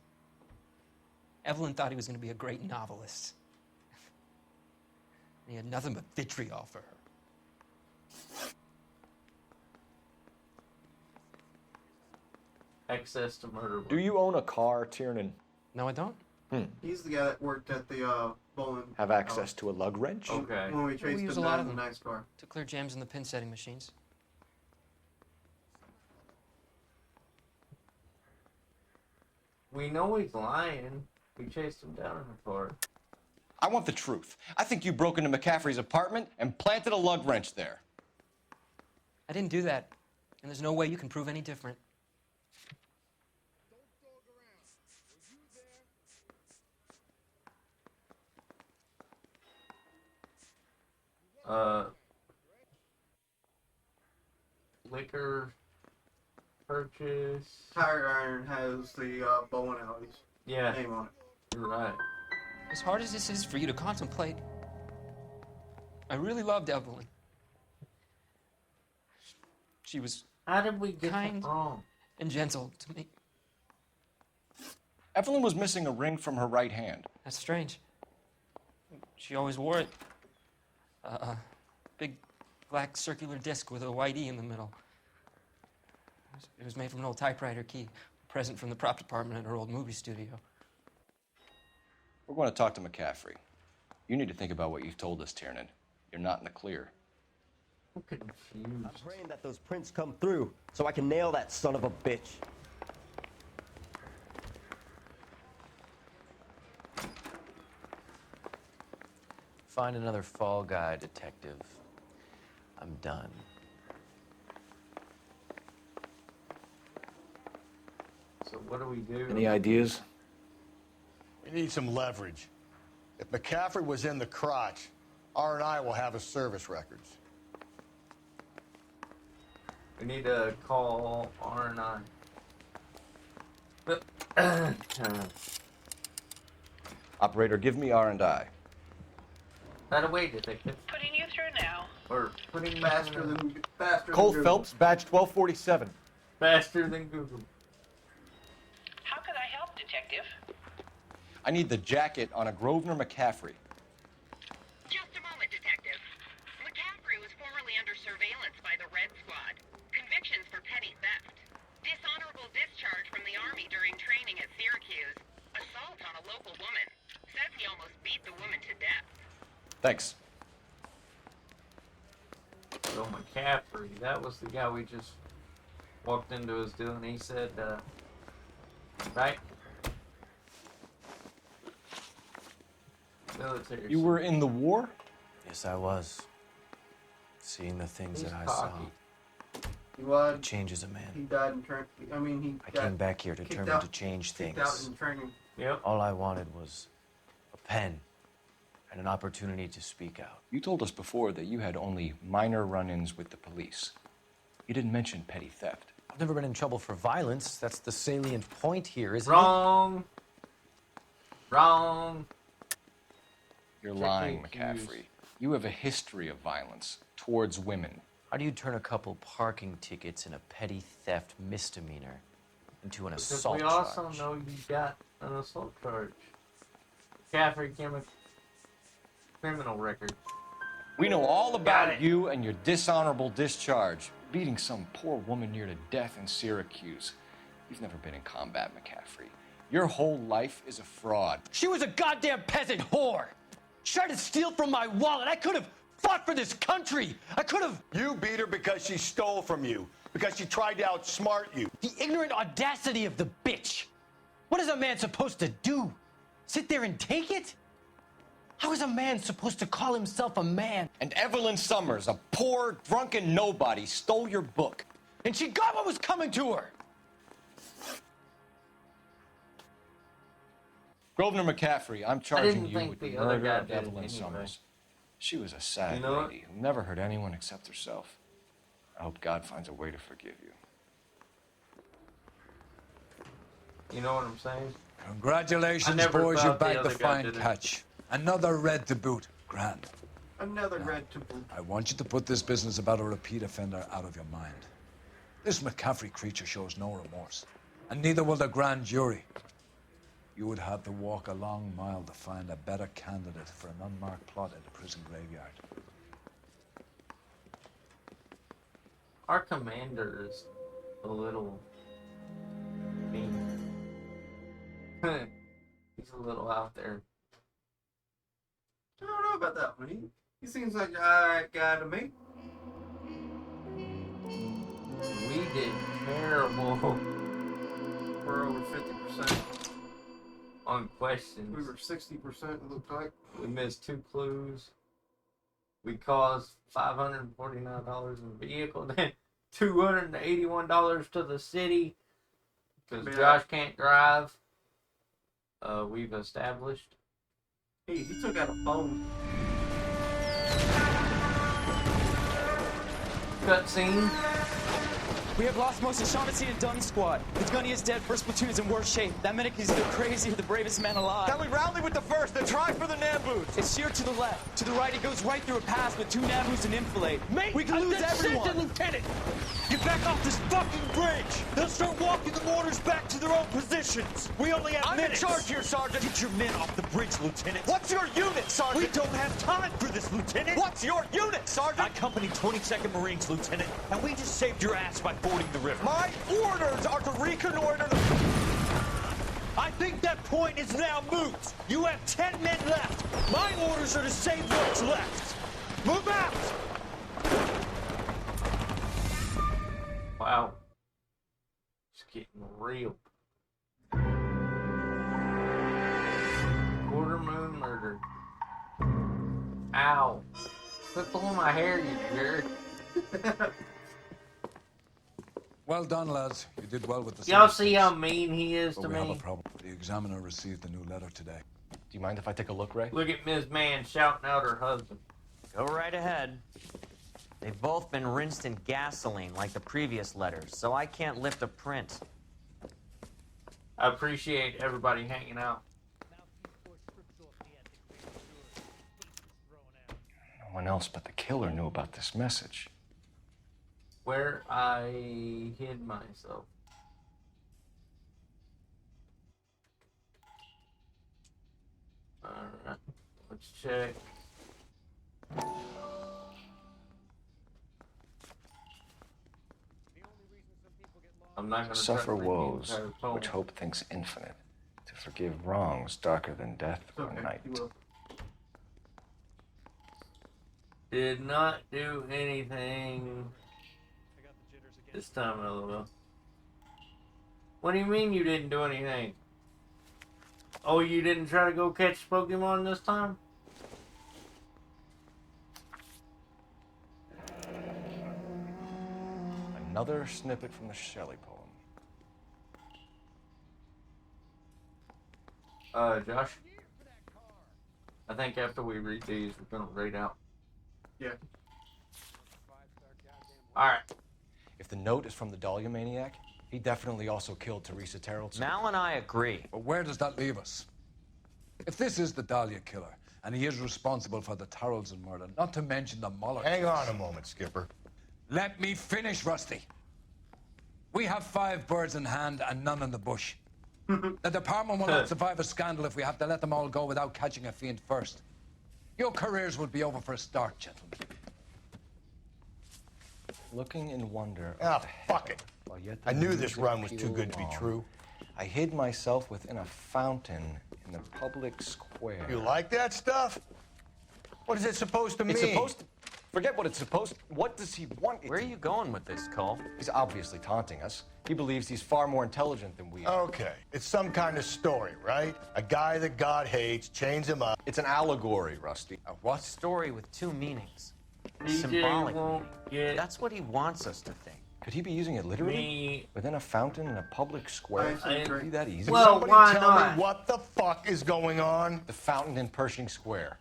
Evelyn thought he was going to be a great novelist. And he had nothing but vitriol for her. Access to murder. Do you own a car, Tiernan? No, I don't. He's the guy that worked at the bowling. Have access to a lug wrench? Okay. When we chased use him a lot down of in the them. nice car. To clear jams in the pin setting machines. We know he's lying. We chased him down in the car. I want the truth. I think you broke into McCaffrey's apartment and planted a lug wrench there. I didn't do that, and there's no way you can prove any different. Liquor purchase. Tire iron has the Bow and Alley's name on it. You're right. As hard as this is for you to contemplate, I really loved Evelyn. She was How did we get kind that wrong? and gentle to me. Evelyn was missing a ring from her right hand. That's strange. She always wore it. Big black circular disc with a white E in the middle. It was made from an old typewriter key, a present from the prop department at her old movie studio. We're going to talk to McCaffrey. You need to think about what you've told us, Tiernan. You're not in the clear. I'm confused. I'm praying that those prints come through so I can nail that son of a bitch. Find another fall guy, detective. I'm done. So what do we do? Any ideas? We need some leverage. If McCaffrey was in the crotch, R&I will have his service records. We need to call R&I. Operator, give me R&I. That away, detective. Putting you through now. Or putting Faster than Cole Google. Phelps, badge 1247. Faster than Google. How could I help, detective? I need the jacket on a Grosvenor McCaffrey. Just a moment, detective. McCaffrey was formerly under surveillance by the Red Squad. Convictions for petty theft. Dishonorable discharge from the Army during training at Syracuse. Assault on a local woman. Says he almost beat the woman to death. Thanks. So McCaffrey, that was the guy we just walked into his deal, and he said, right? Military. You were in the war? Yes, I was. Seeing the things He's that I cocky. He was. It changes a man. He died in training. I mean, he I got came back here kicked determined out- to change kicked things. out in training. Yep. All I wanted was a pen and an opportunity to speak out. You told us before that you had only minor run-ins with the police. You didn't mention petty theft. I've never been in trouble for violence. That's the salient point here, isn't Wrong. Wrong. You're Check lying, the McCaffrey. cues. You have a history of violence towards women. How do you turn a couple parking tickets and a petty theft misdemeanor into an Because assault we also charge? know you got an assault charge. McCaffrey came with criminal record. We know all Got about it. you and your dishonorable discharge, beating some poor woman near to death in Syracuse. You've never been in combat, McCaffrey. Your whole life is a fraud. She was a goddamn peasant whore. She tried to steal from my wallet. I could have fought for this country. I could have. You beat her because she stole from you, because she tried to outsmart you. The ignorant audacity of the bitch. What is a man supposed to do? Sit there and take it? How is a man supposed to call himself a man? And Evelyn Summers, a poor, drunken nobody, stole your book. And she got what was coming to her. Grosvenor McCaffrey, I'm charging didn't you think with the the other murder guy of did it Evelyn anyway. Summers. She was a sad You know what? lady who never hurt anyone except herself. I hope God finds a way to forgive you. You know what I'm saying? I Congratulations, never boys. You thought the bagged the other guy fine did it. catch. Another red to boot. Grand. Another red to boot. I want you to put this business about a repeat offender out of your mind. This McCaffrey creature shows no remorse, and neither will the grand jury. You would have to walk a long mile to find a better candidate for an unmarked plot in the prison graveyard. Our commander is a little mean. He's a little out there. I don't know about that one. He seems like an alright guy to me. We did terrible. We're over 50%. on questions. We were 60%, it looked like. We missed 2 clues. We caused $549 in the vehicle, then $281 to the city because Josh can't drive. We've established. Hey, he took out a phone. Cutscene. We have lost most of Shaughnessy and Dunn's squad. The gunny is dead. First platoon is in worse shape. That medic is either crazy or the bravest man alive. Can we rally with the first and try for the Nambus? It's sheer to the left. To the right, it goes right through a pass with 2 Nambus and enfilade. Mate, we can lose everyone. Lieutenant, get back off this fucking bridge. They'll start walking the mortars back to their own positions. We only have minutes. I'm in charge here, Sergeant. Get your men off the bridge, Lieutenant. What's your unit, Sergeant? We don't have time for this, Lieutenant. What's your unit, Sergeant? I company 22nd Marines, Lieutenant, and we just saved your ass by fording the river. My orders are to reconnoiter the... I think that point is now moot. You have 10 men left. My orders are to save what's left. Move out! Wow. It's getting real. Quarter moon murder. Ow. Quit pulling my hair, you jerk. Well done, lads. You did well with the... Y'all see how mean he is but to we me? have a problem. The examiner received a new letter today. Do you mind if I take a look, Ray? Look at Ms. Mann shouting out her husband. Go right ahead. They've both been rinsed in gasoline like the previous letters, so I can't lift a print. I appreciate everybody hanging out. No one else but the killer knew about this message. Where I hid myself. Alright, let's check. I'm not gonna Suffer try to read the woes, entire poem. which hope thinks infinite, to forgive wrongs darker than death or night. Did not do anything this time, LOL. What do you mean you didn't do anything? Oh, you didn't try to go catch Pokemon this time? Another snippet from the Shelley poem. Josh? I think after we read these, we're gonna rate out. Yeah. Alright. If the note is from the Dahlia maniac, he definitely also killed Teresa Terrell. Mal and I agree. But where does that leave us? If this is the Dahlia killer, and he is responsible for the Tarrelson murder, not to mention the Mullers... Hang on a moment, Skipper. Let me finish, Rusty. We have 5 birds in hand and none in the bush. The department will not survive a scandal if we have to let them all go without catching a fiend first. Your careers will be over for a start, gentlemen. Looking in wonder. Ah, fuck it. I knew this run was too good to be true. I hid myself within a fountain in the public square. You like that stuff? What is it supposed to mean? It's supposed to... Forget what it's supposed to... What does he want it Where are you going with this, Cole? He's obviously taunting us. He believes he's far more intelligent than we are. Okay. It's some kind of story, right? A guy that God hates, chains him up. It's an allegory, Rusty. A what? Story with 2 meanings. DJ Symbolic won't meaning. get That's what he wants us to think. Could he be using it literally? me. Within a fountain in a public square? Could it be that easy? Well, Somebody why tell not? me what the fuck is going on? The fountain in Pershing Square.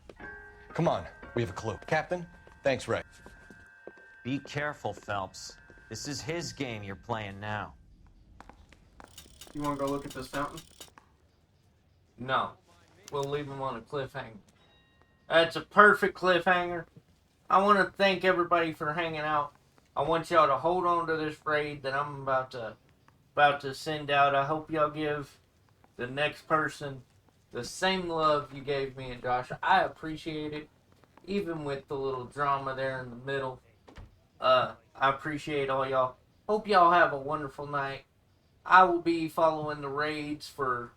Come on, we have a clue. Captain, thanks, Ray. Be careful, Phelps. This is his game you're playing now. You want to go look at this fountain? No. We'll leave him on a cliffhanger. That's a perfect cliffhanger. I want to thank everybody for hanging out. I want y'all to hold on to this raid that I'm about to send out. I hope y'all give the next person the same love you gave me and Josh. I appreciate it, even with the little drama there in the middle. I appreciate all y'all. Hope y'all have a wonderful night. I will be following the raids for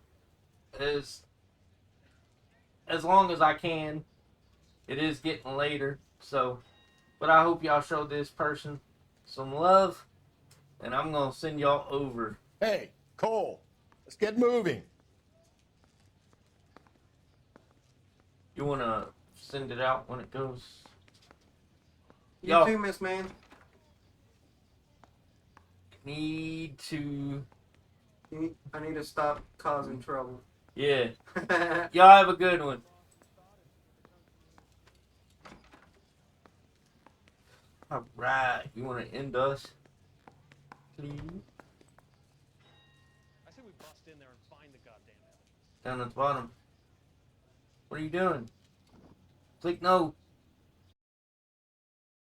as long as I can. It is getting later, so, but I hope y'all show this person some love, and I'm gonna send y'all over. Hey, Cole, let's get moving. You wanna send it out when it goes? You Yo, too, Miss Man. need to. I need to stop causing trouble. Yeah. Y'all have a good one. Alright, you wanna end us? Please? I say we bust in there and find the goddamn evidence. Down at the bottom. What are you doing? Click no.